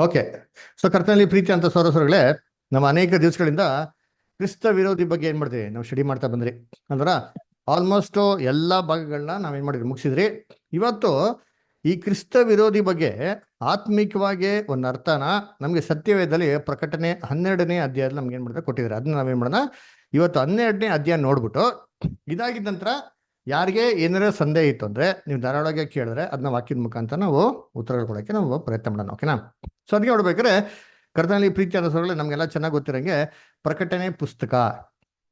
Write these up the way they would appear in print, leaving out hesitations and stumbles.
Okay. So ಕರ್ತನಲ್ಲಿ ಪ್ರೀತಿ ಅಂತ ಸೋರಸರುಗಳೇ, ನಮ್ಮ ಅನೇಕ ದಿವಸಗಳಿಂದ ಕ್ರಿಸ್ತ ವಿರೋಧಿ ಬಗ್ಗೆ ಏನ್ ಮಾಡಿದ್ರಿ ನಾವು ಸ್ಟಡಿ ಮಾಡ್ತಾ ಬಂದ್ರಿ. ಅಂದ್ರ ಆಲ್ಮೋಸ್ಟ್ ಎಲ್ಲಾ ಭಾಗಗಳನ್ನ ನಾವೇನ್ ಮಾಡಿದ್ರಿ ಮುಗಿಸಿದ್ರಿ. ಇವತ್ತು ಈ ಕ್ರಿಸ್ತ ವಿರೋಧಿ ಬಗ್ಗೆ ಆತ್ಮಿಕವಾಗಿ ಒಂದು ಅರ್ಥನ ನಮಗೆ ಸತ್ಯವೇದದಲ್ಲಿ ಪ್ರಕಟಣೆ 12ನೇ ಅಧ್ಯಾಯದಲ್ಲಿ ನಮ್ಗೆ ಏನ್ ಮಾಡಿದ್ರೆ ಕೊಟ್ಟಿದ್ದಾರೆ. ಅದನ್ನ ನಾವೇನ್ ಮಾಡೋಣ ಇವತ್ತು 12ನೇ ಅಧ್ಯಾಯ ನೋಡ್ಬಿಟ್ಟು, ಇದಾಗಿದ್ದ ನಂತರ ಯಾರಿಗೆ ಏನಾರ ಸಂದೇಹ ಇತ್ತು ಅಂದ್ರೆ ನೀವು ಧಾರಾಳವಾಗಿ ಕೇಳಿದ್ರೆ ಅದನ್ನ ವಾಕ್ಯದ ಮುಖಾಂತರ ನಾವು ಉತ್ತರಗಳು ಕೊಡೋಕೆ ನಾವು ಪ್ರಯತ್ನ ಮಾಡೋಣ. ಓಕೆನಾ? ಸೊ ಅದಕ್ಕೆ ನೋಡ್ಬೇಕಾದ್ರೆ ಕರ್ತನಲ್ಲಿ ಪ್ರೀತಿ ಅನ್ನೋದ್ರಲ್ಲಿ ನಮ್ಗೆಲ್ಲ ಚೆನ್ನಾಗಿ ಗೊತ್ತಿರಂಗೆ ಪ್ರಕಟಣೆ ಪುಸ್ತಕ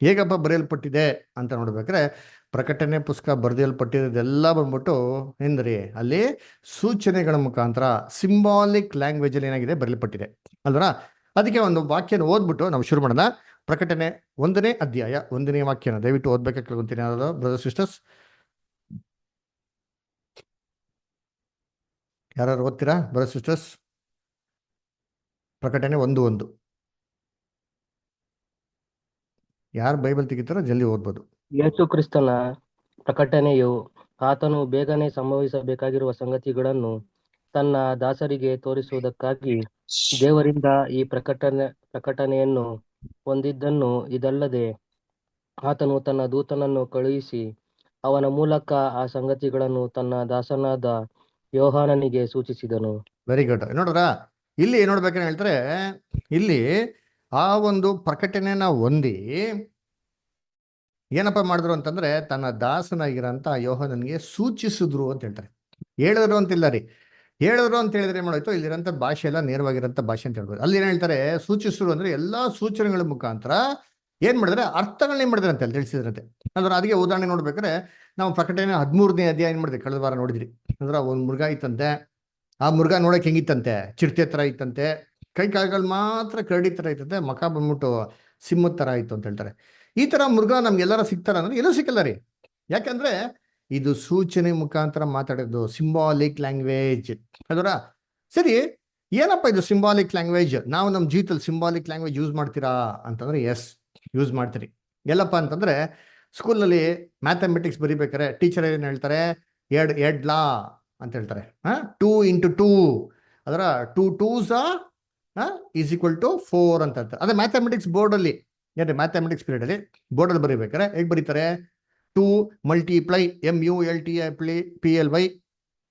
ಹೇಗಪ್ಪ ಬರೆಯಲ್ಪಟ್ಟಿದೆ ಅಂತ ನೋಡ್ಬೇಕಾದ್ರೆ, ಪ್ರಕಟಣೆ ಪುಸ್ತಕ ಬರೆಯಲ್ಪಟ್ಟಿರೋದೆಲ್ಲ ಬಂದ್ಬಿಟ್ಟು ಎಂದ್ರಿ ಅಲ್ಲಿ ಸೂಚನೆಗಳ ಮುಖಾಂತರ ಸಿಂಬಾಲಿಕ್ ಲ್ಯಾಂಗ್ವೇಜ್ ಅಲ್ಲಿ ಏನಾಗಿದೆ ಬರೆಯಲ್ಪಟ್ಟಿದೆ ಅಲ್ವರ. ಅದಕ್ಕೆ ಒಂದು ವಾಕ್ಯನ ಓದ್ಬಿಟ್ಟು ನಾವು ಶುರು ಮಾಡೋಣ. ಪ್ರಕಟಣೆ 1ನೇ ಅಧ್ಯಾಯ 1ನೇ ವಾಕ್ಯನ ದಯವಿಟ್ಟು ಓದ್ಬೇಕಾಗಿ ಕೇಳ್ಕೊಂತೀನಿ. ಯಾರು ಬ್ರದರ್ ಸಿಸ್ಟರ್ಸ್ ಯಾರು ಓದ್ತೀರಾ? ಬ್ರದರ್ ಸಿಸ್ಟರ್ಸ್, ಪ್ರಕಟಣೆ 1:1 ಯಾರು ಬೈಬಲ್ ತೆಗಿತಾರೋ ಜಲ್ದಿ ಓದ್ಬೋದು. ಯೇಸು ಕ್ರಿಸ್ತನ ಪ್ರಕಟಣೆಯು ಆತನು ಬೇಗನೆ ಸಂಭವಿಸಬೇಕಾಗಿರುವ ಸಂಗತಿಗಳನ್ನು ತನ್ನ ದಾಸರಿಗೆ ತೋರಿಸುವುದಕ್ಕಾಗಿ ದೇವರಿಂದ ಈ ಪ್ರಕಟಣೆಯನ್ನು ಹೊಂದಿದ್ದನು. ಇದಲ್ಲದೆ ಆತನು ತನ್ನ ದೂತನನ್ನು ಕಳುಹಿಸಿ ಅವನ ಮೂಲಕ ಆ ಸಂಗತಿಗಳನ್ನು ತನ್ನ ದಾಸನಾದ ಯೋಹಾನನಿಗೆ ಸೂಚಿಸಿದನು. Very good. ನೋಡ್ರ, ಇಲ್ಲಿ ನೋಡ್ಬೇಕಂತ ಹೇಳ್ತಾರೆ, ಇಲ್ಲಿ ಆ ಒಂದು ಪ್ರಕಟಣೆನ ಹೊಂದಿ ಏನಪ್ಪ ಮಾಡಿದ್ರು ಅಂತಂದ್ರೆ ತನ್ನ ದಾಸನಾಗಿರೋಂಥ ಯೋಹಾನನಿಗೆ ಸೂಚಿಸಿದ್ರು ಅಂತ ಹೇಳ್ತಾರೆ. ಹೇಳಿದ್ರು ಅಂತಿಲ್ಲ ರೀ, ಹೇಳಿದ್ರು ಅಂತ ಹೇಳಿದ್ರೆ ಏನ್ ಮಾಡೋಯ್ತು, ಇಲ್ಲಿರೋಂಥ ಭಾಷೆ ಎಲ್ಲ ನೇರವಾಗಿರೋಂಥ ಭಾಷೆ ಅಂತ ಹೇಳ್ಬೋದು. ಅಲ್ಲಿ ಏನ್ ಹೇಳ್ತಾರೆ, ಸೂಚಿಸಿದ್ರು ಅಂದ್ರೆ ಎಲ್ಲಾ ಸೂಚನೆಗಳ ಮುಖಾಂತರ ಏನ್ ಮಾಡಿದ್ರೆ ಅರ್ಥಗಳನ್ನ ಏನ್ ಮಾಡಿದ್ರೆ ಅಂತ ಹೇಳಿ ತಿಳಿಸಿದ್ರಂತೆ. ಅಂದ್ರೆ ಅದಕ್ಕೆ ಉದಾಹರಣೆ ನೋಡ್ಬೇಕಾದ್ರೆ ನಾವು ಪ್ರಕಟಣೆ 13ನೇ ಅಧ್ಯಾಯ ಏನ್ ಮಾಡಿದ್ವಿ, ಕಳೆದ ವಾರ ನೋಡಿದ್ರಿ. ಅಂದ್ರೆ ಒಂದು ಮೃಗ ಇತ್ತಂತೆ. ಆ ಮೃಗ ನೋಡಕ್ ಹೆಂಗಿತ್ತಂತೆ, ಚಿರತೆ ತರ ಇತ್ತಂತೆ. ಕೈ ಕಾಳುಗಳು ಮಾತ್ರ ಕರಡಿ ತರ ಇತ್ತಂತೆ. ಮಖ ಬಂದ್ಬಿಟ್ಟು ಸಿಂಹದ ತರ ಇತ್ತು ಅಂತ ಹೇಳ್ತಾರೆ. ಈ ತರ ಮೃಗ ನಮ್ಗೆಲ್ಲರ ಸಿಗ್ತಾರ ಅಂದ್ರೆ ಎಲ್ಲೂ ಸಿಕ್ಕಲ್ಲ ರೀ. ಯಾಕಂದ್ರೆ ಇದು ಸೂಚನೆ ಮುಖಾಂತರ ಮಾತಾಡೋದು, ಸಿಂಬಾಲಿಕ್ ಲ್ಯಾಂಗ್ವೇಜ್ ಅದರ. ಸರಿ, ಏನಪ್ಪ ಇದು ಸಿಂಬಾಲಿಕ್ ಲ್ಯಾಂಗ್ವೇಜ್? ನಾವು ನಮ್ಮ ಜೀವಿತದಲ್ಲಿ ಸಿಂಬಾಲಿಕ್ ಲ್ಯಾಂಗ್ವೇಜ್ ಯೂಸ್ ಮಾಡ್ತೀರಾ ಅಂತಂದ್ರೆ ಎಸ್, ಯೂಸ್ ಮಾಡ್ತೀರಿ. ಎಲ್ಲಪ್ಪ ಅಂತಂದ್ರೆ ಸ್ಕೂಲ್ನಲ್ಲಿ ಮ್ಯಾಥಮೆಟಿಕ್ಸ್ ಬರಿಬೇಕಾರೆ ಟೀಚರ್ ಏನ್ ಹೇಳ್ತಾರೆ, ಎಡ್ಲಾ ಅಂತ ಹೇಳ್ತಾರೆ. 2 × 2 ಅದರ 2 2s ಈಸ್ ಈಕ್ವಲ್ ಟು 4 ಅಂತ ಹೇಳ್ತಾರೆ. ಅದೇ ಮ್ಯಾಥಮೆಟಿಕ್ಸ್ ಬೋರ್ಡಲ್ಲಿ ಏನ್ರಿ, ಮ್ಯಾಥಮೆಟಿಕ್ಸ್ ಪೀರಿಯಡ್ ಅಲ್ಲಿ ಬೋರ್ಡಲ್ಲಿ ಬರೀಬೇಕಾರೆ ಹೇಗೆ ಬರೀತಾರೆ, 2 multiply MULTIPLY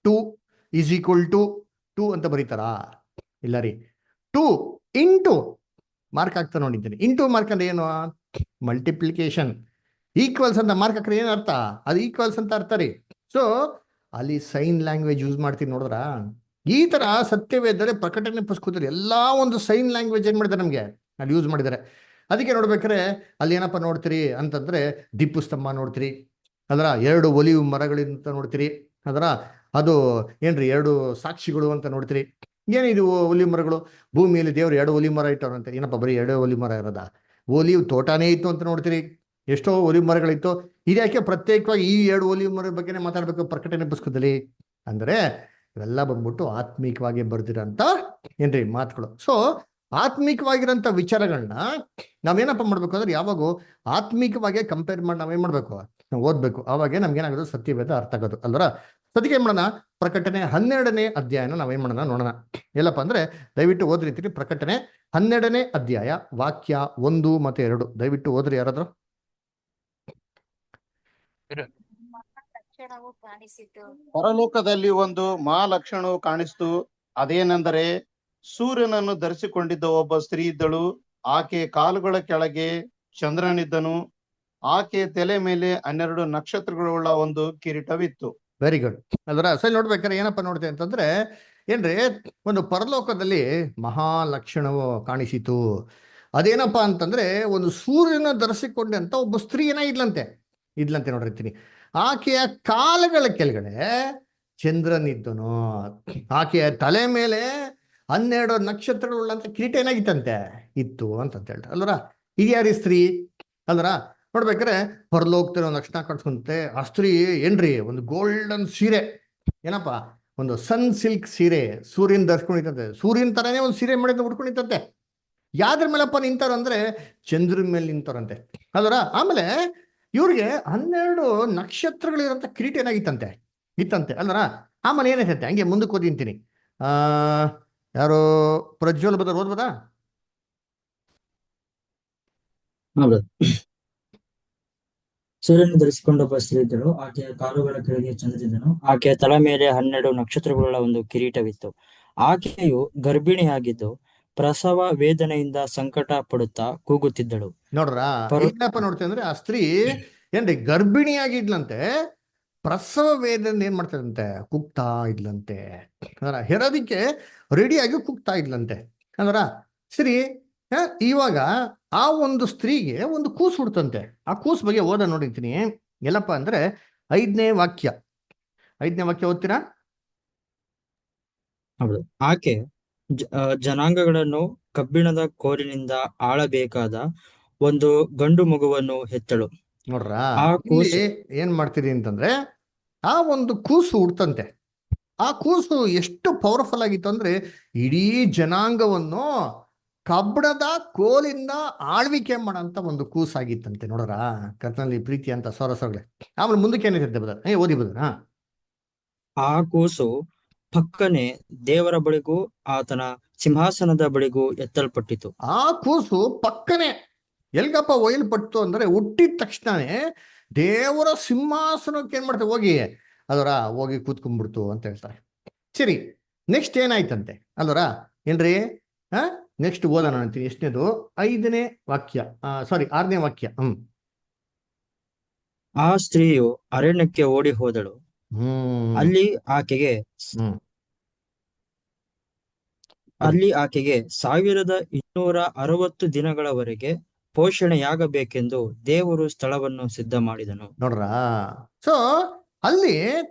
2 is equal to 2 ಅಂತ ಬರೀತಾರಾ? ಇಲ್ಲ ರೀ. 2 ಇಂಟು ಮಾರ್ಕ್ ಆಗ್ತಾ ನೋಡಿದ್ದೀನಿ. ಇಂಟು ಮಾರ್ಕ್ ಅಂದ್ರೆ ಏನು, ಮಲ್ಟಿಪ್ಲಿಕೇಶನ್. ಈಕ್ವಲ್ಸ್ ಅಂತ ಮಾರ್ಕ್ ಹಾಕ್ರೆ ಏನು ಅರ್ಥ, ಅದು ಈಕ್ವಲ್ಸ್ ಅಂತ ಅರ್ಥ ರೀ. ಸೊ ಅಲ್ಲಿ ಸೈನ್ ಲ್ಯಾಂಗ್ವೇಜ್ ಯೂಸ್ ಮಾಡ್ತೀನಿ ನೋಡಿದ್ರ. ಈ ತರ ಸತ್ಯವೇದರೆ ಪ್ರಕಟಣೆ ಪುಸ್ತಕದಲ್ಲಿ ಎಲ್ಲಾ ಒಂದು ಸೈನ್ ಲ್ಯಾಂಗ್ವೇಜ್ ಏನ್ ಮಾಡಿದ್ದಾರೆ ನಮ್ಗೆ ಅಲ್ಲಿ ಯೂಸ್ ಮಾಡಿದ್ದಾರೆ. ಅದಕ್ಕೆ ನೋಡ್ಬೇಕಾರೆ ಅಲ್ಲಿ ಏನಪ್ಪ ನೋಡ್ತೀರಿ ಅಂತಂದ್ರೆ ದೀಪು ಸ್ತಂಭ ನೋಡ್ತೀರಿ, ಅದರ 2 ಒಲಿವ್ ಮರಗಳಿಂದ ನೋಡ್ತೀರಿ, ಅದರ ಅದು ಏನ್ರಿ 2 ಸಾಕ್ಷಿಗಳು ಅಂತ ನೋಡ್ತೀರಿ. ಏನಿದು ಒಲಿವ್ ಮರಗಳು? ಭೂಮಿಯಲ್ಲಿ ದೇವರು 2 ಒಲಿವ್ ಮರ ಇಟ್ಟವ್ರಂತೆ. ಏನಪ್ಪ ಬರೀ 2 ಒಲಿವ್ ಮರ ಇರೋದ? ಒಲಿವ್ ತೋಟನೇ ಇತ್ತು ಅಂತ ನೋಡ್ತೀರಿ. ಎಷ್ಟೋ ಒಲಿವ್ ಮರಗಳಿತ್ತು. ಇದ್ಯಾಕೆ ಪ್ರತ್ಯೇಕವಾಗಿ ಈ 2 ಒಲಿವ್ ಮರ ಬಗ್ಗೆನೇ ಮಾತಾಡ್ಬೇಕು ಪ್ರಕಟಣೆ ಪುಸ್ತಕದಲ್ಲಿ ಅಂದ್ರೆ, ಇವೆಲ್ಲ ಬಂದ್ಬಿಟ್ಟು ಆತ್ಮೀಕವಾಗಿ ಬರ್ದಿರಂತ ಏನ್ರಿ ಮಾತುಗಳು. ಸೊ ಆತ್ಮಿಕವಾಗಿರೋಂಥ ವಿಚಾರಗಳನ್ನ ನಾವೇನಪ್ಪ ಮಾಡ್ಬೇಕು ಅಂದ್ರೆ ಯಾವಾಗೂ ಆತ್ಮಿಕವಾಗಿ ಕಂಪೇರ್ ಮಾಡಿ ನಾವೇನ್ ಮಾಡ್ಬೇಕು, ನಾವು ಓದ್ಬೇಕು. ಅವಾಗೇ ನಮ್ಗೇನಾಗೋದು, ಸತ್ಯವೇದ ಅರ್ಥ ಆಗೋದು ಅಲ್ವರ. ಸದ್ಯಕ್ಕೆ ಏನ್ ಮಾಡೋಣ, ಪ್ರಕಟಣೆ 12ನೇ ಅಧ್ಯಾಯನ ನಾವೇನ್ ಮಾಡೋಣ ನೋಡೋಣ. ಎಲ್ಲಪ್ಪ ಅಂದ್ರೆ ದಯವಿಟ್ಟು ಓದ್ರಿತೀರಿ. ಪ್ರಕಟಣೆ 12ನೇ ಅಧ್ಯಾಯ ವಾಕ್ಯ 1 ಮತ್ತು 2 ದಯವಿಟ್ಟು ಓದ್ರಿ ಯಾರಾದ್ರು. ಪರಲೋಕದಲ್ಲಿ ಒಂದು ಮಹಾಲಕ್ಷಣವು ಕಾಣಿಸ್ತು. ಅದೇನೆಂದರೆ ಸೂರ್ಯನನ್ನು ಧರಿಸಿಕೊಂಡಿದ್ದ ಒಬ್ಬ ಸ್ತ್ರೀ ಇದ್ದಳು. ಆಕೆ ಕಾಲುಗಳ ಕೆಳಗೆ ಚಂದ್ರನಿದ್ದನು. ಆಕೆ ತಲೆ ಮೇಲೆ 12 ನಕ್ಷತ್ರಗಳುಳ್ಳ ಒಂದು ಕಿರೀಟವಿತ್ತು. Very good. ಅಲ್ವರ. ಸರಿ, ನೋಡ್ಬೇಕಾದ್ರೆ ಏನಪ್ಪ ನೋಡ್ತೇವೆ ಅಂತಂದ್ರೆ ಏನ್ರಿ, ಒಂದು ಪರಲೋಕದಲ್ಲಿ ಮಹಾಲಕ್ಷಣವು ಕಾಣಿಸಿತು. ಅದೇನಪ್ಪ ಅಂತಂದ್ರೆ ಒಂದು ಸೂರ್ಯನ ಧರಿಸಿಕೊಂಡಂತ ಒಬ್ಬ ಸ್ತ್ರೀ ಇದ್ಲಂತೆ ನೋಡಿರ್ತೀನಿ. ಆಕೆಯ ಕಾಲುಗಳ ಕೆಳಗಡೆ ಚಂದ್ರನಿದ್ದನು. ಆಕೆಯ ತಲೆ ಮೇಲೆ 12 ನಕ್ಷತ್ರಗಳುಳ್ಳಂತ ಕಿರೀಟ ಏನಾಗಿತ್ತಂತೆ ಇತ್ತು ಅಂತ ಹೇಳ್ತಾರೆ ಅಲ್ವರ. ಇದು ಯಾರಿ ಸ್ತ್ರೀ ಅಲ್ವರ. ನೋಡ್ಬೇಕಾರೆ ಪರಲೋಕದಲ್ಲಿ ಒಂದು ಲಕ್ಷಣ ಕಾಣಿಸ್ಕೊಂತೆ. ಆ ಸ್ತ್ರೀ ಏನ್ರಿ ಒಂದು ಗೋಲ್ಡನ್ ಸೀರೆ, ಏನಪ್ಪ ಒಂದು ಸನ್ ಸಿಲ್ಕ್ ಸೀರೆ ಸೂರ್ಯನ್ ಧರಿಸ್ಕೊಂಡಿತ್ತಂತೆ. ಸೂರ್ಯನ ತರನೇ ಒಂದು ಸೀರೆ ಮಾಡಿದ ಉಟ್ಕೊಂಡಿತ್ತಂತೆ. ಯಾವ್ದ್ರ ಮೇಲಪ್ಪ ನಿಂತಾರ ಅಂದ್ರೆ ಚಂದ್ರನ ಮೇಲೆ ನಿಂತಾರಂತೆ ಅಲ್ವರ. ಆಮೇಲೆ ಇವ್ರಿಗೆ 12 ನಕ್ಷತ್ರಗಳಿರಂತ ಕಿರೀಟ ಏನಾಗಿತ್ತಂತೆ ಇತ್ತಂತೆ ಅಲ್ವರ. ಆಮೇಲೆ ಏನಾಯ್ತಂತೆ, ಹಂಗೆ ಮುಂದಕ್ಕೆ ಓದಿಂತೀನಿ. ಯಾರು ಪ್ರಜ್ವಲ್ ಬದರ್ ಓದ್ಬೋದಾ? ಸೂರ್ಯನು ಧರಿಸಿಕೊಂಡೊಬ್ಬ ಸ್ತ್ರೀ ಇದ್ದಳು. ಆಕೆಯ ಕಾಲುಗಳ ಕೆಳಗೆ ಚಂದ್ರನಿದ್ದನು. ಆಕೆಯ ತಲೆ ಮೇಲೆ 12 ನಕ್ಷತ್ರಗಳುಳ್ಳ ಒಂದು ಕಿರೀಟವಿತ್ತು. ಆಕೆಯು ಗರ್ಭಿಣಿಯಾಗಿದ್ದು ಪ್ರಸವ ವೇದನೆಯಿಂದ ಸಂಕಟ ಪಡುತ್ತಾ ಕೂಗುತ್ತಿದ್ದಳು. ನೋಡ್ರಾ, ಪರು ಏನಪ್ಪ ನೋಡ್ತೀವಿ ಅಂದ್ರೆ ಆ ಸ್ತ್ರೀ ಏನ್ರಿ ಗರ್ಭಿಣಿಯಾಗಿದ್ಲಂತೆ, ಪ್ರಸವ ವೇದನೆ ಏನ್ ಮಾಡ್ತಾರಂತೆ, ಕುಗ್ತಾ ಇದ್ಲಂತೆ. ಅಂದ್ರ ಹೆರೋದಿಕ್ಕೆ ರೆಡಿಯಾಗಿ ಕುಗ್ತಾ ಇದ್ಲಂತೆ ಅಂದ್ರ. ಸರಿ, ಇವಾಗ ಆ ಒಂದು ಸ್ತ್ರೀಗೆ ಒಂದು ಕೂಸು ಹುಡ್ತಂತೆ. ಆ ಕೂಸು ಬಗ್ಗೆ ಓದ ನೋಡಿರ್ತೀನಿ. ಎಲ್ಲಪ್ಪ ಅಂದ್ರೆ 5ನೇ ವಾಕ್ಯ ಓದ್ತೀರಾ? ಹೌದು. ಆಕೆ ಜನಾಂಗಗಳನ್ನು ಕಬ್ಬಿಣದ ಕೋಲಿನಿಂದ ಆಳಬೇಕಾದ ಒಂದು ಗಂಡು ಮಗುವನ್ನು ಹೆತ್ತಳು. ನೋಡ್ರಾ, ಆ ಕೂಸು ಇಲ್ಲಿ ಏನ್ ಮಾಡ್ತೀರಿ ಅಂತಂದ್ರೆ, ಆ ಒಂದು ಕೂಸು ಹುಡ್ತಂತೆ. ಆ ಕೂಸು ಎಷ್ಟು ಪವರ್ಫುಲ್ ಆಗಿತ್ತು ಅಂದ್ರೆ, ಇಡೀ ಜನಾಂಗವನ್ನು ಕಬ್ಬಣದ ಕೋಲಿಂದ ಆಳ್ವಿಕೆ ಮಾಡಂತ ಒಂದು ಕೂಸಾಗಿತ್ತಂತೆ. ನೋಡ್ರ, ಕರ್ತನಲ್ಲಿ ಪ್ರೀತಿ ಅಂತ ಸೊರಸೊಗಳೇ. ಆಮೇಲೆ ಮುಂದಕ್ಕೆ ಏನಿರುತ್ತೆ ಬದ ಓದಿ ಬದ. ಆ ಕೂಸು ಪಕ್ಕನೆ ದೇವರ ಬಳಿಗೂ ಆತನ ಸಿಂಹಾಸನದ ಬಳಿಗೂ ಎತ್ತಲ್ಪಟ್ಟಿತು. ಆ ಕೂಸು ಪಕ್ಕನೆ ಎಲ್ಗಪ್ಪ ಒಯ್ಯಲ್ಪಟ್ಟು ಅಂದ್ರೆ, ಹುಟ್ಟಿದ ತಕ್ಷಣನೇ ದೇವರ ಸಿಂಹಾಸನಕ್ಕೆ ಏನ್ ಮಾಡ್ತೇವೆ ಹೋಗಿ ಹೋಗಿ ಕೂತ್ಕೊಂಡ್ಬಿಡ್ತು ಅಂತ ಹೇಳ್ತಾರೆ. ಸರಿ, ನೆಕ್ಸ್ಟ್ ಏನಾಯ್ತಂತೆ ಅಲ್ವರ ಏನ್ರಿ? ನೆಕ್ಸ್ಟ್ ಓದೋಣ ಅಂತೀನಿ. ಎಷ್ಟನೇದು? 5ನೇ ವಾಕ್ಯ, ಸಾರಿ 6ನೇ ವಾಕ್ಯ. ಆ ಸ್ತ್ರೀಯು ಅರಣ್ಯಕ್ಕೆ ಓಡಿ ಹೋದಳು. ಅಲ್ಲಿ ಆಕೆಗೆ 1260 ದಿನಗಳವರೆಗೆ ಪೋಷಣೆಯಾಗಬೇಕೆಂದು ದೇವರು ಸ್ಥಳವನ್ನು ಸಿದ್ಧ ಮಾಡಿದನು. ನೋಡ್ರ, ಸೊ ಅಲ್ಲಿ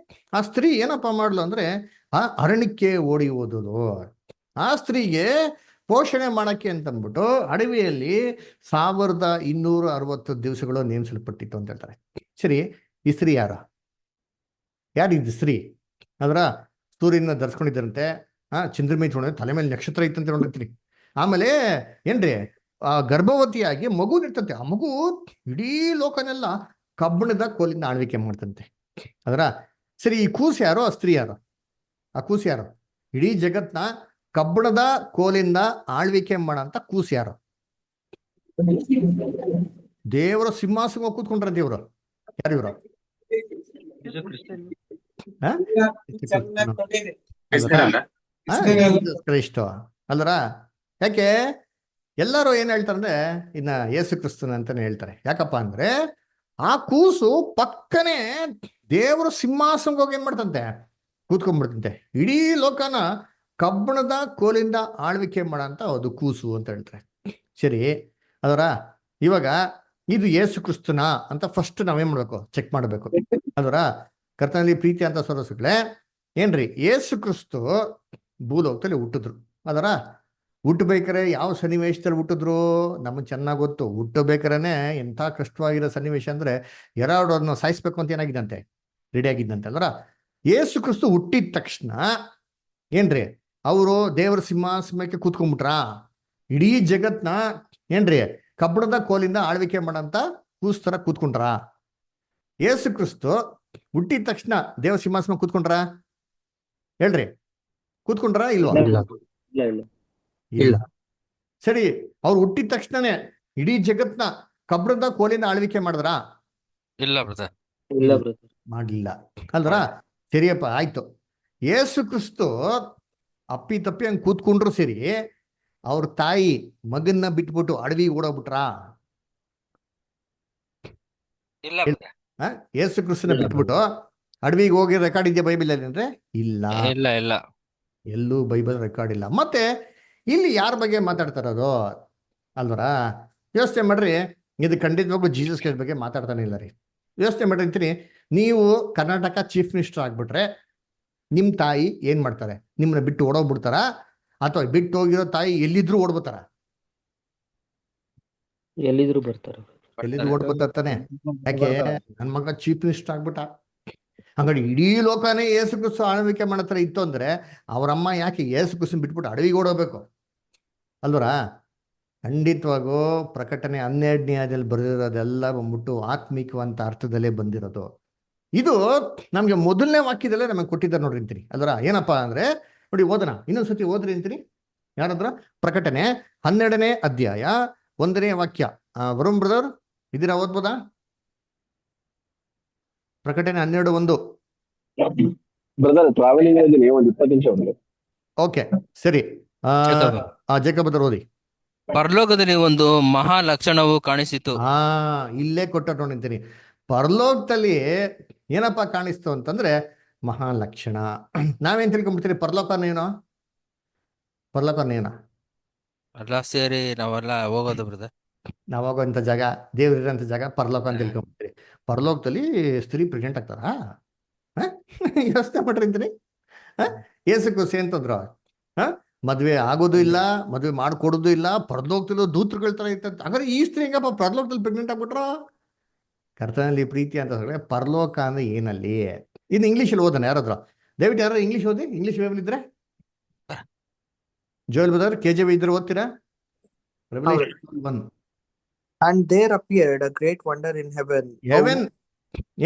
ಆ ಸ್ತ್ರೀ ಏನಪ್ಪ ಮಾಡ್ಲು ಅಂದ್ರೆ, ಆ ಅರಣ್ಯಕ್ಕೆ ಓಡಿ ಹೋದಳು. ಆ ಸ್ತ್ರೀಗೆ ಪೋಷಣೆ ಮಾಡಕ್ಕೆ ಅಂತಂದ್ಬಿಟ್ಟು ಅಡವಿಯಲ್ಲಿ 1260 ದಿವಸಗಳು ನೇಮಿಸಲ್ಪಟ್ಟಿತ್ತು ಅಂತ ಹೇಳ್ತಾರೆ. ಸರಿ, ಈ ಸ್ತ್ರೀ ಯಾರಿದ್ದು ಸ್ತ್ರೀ? ಅದರ ಸೂರ್ಯನ ಧರಿಸ್ಕೊಂಡಿದ್ದರಂತೆ, ಚಂದ್ರಮೈ ತೊಗೊಂಡ್ರೆ ತಲೆ ಮೇಲೆ ನಕ್ಷತ್ರ ಇತ್ತಂತ ನೋಡಿರ್ತೀರಿ. ಆಮೇಲೆ ಏನ್ರಿ, ಗರ್ಭವತಿಯಾಗಿ ಮಗು ಇರ್ತಂತೆ. ಆ ಮಗು ಇಡೀ ಲೋಕನೆಲ್ಲ ಕಬ್ಬಣದ ಕೋಲಿಂದ ಆಳ್ವಿಕೆ ಮಾಡ್ತಂತೆ. ಅದರ ಸರಿ, ಈ ಕೂಸು ಯಾರು? ಆ ಸ್ತ್ರೀ ಯಾರು? ಆ ಕೂಸು ಯಾರು? ಇಡೀ ಜಗತ್ನ ಕಬ್ಬಣದ ಕೋಲಿಂದ ಆಳ್ವಿಕೆ ಮಾಡಂತ ಕೂಸು ಯಾರು? ದೇವರ ಸಿಂಹಾಸನ ಕೂತ್ಕೊಂಡ್ರ ದೇವ್ರು. ಯಾರು ಇವರು? ಕ್ರೈಸ್ತ ಅಲ್ರ. ಯಾಕೆ ಎಲ್ಲರೂ ಏನ್ ಹೇಳ್ತಾರಂದ್ರೆ, ಇನ್ನ ಯೇಸು ಕ್ರಿಸ್ತನ ಅಂತಾನೆ ಹೇಳ್ತಾರೆ. ಯಾಕಪ್ಪ ಅಂದ್ರೆ, ಆ ಕೂಸು ಪಕ್ಕನೆ ದೇವರ ಸಿಂಹಾಸನಕ್ಕೆ ಹೋಗಿ ಏನ್ ಮಾಡ್ತಂತೆ, ಕೂತ್ಕೊಂಡ್ಬಿಡ್ತಂತೆ. ಇಡೀ ಲೋಕನ ಕಬ್ಬಣದ ಕೋಲಿಂದ ಆಳ್ವಿಕೆ ಮಾಡಂತ ಅದು ಕೂಸು ಅಂತ ಹೇಳ್ತಾರೆ. ಸರಿ, ಅದರ ಇವಾಗ ಇದು ಯೇಸು ಕ್ರಿಸ್ತನ ಅಂತ ಫಸ್ಟ್ ನಾವೇನ್ ಮಾಡ್ಬೇಕು? ಚೆಕ್ ಮಾಡ್ಬೇಕು. ಅದರ ಕರ್ತನಲ್ಲಿ ಪ್ರೀತಿ ಅಂತ ಸೊರಸುಗಳೇ, ಏನ್ರಿ, ಯೇಸು ಕ್ರಿಸ್ತು ಭೂಲೋಕದಲ್ಲಿ ಹುಟ್ಟಿದ್ರು. ಅದರ ಹುಟ್ಟಬೇಕಾರೆ ಯಾವ ಸನ್ನಿವೇಶದಲ್ಲಿ ಹುಟ್ಟಿದ್ರು ನಮಗೆ ಚೆನ್ನಾಗಿ ಗೊತ್ತು. ಹುಟ್ಟಬೇಕಾರೆ ಎಂಥ ಕಷ್ಟವಾಗಿರೋ ಸನ್ನಿವೇಶ ಅಂದ್ರೆ, ಎರಡನ್ನು ಸಾಯಿಸ್ಬೇಕು ಅಂತ ಏನಾಗಿದ್ದಂತೆ, ರೆಡಿ ಆಗಿದ್ದಂತೆ. ಅದರ ಯೇಸು ಕ್ರಿಸ್ತು ಹುಟ್ಟಿದ ತಕ್ಷಣ ಏನ್ರಿ, ಅವರು ದೇವರ ಸಿಂಹಾಸನಕ್ಕೆ ಕೂತ್ಕೊಂಡ್ಬಿಟ್ರ. ಇಡೀ ಜಗತ್ನ ಏನ್ರಿ ಕಬ್ಬಣದ ಕೋಲಿಂದ ಆಳ್ವಿಕೆ ಮಾಡಂತ ಕೂಸ್ತರ ಕೂತ್ಕೊಂಡ್ರ. ಯೇಸು ಕ್ರಿಸ್ತು ಹುಟ್ಟಿದ ತಕ್ಷಣ ದೇವರ ಸಿಂಹಾಸನ ಕೂತ್ಕೊಂಡ್ರ? ಹೇಳ್ರಿ, ಕೂತ್ಕೊಂಡ್ರ ಇಲ್ವಾ? ಇಲ್ಲ. ಸರಿ, ಅವ್ರು ಹುಟ್ಟಿದ ತಕ್ಷಣನೇ ಇಡೀ ಜಗತ್ನ ಕಬ್ಬಣದ ಕೋಲಿಂದ ಆಳ್ವಿಕೆ ಮಾಡಿದ್ರ? ಇಲ್ಲ ಬ್ರದರ್. ಮಾಡ್ಲಿಲ್ಲ ಅಲ್ದ್ರ. ಸರಿಯಪ್ಪ, ಆಯ್ತು. ಯೇಸು ಕ್ರಿಸ್ತು ಅಪ್ಪಿ ತಪ್ಪಿ ಹಂಗ್ ಕೂತ್ಕೊಂಡ್ರು ಸರಿ, ಅವ್ರ ತಾಯಿ ಮಗನ್ನ ಬಿಟ್ಬಿಟ್ಟು ಅಡವಿಗೆ ಓಡೋಗ್ಬಿಟ್ರ? ಇಲ್ಲ ಬ್ರದರ್. ಯೇಸು ಕ್ರಿಸ್ತನ ಬಿಟ್ಬಿಟ್ಟು ಅಡವಿಗೆ ಹೋಗಿ ರೆಕಾರ್ಡ್ ಇದೆಯಾ ಬೈಬಲ್ ಅಲ್ಲಿ ಅಂದ್ರೆ? ಇಲ್ಲ, ಇಲ್ಲ ಇಲ್ಲ ಎಲ್ಲೂ ಬೈಬಲ್ ರೆಕಾರ್ಡ್ ಇಲ್ಲ. ಮತ್ತೆ ಇಲ್ಲಿ ಯಾರ ಬಗ್ಗೆ ಮಾತಾಡ್ತಾರದು ಅಲ್ವರ? ಯೋಚನೆ ಮಾಡ್ರಿ, ಇದು ಖಂಡಿತವಾಗ್ಲೂ ಜೀಸಸ್ ಕ್ರೈಸ್ಟ್ ಬಗ್ಗೆ ಮಾತಾಡ್ತಾನೆ ಇಲ್ಲ ರೀ. ಯೋಚನೆ ಮಾಡಿರ್ತೀನಿ, ನೀವು ಕರ್ನಾಟಕ ಚೀಫ್ ಮಿನಿಸ್ಟರ್ ಆಗ್ಬಿಟ್ರೆ ನಿಮ್ಮ ತಾಯಿ ಏನ್ ಮಾಡ್ತಾರೆ? ನಿಮ್ಮನ್ನ ಬಿಟ್ಟು ಓಡೋಗ್ಬಿಡ್ತಾರ? ಅಥವಾ ಬಿಟ್ಟು ಹೋಗಿರೋ ತಾಯಿ ಎಲ್ಲಿದ್ರು ಓಡ್ಬೋತಾರ? ಎಲ್ಲಿದ್ರು ಬರ್ತಾರೆ. ಎಲ್ಲಿದ್ರು ಓಡ್ಬೋತಾನೆ. ಯಾಕೆ? ನನ್ ಮಗ ಚೀಫ್ ಮಿನಿಸ್ಟರ್ ಆಗ್ಬಿಟ್ಟ, ಹಂಗಾಗಿ ಇಡೀ ಲೋಕನೇ ಯೇಸು ಕ್ರಿಸ್ತು ಆಳ್ವಿಕೆ ಮಾಡತ್ರ ಇತ್ತು ಅಂದ್ರೆ, ಅವರಮ್ಮ ಯಾಕೆ ಯೇಸು ಕ್ರಿಸ್ತನ್ ಬಿಟ್ಬಿಟ್ಟು ಅಡವಿಗೆ ಓಡೋಗ್ಬೇಕು ಅಲ್ವರ? ಖಂಡಿತವಾಗೂ ಪ್ರಕಟಣೆ 12ನೇ ಅಧ್ಯಾಯದಲ್ಲಿ ಬರೆದಿರೋದೆಲ್ಲ ಬಂದ್ಬಿಟ್ಟು ಆತ್ಮಿಕವಂತ ಅರ್ಥದಲ್ಲೇ ಬಂದಿರೋದು. ಇದು ನಮ್ಗೆ ಮೊದಲನೇ ವಾಕ್ಯದಲ್ಲೇ ನಮಗೆ ಕೊಟ್ಟಿದ್ದಾರೆ ನೋಡ್ರಿ ಅಂತೀನಿ ಅಲ್ವರ. ಏನಪ್ಪಾ ಅಂದ್ರೆ ನೋಡಿ, ಓದೋಣ ಇನ್ನೊಂದ್ಸತಿ ಓದ್ರಿ ಅಂತೀನಿ. ಯಾರಾದ್ರ ಪ್ರಕಟಣೆ 12ನೇ ಅಧ್ಯಾಯ 1ನೇ ವಾಕ್ಯ. ವರುಣ್ ಬ್ರದರ್ ಇದೀರಾ, ಓದ್ಬೋದಾ? ಪ್ರಕಟಣೆ 12:1. ಬ್ರದರ್ ಟ್ರಾವೆಲಿಂಗ್ ಇದ್ದೀನಿ, ಒಂದು 20 ನಿಮಿಷ ಹೋಗ್ಲಿ. ಓಕೆ, ಸರಿ. ಜೇಕಬ್, ಜೇಕಬ್ ಬ್ರದರ್ ಓದಿ. ಪರಲೋಕದಲ್ಲಿ ಒಂದು ಮಹಾ ಲಕ್ಷಣವು ಕಾಣಿಸಿತು. ಇಲ್ಲೇ ಕೊಟ್ಟ ನೋಡಿರ್ತೀನಿ. ಪರಲೋಕದಲ್ಲಿ ಏನಪ್ಪಾ ಕಾಣಿಸ್ತು ಅಂತಂದ್ರೆ ಮಹಾಲಕ್ಷಣ. ನಾವೇನ್ ತಿಳ್ಕೊಂಡ್ಬಿಡ್ತೀರಿ? ಪರಲೋಕನೇನೋ ಎಲ್ಲ ಸೇರಿ ನಾವೆಲ್ಲ ಹೋಗೋದು ಬ್ರದರ್. ನಾವಾಗೋಂಥ ಜಾಗ, ದೇವ್ರಿರೋಂಥ ಜಾಗ ಪರಲೋಕ ಅಂತ ತಿಳ್ಕೊಂಡ್ಬಿಡ್ತೀರಿ. ಪರಲೋಕದಲ್ಲಿ ಸ್ತ್ರೀ ಪ್ರೆಗ್ನೆಂಟ್ ಆಗ್ತಾರಾ? ಯೋಚನೆ ಮಾಡಿರ್ತೀನಿ. ಏಸು ಖುಷಿ ಅಂತಂದ್ರು, ಮದ್ವೆ ಆಗೋದು ಇಲ್ಲ, ಮದ್ವೆ ಮಾಡ್ಕೊಡೋದು ಇಲ್ಲ, ಪರಲೋಕದಲ್ಲೂ ದೂತರುಗಳ ತರ ಇರ್ತಂತ. ಹಾಗಾದ್ರೆ ಈ ಸ್ತ್ರೀ ಹೆಂಗಪ್ಪ ಪರಲೋಕದಲ್ಲಿ ಪ್ರೆಗ್ನೆಂಟ್ ಆಗ್ಬಿಟ್ರು? ಕರ್ತನಲ್ಲಿ ಪ್ರೀತಿ ಅಂತ ಹೇಳಿದ್ರೆ ಪರಲೋಕ ಅಂದ್ರೆ ಏನಲ್ಲಿ? ಇನ್ನು ಇಂಗ್ಲೀಷಲ್ಲಿ ಓದೋಣ ಯಾರಾದ್ರು? ದಯವಿಟ್ಟು ಯಾರು ಇಂಗ್ಲೀಷ್ ಓದಿ, ಇಂಗ್ಲೀಷ್ ವೇಬಲ್ ಇದ್ರೆ. ಜೋಯಲ್ ಬ್ರದರ್ KJV ಇದ್ರೆ ಓದ್ತೀರಾ? Revelation 1. And there appeared a great wonder in heaven. Heaven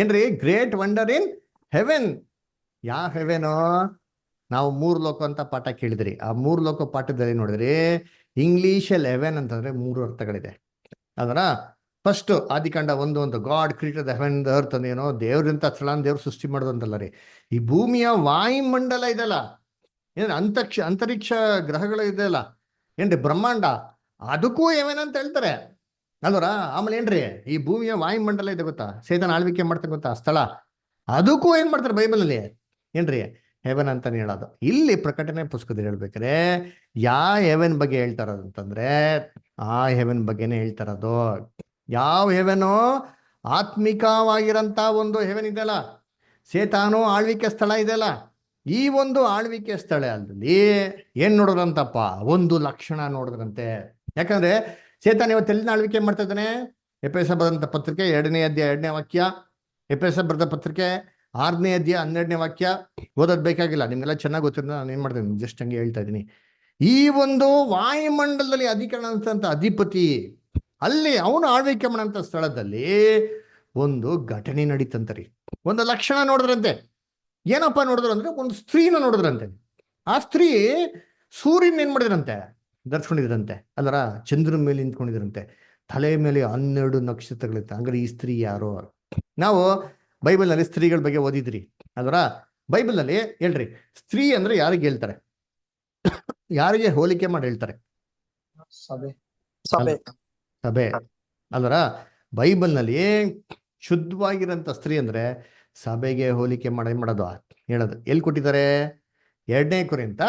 ಏನ್ರಿ? Great wonder in heaven. ಯಾವ ಹೆವೆನೋ? ನಾವು 3 ಲೋಕ ಅಂತ ಪಾಠ ಕೇಳಿದ್ರಿ. ಆ 3 ಲೋಕ ಪಾಠದಲ್ಲಿ ನೋಡಿದ್ರಿ, ಇಂಗ್ಲಿಷಲ್ಲಿ ಹೆವೆನ್ ಅಂತಂದ್ರೆ 3 ಅರ್ಥಗಳಿದೆ. ಅದರ ಫಸ್ಟ್ ಆದಿಕಾಂಡ 1:1 God created the heaven the earth ಅಂದೇನೋ, ದೇವ್ರಂತ ಸ್ಥಳ ದೇವ್ರು ಸೃಷ್ಟಿ ಮಾಡೋದು ಅಂತಲ್ಲ ರೀ. ಈ ಭೂಮಿಯ ವಾಯುಮಂಡಲ ಇದೆಯಲ್ಲ, ಏನ್ ಅಂತರಿಕ್ಷ ಗ್ರಹಗಳು ಇದೆಯಲ್ಲ ಏನ್ರಿ, ಬ್ರಹ್ಮಾಂಡ, ಅದಕ್ಕೂ ಹೆವೆನ್ ಅಂತ ಹೇಳ್ತಾರೆ ಅಲ್ವರ. ಆಮೇಲೆ ಏನ್ರಿ, ಈ ಭೂಮಿಯ ವಾಯುಮಂಡಲ ಇದೆ ಗೊತ್ತಾ, ಸೈತಾನ ಆಳ್ವಿಕೆ ಮಾಡ್ತಾರೆ ಗೊತ್ತಾ ಸ್ಥಳ, ಅದಕ್ಕೂ ಏನ್ ಮಾಡ್ತಾರೆ ಬೈಬಲಲ್ಲಿ ಏನ್ರಿ, ಹೆವೆನ್ ಅಂತಾನೆ ಹೇಳೋದು. ಇಲ್ಲಿ ಪ್ರಕಟಣೆ ಪುಸ್ತಕದಲ್ಲಿ ಹೇಳ್ಬೇಕಾರೆ ಯಾವ ಹೆವೆನ್ ಬಗ್ಗೆ ಹೇಳ್ತಾರದು ಅಂತಂದ್ರೆ ಆ ಹೆವೆನ್ ಬಗ್ಗೆನೇ ಹೇಳ್ತಾರದು. ಯಾವ ಹೆವೆನೋ? ಆತ್ಮಿಕವಾಗಿರಂತ ಒಂದು ಹೆವೆನ್ ಇದೆಯಲ್ಲ, ಸೇತಾನು ಆಳ್ವಿಕೆ ಸ್ಥಳ ಇದೆಯಲ್ಲ, ಈ ಒಂದು ಆಳ್ವಿಕೆ ಸ್ಥಳದಲ್ಲಿ ಏನ್ ನೋಡಿದ್ರಂತಪ್ಪ? ಒಂದು ಲಕ್ಷಣ ನೋಡಿದ್ರಂತೆ. ಯಾಕಂದ್ರೆ ಸೇತಾನ್ ಇವತ್ತು ಎಲ್ಲಿನ ಆಳ್ವಿಕೆ ಮಾಡ್ತಾ ಇದ್ದಾನೆ? ಎಫೆಸ ಬರೆದಂತ ಪತ್ರಿಕೆ 2ನೇ ಅಧ್ಯಾಯ 2ನೇ ವಾಕ್ಯ, ಎಫೆಸ ಬರೆದ ಪತ್ರಿಕೆ 6ನೇ ಅಧ್ಯಾಯ 12ನೇ ವಾಕ್ಯ. ಓದೋದ್ ಬೇಕಾಗಿಲ್ಲ, ನಿಮ್ಗೆಲ್ಲ ಚೆನ್ನಾಗಿ ಗೊತ್ತಿರೋದು, ನಾನು ಏನ್ ಮಾಡ್ತೀನಿ ಜಸ್ಟ್ ಹಂಗೆ ಹೇಳ್ತಾ ಇದ್ದೀನಿ. ಈ ಒಂದು ವಾಯುಮಂಡಲದಲ್ಲಿ ಅಧಿಕರಣ ಅಂತ ಅಧಿಪತಿ, ಅಲ್ಲಿ ಅವನು ಆಳ್ವಿಕೆ ಮಾಡಂತ ಸ್ಥಳದಲ್ಲಿ ಒಂದು ಘಟನೆ ನಡೀತಂತರಿ. ಒಂದು ಲಕ್ಷಣ ನೋಡಿದ್ರಂತೆ. ಏನಪ್ಪ ನೋಡಿದ್ರು ಅಂದ್ರೆ ಒಂದು ಸ್ತ್ರೀನ ನೋಡಿದ್ರಂತೆ. ಆ ಸ್ತ್ರೀ ಸೂರ್ಯನ ಏನ್ ಮಾಡಿದ್ರಂತೆ? ಧರಿಸ್ಕೊಂಡಿದ್ರಂತೆ ಅಲ್ಲರ, ಚಂದ್ರನ ಮೇಲೆ ನಿಂತ್ಕೊಂಡಿದ್ರಂತೆ, ತಲೆ ಮೇಲೆ 12 ನಕ್ಷತ್ರಗಳಿರುತ್ತೆ. ಹಂಗಾರೆ ಈ ಸ್ತ್ರೀ ಯಾರು? ನಾವು ಬೈಬಲ್ನಲ್ಲಿ ಸ್ತ್ರೀಗಳ ಬಗ್ಗೆ ಓದಿದ್ರಿ ಅಲ್ವರ. ಬೈಬಲ್ನಲ್ಲಿ ಹೇಳ್ರಿ, ಸ್ತ್ರೀ ಅಂದ್ರೆ ಯಾರಿಗೆ ಹೇಳ್ತಾರೆ? ಯಾರಿಗೆ ಹೋಲಿಕೆ ಮಾಡಿ ಹೇಳ್ತಾರೆ? ಸಭೆ ಅಲ್ವರ. ಬೈಬಲ್ನಲ್ಲಿ ಶುದ್ಧವಾಗಿರಂತ ಸ್ತ್ರೀ ಅಂದ್ರೆ ಸಭೆಗೆ ಹೋಲಿಕೆ ಮಾಡೋದು ಹೇಳೋದು. ಎಲ್ಲಿ ಕೊಟ್ಟಿದ್ದಾರೆ? 2ನೇ ಕೊರಿಂಥ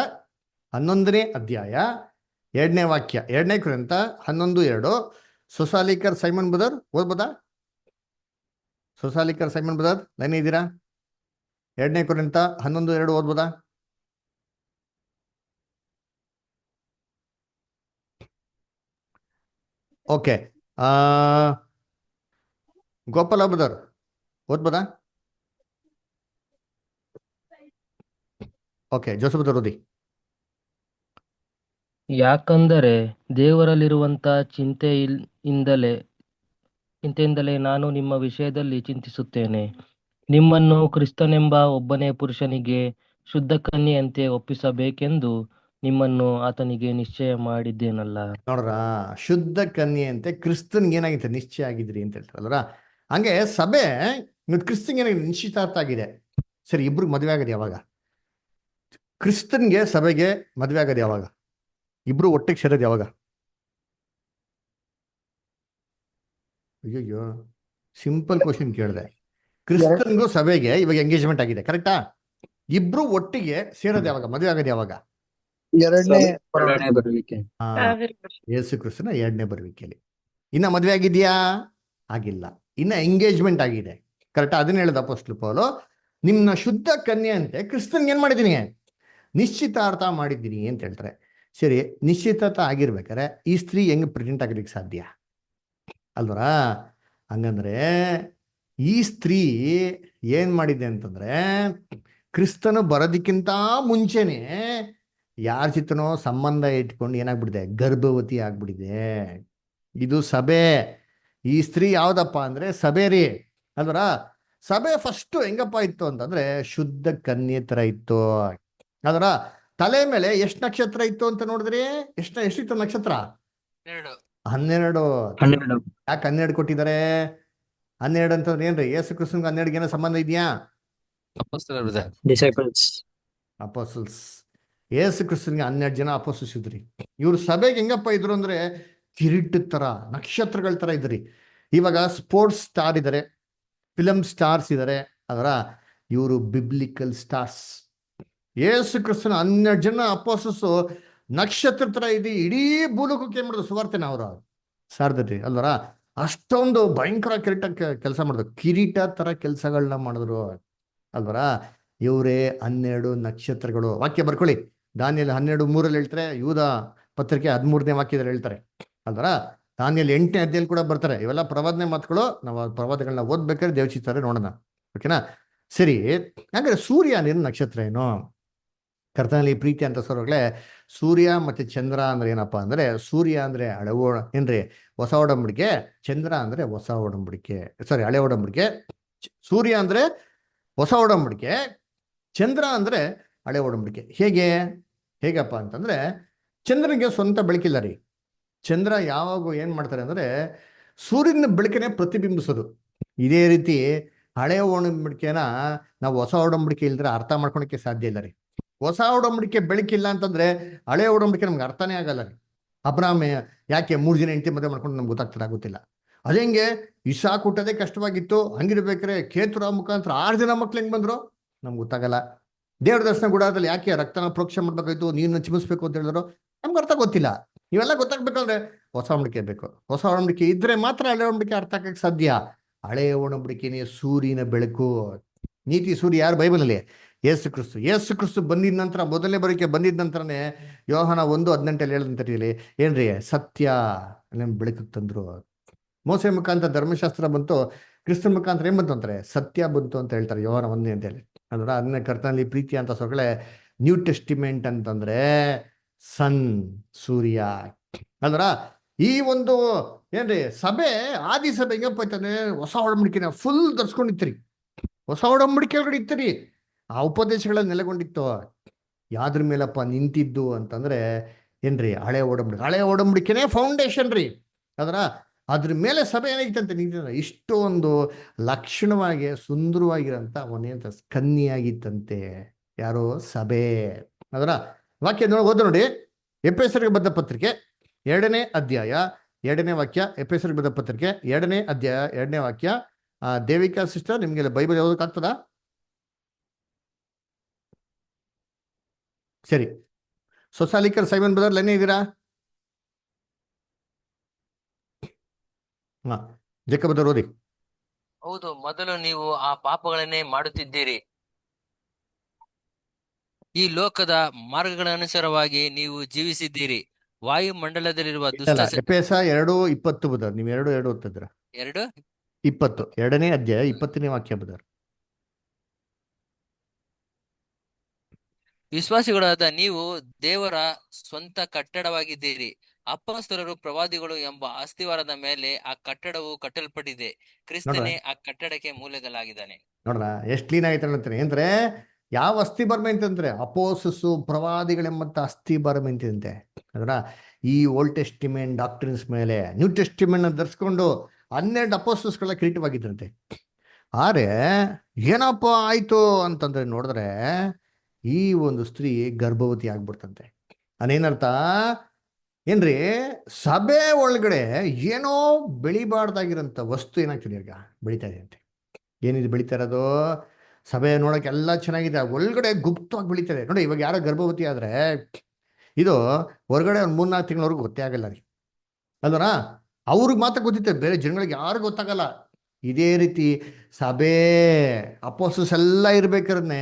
11ನೇ ಅಧ್ಯಾಯ 2ನೇ ವಾಕ್ಯ. 2ನೇ ಕೊರಿಂಥ 11:2. ಸೊಸಾಲಿಕರ್ ಸೈಮನ್ ಬ್ರದರ್ ಓದ್ಬೋದಾ? ಸೊಸಾಲಿಕರ್ ಸೈಮನ್ ಬ್ರದರ್ ಲೈನ್ ಇದ್ದೀರಾ? 2ನೇ ಕೊರಿಂಥ 11:2 ಓದ್ಬೋದಾ? ಓಕೆ. ಗೋಪಾಲ ಬ್ರದರ್ ಓದ್ಬೋದಾ? ಓಕೆ, ಜೋಸಫ್ ಬ್ರದರ್ ಓದಿ. ಯಾಕಂದರೆ ದೇವರಲ್ಲಿರುವಂತ ಚಿಂತೆಯಿಂದಲೇ ನಾನು ನಿಮ್ಮ ವಿಷಯದಲ್ಲಿ ಚಿಂತಿಸುತ್ತೇನೆ. ನಿಮ್ಮನ್ನು ಕ್ರಿಸ್ತನೆಂಬ ಒಬ್ಬನೇ ಪುರುಷನಿಗೆ ಶುದ್ಧ ಕನ್ಯೆಯಂತೆ ಒಪ್ಪಿಸಬೇಕೆಂದು ನಿಮ್ಮನ್ನು ಆತನಿಗೆ ನಿಶ್ಚಯ ಮಾಡಿದ್ದೇನಲ್ಲ. ನೋಡ್ರ, ಶುದ್ಧ ಕನ್ಯೆಯಂತೆ ಕ್ರಿಸ್ತನ್ಗೆ ಏನಾಗಿದೆ? ನಿಶ್ಚಯ ಆಗಿದ್ರಿ ಅಂತ ಹೇಳ್ತಾರಲ್ರ. ಹಂಗೆ ಸಭೆ ಕ್ರಿಸ್ತನ್ಗೆ ಏನಾಗಿದೆ? ನಿಶ್ಚಿತಾರ್ಥ ಆಗಿದೆ. ಸರಿ, ಇಬ್ರಿಗೆ ಮದುವೆ ಆಗದೆ ಯಾವಾಗ? ಕ್ರಿಸ್ತನ್ಗೆ ಸಭೆಗೆ ಮದುವೆ ಆಗದೆ ಯಾವಾಗ? ಇಬ್ರು ಒಟ್ಟಿಗೆ ಸೇರೋದು ಯಾವಾಗ? ಅಯ್ಯೋ, ಸಿಂಪಲ್ ಕ್ವಶನ್ ಕೇಳಿದೆ. ಕ್ರಿಸ್ತನ್ಗೂ ಸಭೆಗೆ ಇವಾಗ ಎಂಗೇಜ್ಮೆಂಟ್ ಆಗಿದೆ, ಕರೆಕ್ಟಾ? ಇಬ್ರು ಒಟ್ಟಿಗೆ ಸೇರೋದು ಯಾವಾಗ? ಮದುವೆ ಆಗೋದು ಯಾವಾಗ? ಎರಡನೇ ಬರುವಿಕೆ. ಯೇಸು ಕ್ರಿಸ್ತನ 2ನೇ ಬರುವಿಕೆಯಲ್ಲಿ. ಇನ್ನ ಮದುವೆ ಆಗಿದ್ಯಾ? ಆಗಿಲ್ಲ, ಇನ್ನ ಎಂಗೇಜ್ಮೆಂಟ್ ಆಗಿದೆ, ಕರೆಕ್ಟಾ? ಅದನ್ನ ಹೇಳಿದ ಅಪೊಸ್ತಲ ಪೌಲು, ನಿಮ್ನ ಶುದ್ಧ ಕನ್ಯೆ ಅಂತೆ ಕ್ರಿಸ್ತನ್ಗೆ ಏನ್ ಮಾಡಿದೀನಿ? ನಿಶ್ಚಿತಾರ್ಥ ಮಾಡಿದ್ದೀನಿ ಅಂತ ಹೇಳ್ತಾರೆ. ಸರಿ, ನಿಶ್ಚಿತಾರ್ಥ ಆಗಿರ್ಬೇಕಾರೆ ಈ ಸ್ತ್ರೀ ಹೆಂಗ್ ಪ್ರೆಗ್ನೆಂಟ್ ಆಗೋದಕ್ಕೆ ಸಾಧ್ಯ ಅಲ್ವರ? ಹಂಗಂದ್ರೆ ಈ ಸ್ತ್ರೀ ಏನ್ ಮಾಡಿದೆ ಅಂತಂದ್ರೆ, ಕ್ರಿಸ್ತನು ಬರೋದಕ್ಕಿಂತ ಮುಂಚೆನೆ ಯಾರ ಚಿತ್ರನೋ ಸಂಬಂಧ ಇಟ್ಕೊಂಡು ಏನಾಗ್ಬಿಟ್ಟಿದೆ? ಗರ್ಭವತಿ ಆಗ್ಬಿಟ್ಟಿದೆ. ಇದು ಸಭೆ. ಈ ಸ್ತ್ರೀ ಯಾವ್ದಪ್ಪ ಅಂದ್ರೆ ಸಭೆ ರೀ ಅಲ್ವರ. ಸಭೆ ಫಸ್ಟ್ ಹೆಂಗಪ್ಪ ಇತ್ತು ಅಂತಂದ್ರೆ ಶುದ್ಧ ಕನ್ಯೆ ತರ ಇತ್ತು. ಅದರ ತಲೆ ಮೇಲೆ ಎಷ್ಟು ನಕ್ಷತ್ರ ಇತ್ತು ಅಂತ ನೋಡಿದ್ರಿ? ಎಷ್ಟಿತ್ತು ನಕ್ಷತ್ರ? 12. 12. ಯಾಕೆ 12 ಕೊಟ್ಟಿದ್ದಾರೆ? 12 ಅಂತಂದ್ರೆ ಏನ್ರಿ? ಯೇಸು ಕ್ರಿಸ್ತನ್ಗೆ 12ಗೆ ಏನೋ ಸಂಬಂಧ ಇದೆಯಾ? ಡಿಸೈಪಲ್ಸ್. ಅಪೋಸಲ್ಸ್. ಯೇಸು ಕ್ರಿಸ್ತನ್ಗೆ 12 ಜನ ಅಪೋಸಲ್ಸ್ ಇದ್ರಿ. ಇವ್ರು ಸಭೆಗೆ ಹೆಂಗಪ್ಪ ಇದ್ರು ಅಂದ್ರೆ ಕಿರೀಟದ ತರ, ನಕ್ಷತ್ರಗಳ ತರ ಇದ್ರಿ. ಇವಾಗ ಸ್ಪೋರ್ಟ್ಸ್ ಸ್ಟಾರ್ ಇದ್ದಾರೆ, ಫಿಲಮ್ ಸ್ಟಾರ್ಸ್ ಇದ್ದಾರೆ, ಅದರ ಇವರು ಬಿಬ್ಲಿಕಲ್ ಸ್ಟಾರ್ಸ್. ಯೇಸು ಕ್ರಿಸ್ತನ 12 ಜನ ಅಪೋಸಲ್ಸ್ ನಕ್ಷತ್ರ ತರ ಇದೆ. ಇಡೀ ಭೂಲೋಕಕ್ಕೆ ಏನ್ ಮಾಡಿದ್ರು? ಸುವಾರ್ತೆನ ಅವರು ಸಾರ್ದ್ರಿ ಅಲ್ವರ. ಅಷ್ಟೊಂದು ಭಯಂಕರ ಕೆಲಸ ಮಾಡಿದ್ರು, ಕಿರೀಟ ತರ ಕೆಲಸಗಳನ್ನ ಮಾಡಿದ್ರು ಅಲ್ವರ. ಇವರೇ 12 ನಕ್ಷತ್ರಗಳು. ವಾಕ್ಯ ಬರ್ಕೊಳ್ಳಿ, ದಾನಿಯೇಲ್ 12:3 ಹೇಳ್ತಾರೆ, ಯೂದ ಪತ್ರಿಕೆ 13ನೇ ವಾಕ್ಯದಲ್ಲಿ ಹೇಳ್ತಾರೆ ಅಲ್ವರ. ದಾನಿಯೇಲ್ 8ನೇ ಅಧ್ಯಾಯದಲ್ಲಿ ಕೂಡ ಬರ್ತಾರೆ. ಇವೆಲ್ಲ ಪ್ರವಾದನೆ ಮಾತುಗಳು. ನಾವು ಆ ಪ್ರವಾದಗಳನ್ನ ಓದ್ಬೇಕಾದ್ರೆ ದೇವಚಿತ್ತಾರೆ ನೋಡೋಣ, ಓಕೆನಾ? ಸರಿ, ಹಾಗಾದ್ರೆ ಸೂರ್ಯ ನೀನು ನಕ್ಷತ್ರ ಏನು? ಕರ್ತನಲ್ಲಿ ಪ್ರೀತಿ ಅಂತ ಸರೋಗ್ಲೆ, ಸೂರ್ಯ ಮತ್ತೆ ಚಂದ್ರ ಅಂದ್ರೆ ಏನಪ್ಪಾ ಅಂದ್ರೆ, ಸೂರ್ಯ ಅಂದ್ರೆ ಏನ್ರಿ ಹೊಸ ಒಡಂಬಡಿಕೆ, ಚಂದ್ರ ಅಂದ್ರೆ ಹೊಸ ಒಡಂಬಡಿಕೆ, ಹಳೆ ಒಡಂಬಡಿಕೆ. ಸೂರ್ಯ ಅಂದ್ರೆ ಹೊಸ ಒಡಂಬಡಿಕೆ, ಚಂದ್ರ ಅಂದ್ರೆ ಹಳೆ ಒಡಂಬಡಿಕೆ. ಹೇಗಪ್ಪ ಅಂತಂದ್ರೆ, ಚಂದ್ರನಿಗೆ ಸ್ವಂತ ಬೆಳಕಿಲ್ಲ ರೀ. ಚಂದ್ರ ಯಾವಾಗ ಏನ್ ಮಾಡ್ತಾರೆ ಅಂದ್ರೆ ಸೂರ್ಯನ ಬೆಳಕನ್ನೇ ಪ್ರತಿಬಿಂಬಿಸೋದು. ಇದೇ ರೀತಿ ಹಳೆ ಒಡಂಬಡಿಕೆನ ನಾವು ಹೊಸ ಒಡಂಬಡಿಕೆ ಇಲ್ದ್ರೆ ಅರ್ಥ ಮಾಡ್ಕೊಳಕ್ಕೆ ಸಾಧ್ಯ ಇಲ್ಲ ರೀ. ಹೊಸ ಒಡಂಬಡಿಕೆ ಬೆಳಕಿಲ್ಲ ಅಂತಂದ್ರೆ ಹಳೆ ಒಡಂಬಡಿಕೆ ನಮ್ಗೆ ಅರ್ಥನೇ ಆಗಲ್ಲ ರೀ. ಅಬ್ರಾಹ್ಮ ಯಾಕೆ 3 ಜನ ಹೆಂಡತಿ ಮದುವೆ ಮಾಡ್ಕೊಂಡು ನಮ್ಗೆ ಗೊತ್ತಾಗ್ತಿಲ್ಲ. ಅದೇಂಗೆ ಇಸಾಕ್ ಹುಟ್ಟೋದೇ ಕಷ್ಟವಾಗಿತ್ತು, ಹಂಗಿರ್ಬೇಕಾರೆ ಕೇತುರ ಮುಖಾಂತರ 6 ಜನ ಮಕ್ಳು ಹೆಂಗ್ ಬಂದ್ರು ನಮ್ಗೆ ಗೊತ್ತಾಗಲ್ಲ. ದೇವ್ರ ದರ್ಶನ ಗುಡಾರದಲ್ಲಿ ಯಾಕೆ ರಕ್ತನ ಪ್ರೋಕ್ಷೆ ಮಾಡ್ಬೇಕಾಯ್ತು, ನೀರನ್ನ ಚಿಮಿಸ್ಬೇಕು ಅಂತ ಹೇಳಿದ್ರು, ನಮ್ಗೆ ಅರ್ಥ ಗೊತ್ತಿಲ್ಲ. ಇವೆಲ್ಲ ಗೊತ್ತಾಗ್ಬೇಕಂದ್ರೆ ಹೊಸ ಒಡಂಬಡಿಕೆ ಬೇಕು. ಹೊಸ ಒಡಂಬಡಿಕೆ ಇದ್ರೆ ಮಾತ್ರ ಹಳೆ ಒಡಂಬಡಿಕೆ ಅರ್ಥ ಆಗಕ್ಕೆ ಸಾಧ್ಯ. ಹಳೆ ಒಡಂಬಡಿಕೆನೇ ಸೂರ್ಯನ ಬೆಳಕು. ನೀತಿ ಸೂರ್ಯ ಯಾರು ಬೈಬಲಲ್ಲಿ? ಯೇಸು ಕ್ರಿಸ್ತು. ಯೇಸು ಕ್ರಿಸ್ತು ಬಂದಿದ ನಂತರ, ಮೊದಲನೇ ಬರೋಕೆ ಬಂದಿದ ನಂತರನೇ ಯೋಹಾನ 1:18 ಹೇಳಂತೇಳಿ ಏನ್ರಿ ಸತ್ಯ ನಮ್ಮ ಬೆಳಕಿಗೆ ತಂದ್ರು. ಮೋಸೆ ಮುಖಾಂತರ ಧರ್ಮಶಾಸ್ತ್ರ ಬಂತು, ಕ್ರಿಸ್ತನ ಮುಖಾಂತರ ಏನ್ ಬಂತು ಅಂತಾರೆ? ಸತ್ಯ ಬಂತು ಅಂತ ಹೇಳ್ತಾರೆ ಯೋಹಾನ 1 ಅಂತೇಳಿ. ಅಂದ್ರೆ ಅದನ್ನ ಕರ್ತನಲ್ಲಿ ಪ್ರೀತಿ ಅಂತ ಸೊಗಳೆ ನ್ಯೂ ಟೆಸ್ಟಿಮೆಂಟ್ ಅಂತಂದ್ರೆ ಸನ್, ಸೂರ್ಯ ಅಂದ್ರ ಈ ಒಂದು ಏನ್ರಿ ಸಭೆ, ಆದಿ ಸಭೆ ಹೆಂಗಪ್ಪ ಐತಂದ್ರೆ ಹೊಸ ಒಡಂಬಡಿಕೆನ ಫುಲ್ ಧರ್ಸ್ಕೊಂಡಿತ್ರಿ. ಹೊಸ ಒಡಂಬಡಿಕೆ ಒಳಗಡೆ ಇತ್ತರಿ. ಆ ಉಪದೇಶಗಳಲ್ಲಿ ನೆಲೆಗೊಂಡಿತ್ತು. ಯಾವ್ದ್ರ ಮೇಲಪ್ಪ ನಿಂತಿದ್ದು ಅಂತಂದ್ರೆ ಏನ್ರಿ? ಹಳೆ ಒಡಂಬಡಿಕೆ. ಹಳೆ ಒಡಂಬಡಿಕೆನೇ ಫೌಂಡೇಶನ್ ರೀ. ಅದ್ರ ಮೇಲೆ ಸಭೆ ಏನಾಗಿತ್ತಂತೆ ನಿಂತಿದ್ರೆ ಇಷ್ಟೊಂದು ಲಕ್ಷಣವಾಗಿ ಸುಂದರವಾಗಿರಂತ ಒಂದೇಂತ ಕನ್ನಿಯಾಗಿತ್ತಂತೆ. ಯಾರು? ಸಭೆ. ಅದರ ವಾಕ್ಯ ಓದ ನೋಡಿ. ಎಫೆಸರಿಗೆ ಬರೆದ ಪತ್ರಿಕೆ 2ನೇ ಅಧ್ಯಾಯ 2ನೇ ವಾಕ್ಯ. ಎಫೆಸರಿಗೆ ಬರೆದ ಪತ್ರಿಕೆ 2ನೇ ಅಧ್ಯಾಯ 2ನೇ ವಾಕ್ಯ. ದೇವಿಕಾ ಸಿಸ್ಟರ್, ನಿಮ್ಗೆಲ್ಲ ಬೈಬಲ್ ಓದಕ್ಕಾಗ್ತದಾ? ಸರಿ. ಸೊಸಾಲಿಕರ್ ಸೈಮನ್ ಬ್ರದರ್ ಲೈನೇ ಇದ್ದೀರಾ? ಹಾ, ಜೇಕಬ್ ಬ್ರದರ್ ಓದಿ. ಹೌದು, ಮೊದಲು ನೀವು ಆ ಪಾಪಗಳನ್ನೇ ಮಾಡುತ್ತಿದ್ದೀರಿ. ಈ ಲೋಕದ ಮಾರ್ಗಗಳ ಅನುಸಾರವಾಗಿ ನೀವು ಜೀವಿಸಿದ್ದೀರಿ. ವಾಯುಮಂಡಲದಲ್ಲಿರುವ ದುಷ್ಟ ಎಫೆಸ 2:20 ಬದರ್. ನೀವು 2 ಓದ್ತಿದ್ರ? 2:20 2ನೇ ಅಧ್ಯಾಯ 20ನೇ ವಾಕ್ಯ ಬದರ್. ವಿಶ್ವಾಸಿಗಳಾದ ನೀವು ದೇವರ ಸ್ವಂತ ಕಟ್ಟಡವಾಗಿದ್ದೀರಿ. ಅಪೊಸ್ತಲರು, ಪ್ರವಾದಿಗಳು ಎಂಬ ಅಸ್ತಿವಾರದ ಮೇಲೆ ಆ ಕಟ್ಟಡವು ಕಟ್ಟಲ್ಪಟ್ಟಿದೆ. ಕ್ರಿಸ್ತನೇ ಆ ಕಟ್ಟಡಕ್ಕೆ ಮೂಲಗಳಾಗಿದ್ದಾನೆ. ನೋಡ್ರ ಎಷ್ಟು ಕ್ಲೀನ್ ಆಗೈತೆ ಅಂತಾನೆ. ಅಂದ್ರೆ ಯಾವ ಅಸ್ಥಿ ಬರ್ಮೆಂತಂದ್ರೆ ಅಪೋಸಸ್ಸು, ಪ್ರವಾದಿಗಳೆಂಬಂತ ಅಸ್ಥಿ ಬರ್ಮೆಂತಿದಂತೆ. ಅದರ ಈ ಓಲ್ಡ್ ಟೆಸ್ಟಿಮೆಂಟ್ ಡಾಕ್ಟ್ರಿನ್ಸ್ ಮೇಲೆ ನ್ಯೂ ಟೆಸ್ಟಿಮೆಂಟ್ ಧರಿಸ್ಕೊಂಡು 12 ಅಪೋಸಸ್ಗಳ ಕಿರೀಟವಾಗಿದ್ದಂತೆ. ಆದ್ರೆ ಏನಪ್ಪ ಆಯ್ತು ಅಂತಂದ್ರೆ ನೋಡಿದ್ರೆ ಈ ಒಂದು ಸ್ತ್ರೀ ಗರ್ಭವತಿ ಆಗ್ಬಿಡ್ತಂತೆ. ಅದೇನರ್ಥ ಏನ್ರಿ? ಸಭೆ ಒಳಗಡೆ ಏನೋ ಬೆಳಿಬಾರ್ದಾಗಿರೋಂಥ ವಸ್ತು ಏನಾಗ್ತದೆ ಈಗ ಬೆಳಿತಾ ಇದೆ ಅಂತೆ. ಏನಿದೆ ಬೆಳಿತಾ ಇರೋದು? ಸಭೆ ನೋಡಕ್ಕೆ ಎಲ್ಲ ಚೆನ್ನಾಗಿದೆ, ಒಳಗಡೆ ಗುಪ್ತವಾಗಿ ಬೆಳಿತಾರೆ ನೋಡಿ. ಇವಾಗ ಯಾರೋ ಗರ್ಭವತಿ ಆದ್ರೆ ಇದು ಹೊರಗಡೆ ಒಂದು 3-4 ತಿಂಗಳವರೆಗೂ ಗೊತ್ತೇ ಆಗಲ್ಲ ರೀ, ಅಲ್ವರಾ? ಅವ್ರಿಗೆ ಮಾತ್ರ ಗೊತ್ತಿತ್ತೆ, ಬೇರೆ ಜನಗಳಿಗೆ ಯಾರಿಗೂ ಗೊತ್ತಾಗಲ್ಲ. ಇದೇ ರೀತಿ ಸಭೆ ಅಪೋಸ್ತಲಸ್ ಎಲ್ಲ ಇರ್ಬೇಕಾದ್ರೆ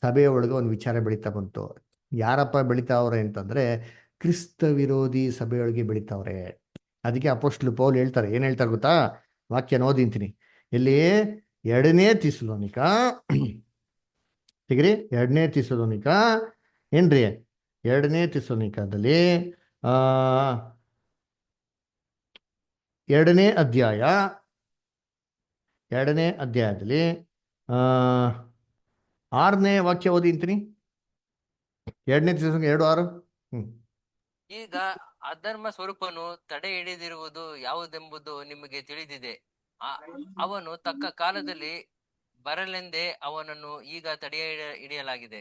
ಸಭೆಯ ಒಳಗೆ ಒಂದು ವಿಚಾರ ಬೆಳೀತಾ ಬಂತು. ಯಾರಪ್ಪ ಬೆಳಿತಾವ್ರೆ ಅಂತಂದ್ರೆ ಕ್ರಿಸ್ತ ವಿರೋಧಿ ಸಭೆಯೊಳಗೆ ಬೆಳಿತಾವ್ರೆ. ಅದಕ್ಕೆ ಅಪೊಸ್ತಲ ಪೌಲ್ ಹೇಳ್ತಾರೆ, ಏನ್ ಹೇಳ್ತಾರೆ ಗೊತ್ತಾ? ವಾಕ್ಯ ಓದಿಂತೀನಿ. ಇಲ್ಲಿ 2ನೇ ಥೆಸಲೋನಿಕ ಹೇಗ್ರಿ? 2ನೇ ಥೆಸಲೋನಿಕ ಏನ್ರಿ? 2ನೇ ಥೆಸಲೋನಿಕದಲ್ಲಿ 2ನೇ ಅಧ್ಯಾಯ 2ನೇ ಅಧ್ಯಾಯದಲ್ಲಿ 6ನೇ ವಾಕ್ಯ ಓದಿಂತೀನಿ. ಎರಡನೇ ದಿವಸ 2:6. ಈಗ ಅಧರ್ಮ ಸ್ವರೂಪನು ತಡೆ ಹಿಡಿದಿರುವುದು ಯಾವುದೆಂಬುದು ನಿಮಗೆ ತಿಳಿದಿದೆ. ಅವನು ತಕ್ಕ ಕಾಲದಲ್ಲಿ ಬರಲೆಂದೇ ಅವನನ್ನು ಈಗ ಹಿಡಿಯಲಾಗಿದೆ.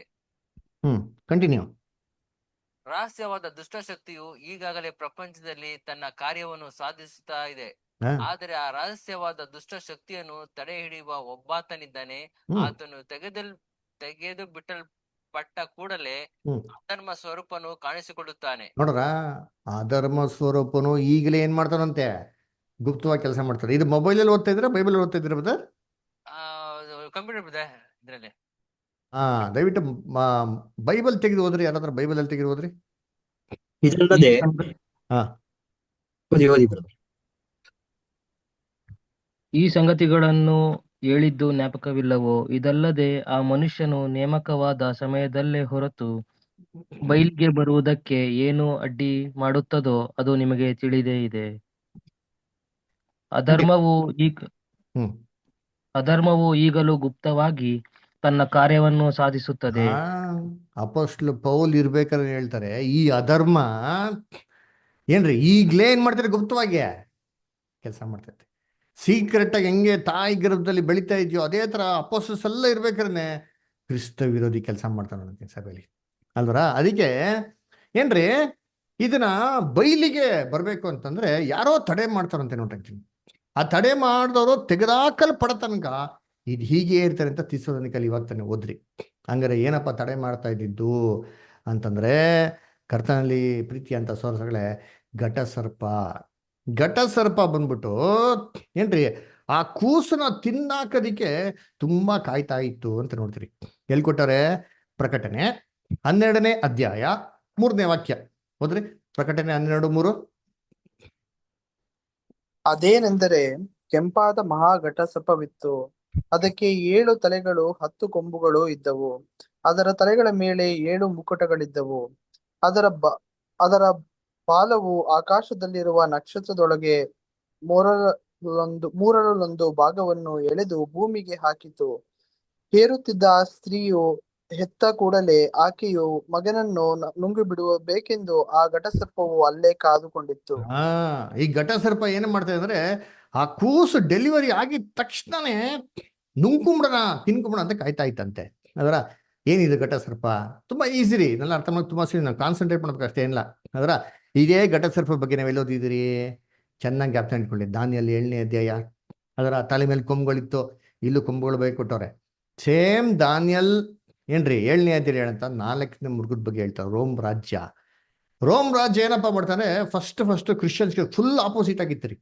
ಕಂಟಿನ್ಯೂ. ರಹಸ್ಯವಾದ ದುಷ್ಟಶಕ್ತಿಯು ಈಗಾಗಲೇ ಪ್ರಪಂಚದಲ್ಲಿ ತನ್ನ ಕಾರ್ಯವನ್ನು ಸಾಧಿಸುತ್ತಾ ಇದೆ. ಆದರೆ ಆ ರಹಸ್ಯವಾದ ದುಷ್ಟ ಶಕ್ತಿಯನ್ನು ತಡೆ ಹಿಡಿಯುವ ಒಬ್ಬಾತನಿದ್ದಾನೆ. ಆತನು ತೆಗೆದು ಬಿಟ್ಟಲ್ಪಟ್ಟ ಕೂಡಲೇ ಅಧರ್ಮ ಸ್ವರೂಪನು ಕಾಣಿಸಿಕೊಳ್ಳುತ್ತಾನೆ. ನೋಡ್ರ, ಅಧರ್ಮ ಸ್ವರೂಪನು ಈಗಲೇ ಏನ್ ಮಾಡ್ತಾನಂತೆ? ಗುಪ್ತವಾಗಿ ಕೆಲಸ ಮಾಡ್ತಾರೆ. ಇದು ಮೊಬೈಲಲ್ಲಿ ಓದ್ತಾ ಇದ್ರೆ ಬೈಬಲ್ ಓದ್ತಾ ಇದ್ರೆ ಬ್ರದರ್? ಕಂಪ್ಯೂಟರ್ ಇದ್ರಲ್ಲಿ. ದಯವಿಟ್ಟು ಬೈಬಲ್ ತೆಗೆದು ಹೋದ್ರಿ. ಯಾರಾದ್ರೂ ಬೈಬಲ್ ಅಲ್ಲಿ ತೆಗೆದು ಹೋದ್ರಿ? ಇದಲ್ಲದೆ ಓದಿ brother. ಈ ಸಂಗತಿಗಳನ್ನು ಹೇಳಿದ್ದು ಜ್ಞಾಪಕವಿಲ್ಲವೋ? ಇದಲ್ಲದೆ ಆ ಮನುಷ್ಯನು ನೇಮಕವಾದ ಸಮಯದಲ್ಲೇ ಹೊರತು ಬಯಲಿಗೆ ಬರುವುದಕ್ಕೆ ಏನು ಅಡ್ಡಿ ಮಾಡುತ್ತದೋ ಅದು ನಿಮಗೆ ತಿಳಿದೇ ಇದೆ. ಅಧರ್ಮವು ಈಗಲೂ ಗುಪ್ತವಾಗಿ ತನ್ನ ಕಾರ್ಯವನ್ನು ಸಾಧಿಸುತ್ತದೆ. ಅಪೊಸ್ತಲ ಪೌಲ್ ಇರ್ಬೇಕಾದ್ರೆ ಹೇಳ್ತಾರೆ, ಈ ಅಧರ್ಮ ಏನ್ರಿ ಈಗ್ಲೇ ಏನ್ ಮಾಡ್ತಾರೆ? ಗುಪ್ತವಾಗಿ ಕೆಲಸ ಮಾಡ್ತೈತೆ. ಸೀಕ್ರೆಟ್ ಆಗಿ ಹೆಂಗೆ ತಾಯಿ ಗರ್ಭದಲ್ಲಿ ಬೆಳಿತಾ ಇದೆಯೋ ಅದೇ ತರ ಅಪೊಸ್ತಲಸ್ ಎಲ್ಲ ಇರ್ಬೇಕಾದ್ರೆ ಕ್ರಿಸ್ತ ವಿರೋಧಿ ಕೆಲಸ ಮಾಡ್ತಾನೆ ಸಭೆಯಲ್ಲಿ ಅಲ್ವರ. ಅದಕ್ಕೆ ಏನ್ರಿ ಇದನ್ನ ಬೈಲಿಗೆ ಬರ್ಬೇಕು ಅಂತಂದ್ರೆ ಯಾರೋ ತಡೆ ಮಾಡ್ತಾರಂತೆ ನೋಡ್ರಿ. ಆ ತಡೆ ಮಾಡಿದವರು ತೆಗೆದಾಕಲ್ಪಡ ತನಕ ಇದು ಹೀಗೆ ಇರ್ತಾರೆ ಅಂತ ತಿಸ್ಸಲೋನಿಕಲ್ಲಿ ಇವಾಗ ತಾನೆ ಓದ್ರಿ. ಹಂಗಾರೆ ಏನಪ್ಪ ತಡೆ ಮಾಡ್ತಾ ಇದ್ದಿದ್ದು ಅಂತಂದ್ರೆ, ಕರ್ತನಲ್ಲಿ ಪ್ರೀತಿ ಅಂತ ಸೋರಸಗಳೇ, ಘಟಸರ್ಪ ಬಂದ್ಬಿಟ್ಟು ಏನ್ರಿ ಆ ಕೂಸನ್ನ ತಿನ್ನಾಕೋದಿಕ್ಕೆ ತುಂಬಾ ಕಾಯ್ತಾ ಇತ್ತು ಅಂತ ನೋಡ್ತೀರಿ. ಎಲ್ಲಿ ಕೊಟ್ಟಾರೆ? ಪ್ರಕಟಣೆ 12ನೇ ಅಧ್ಯಾಯ 3ನೇ ವಾಕ್ಯ ಹೋದ್ರಿ. ಪ್ರಕಟಣೆ 12:3. ಅದೇನೆಂದರೆ, ಕೆಂಪಾದ ಮಹಾಘಟಸರ್ಪವಿತ್ತು. ಅದಕ್ಕೆ 7 ತಲೆಗಳು 10 ಕೊಂಬುಗಳು ಇದ್ದವು. ಅದರ ತಲೆಗಳ ಮೇಲೆ 7 ಮುಕುಟಗಳಿದ್ದವು. ಅದರ ಬಾಲವು ಆಕಾಶದಲ್ಲಿರುವ ನಕ್ಷತ್ರದೊಳಗೆ ಮೂರರಲ್ಲೊಂದು ಭಾಗವನ್ನು ಎಳೆದು ಭೂಮಿಗೆ ಹಾಕಿತು. ಹೇರುತ್ತಿದ್ದ ಆ ಸ್ತ್ರೀಯು ಹೆತ್ತ ಕೂಡಲೇ ಆಕೆಯು ಮಗನನ್ನು ನುಂಗಿ ಬಿಡಬೇಕೆಂದು ಆ ಘಟಸರ್ಪವು ಅಲ್ಲೇ ಕಾದುಕೊಂಡಿತ್ತು. ಈ ಘಟಸರ್ಪ ಏನ್ ಮಾಡ್ತಾ ಅಂದ್ರೆ, ಆ ಕೂಸು ಡೆಲಿವರಿ ಆಗಿದ ತಕ್ಷಣನೇ ನುಂಗ್ಕೊಂಬಿಡೋಣ ತಿನ್ಕೊಂಬಿಡ ಅಂತ ಕಾಯ್ತಾ ಇತ್ತಂತೆ. ಅದರ ಏನಿದೆ ಘಟಸರ್ಪ? ತುಂಬಾ ಈಸಿ ರೀ, ಇದೆಲ್ಲ ಅರ್ಥ ಮಾಡಿ ತುಂಬಾ ನಾವು ಕಾನ್ಸಂಟ್ರೇಟ್ ಮಾಡ್ಬೇಕು ಅಷ್ಟೇ ಏನಿಲ್ಲ. ಅದರ ಇದೇ ಘಟಸರ್ಪ ಬಗ್ಗೆ ನಾವು ಎಲ್ಲೋದಿದ್ದೀರಿ? ಚೆನ್ನಾಗಿ ಜ್ಞಾಪಕ ಇಟ್ಕೊಳ್ಳಿ. ದಾನಿಯಲ್ಲಿ 7ನೇ ಅಧ್ಯಾಯ. ಅದರ ತಲೆ ಮೇಲೆ ಕೊಂಬುಗಳಿತ್ತು, ಇಲ್ಲೂ ಕೊಂಬುಗಳು ಬೈ ಕೊಟ್ಟವ್ರೆ. ಸೇಮ್ ದಾನಿಯಲ್ ಏನ್ರಿ 7ನೇ ಅಧ್ಯಾಯ ಹೇಳಂತ 4ನೇ ಮೃಗದ ಬಗ್ಗೆ ಹೇಳ್ತಾರೆ. ರೋಮ್ ರಾಜ್ಯ ಏನಪ್ಪಾ ಮಾಡ್ತಾನೆ? ಫಸ್ಟ್ ಕ್ರಿಶ್ಚಿಯನ್ಸ್ಗೆ ಫುಲ್ ಆಪೋಸಿಟ್ ಆಗಿತ್ತು ರೀ.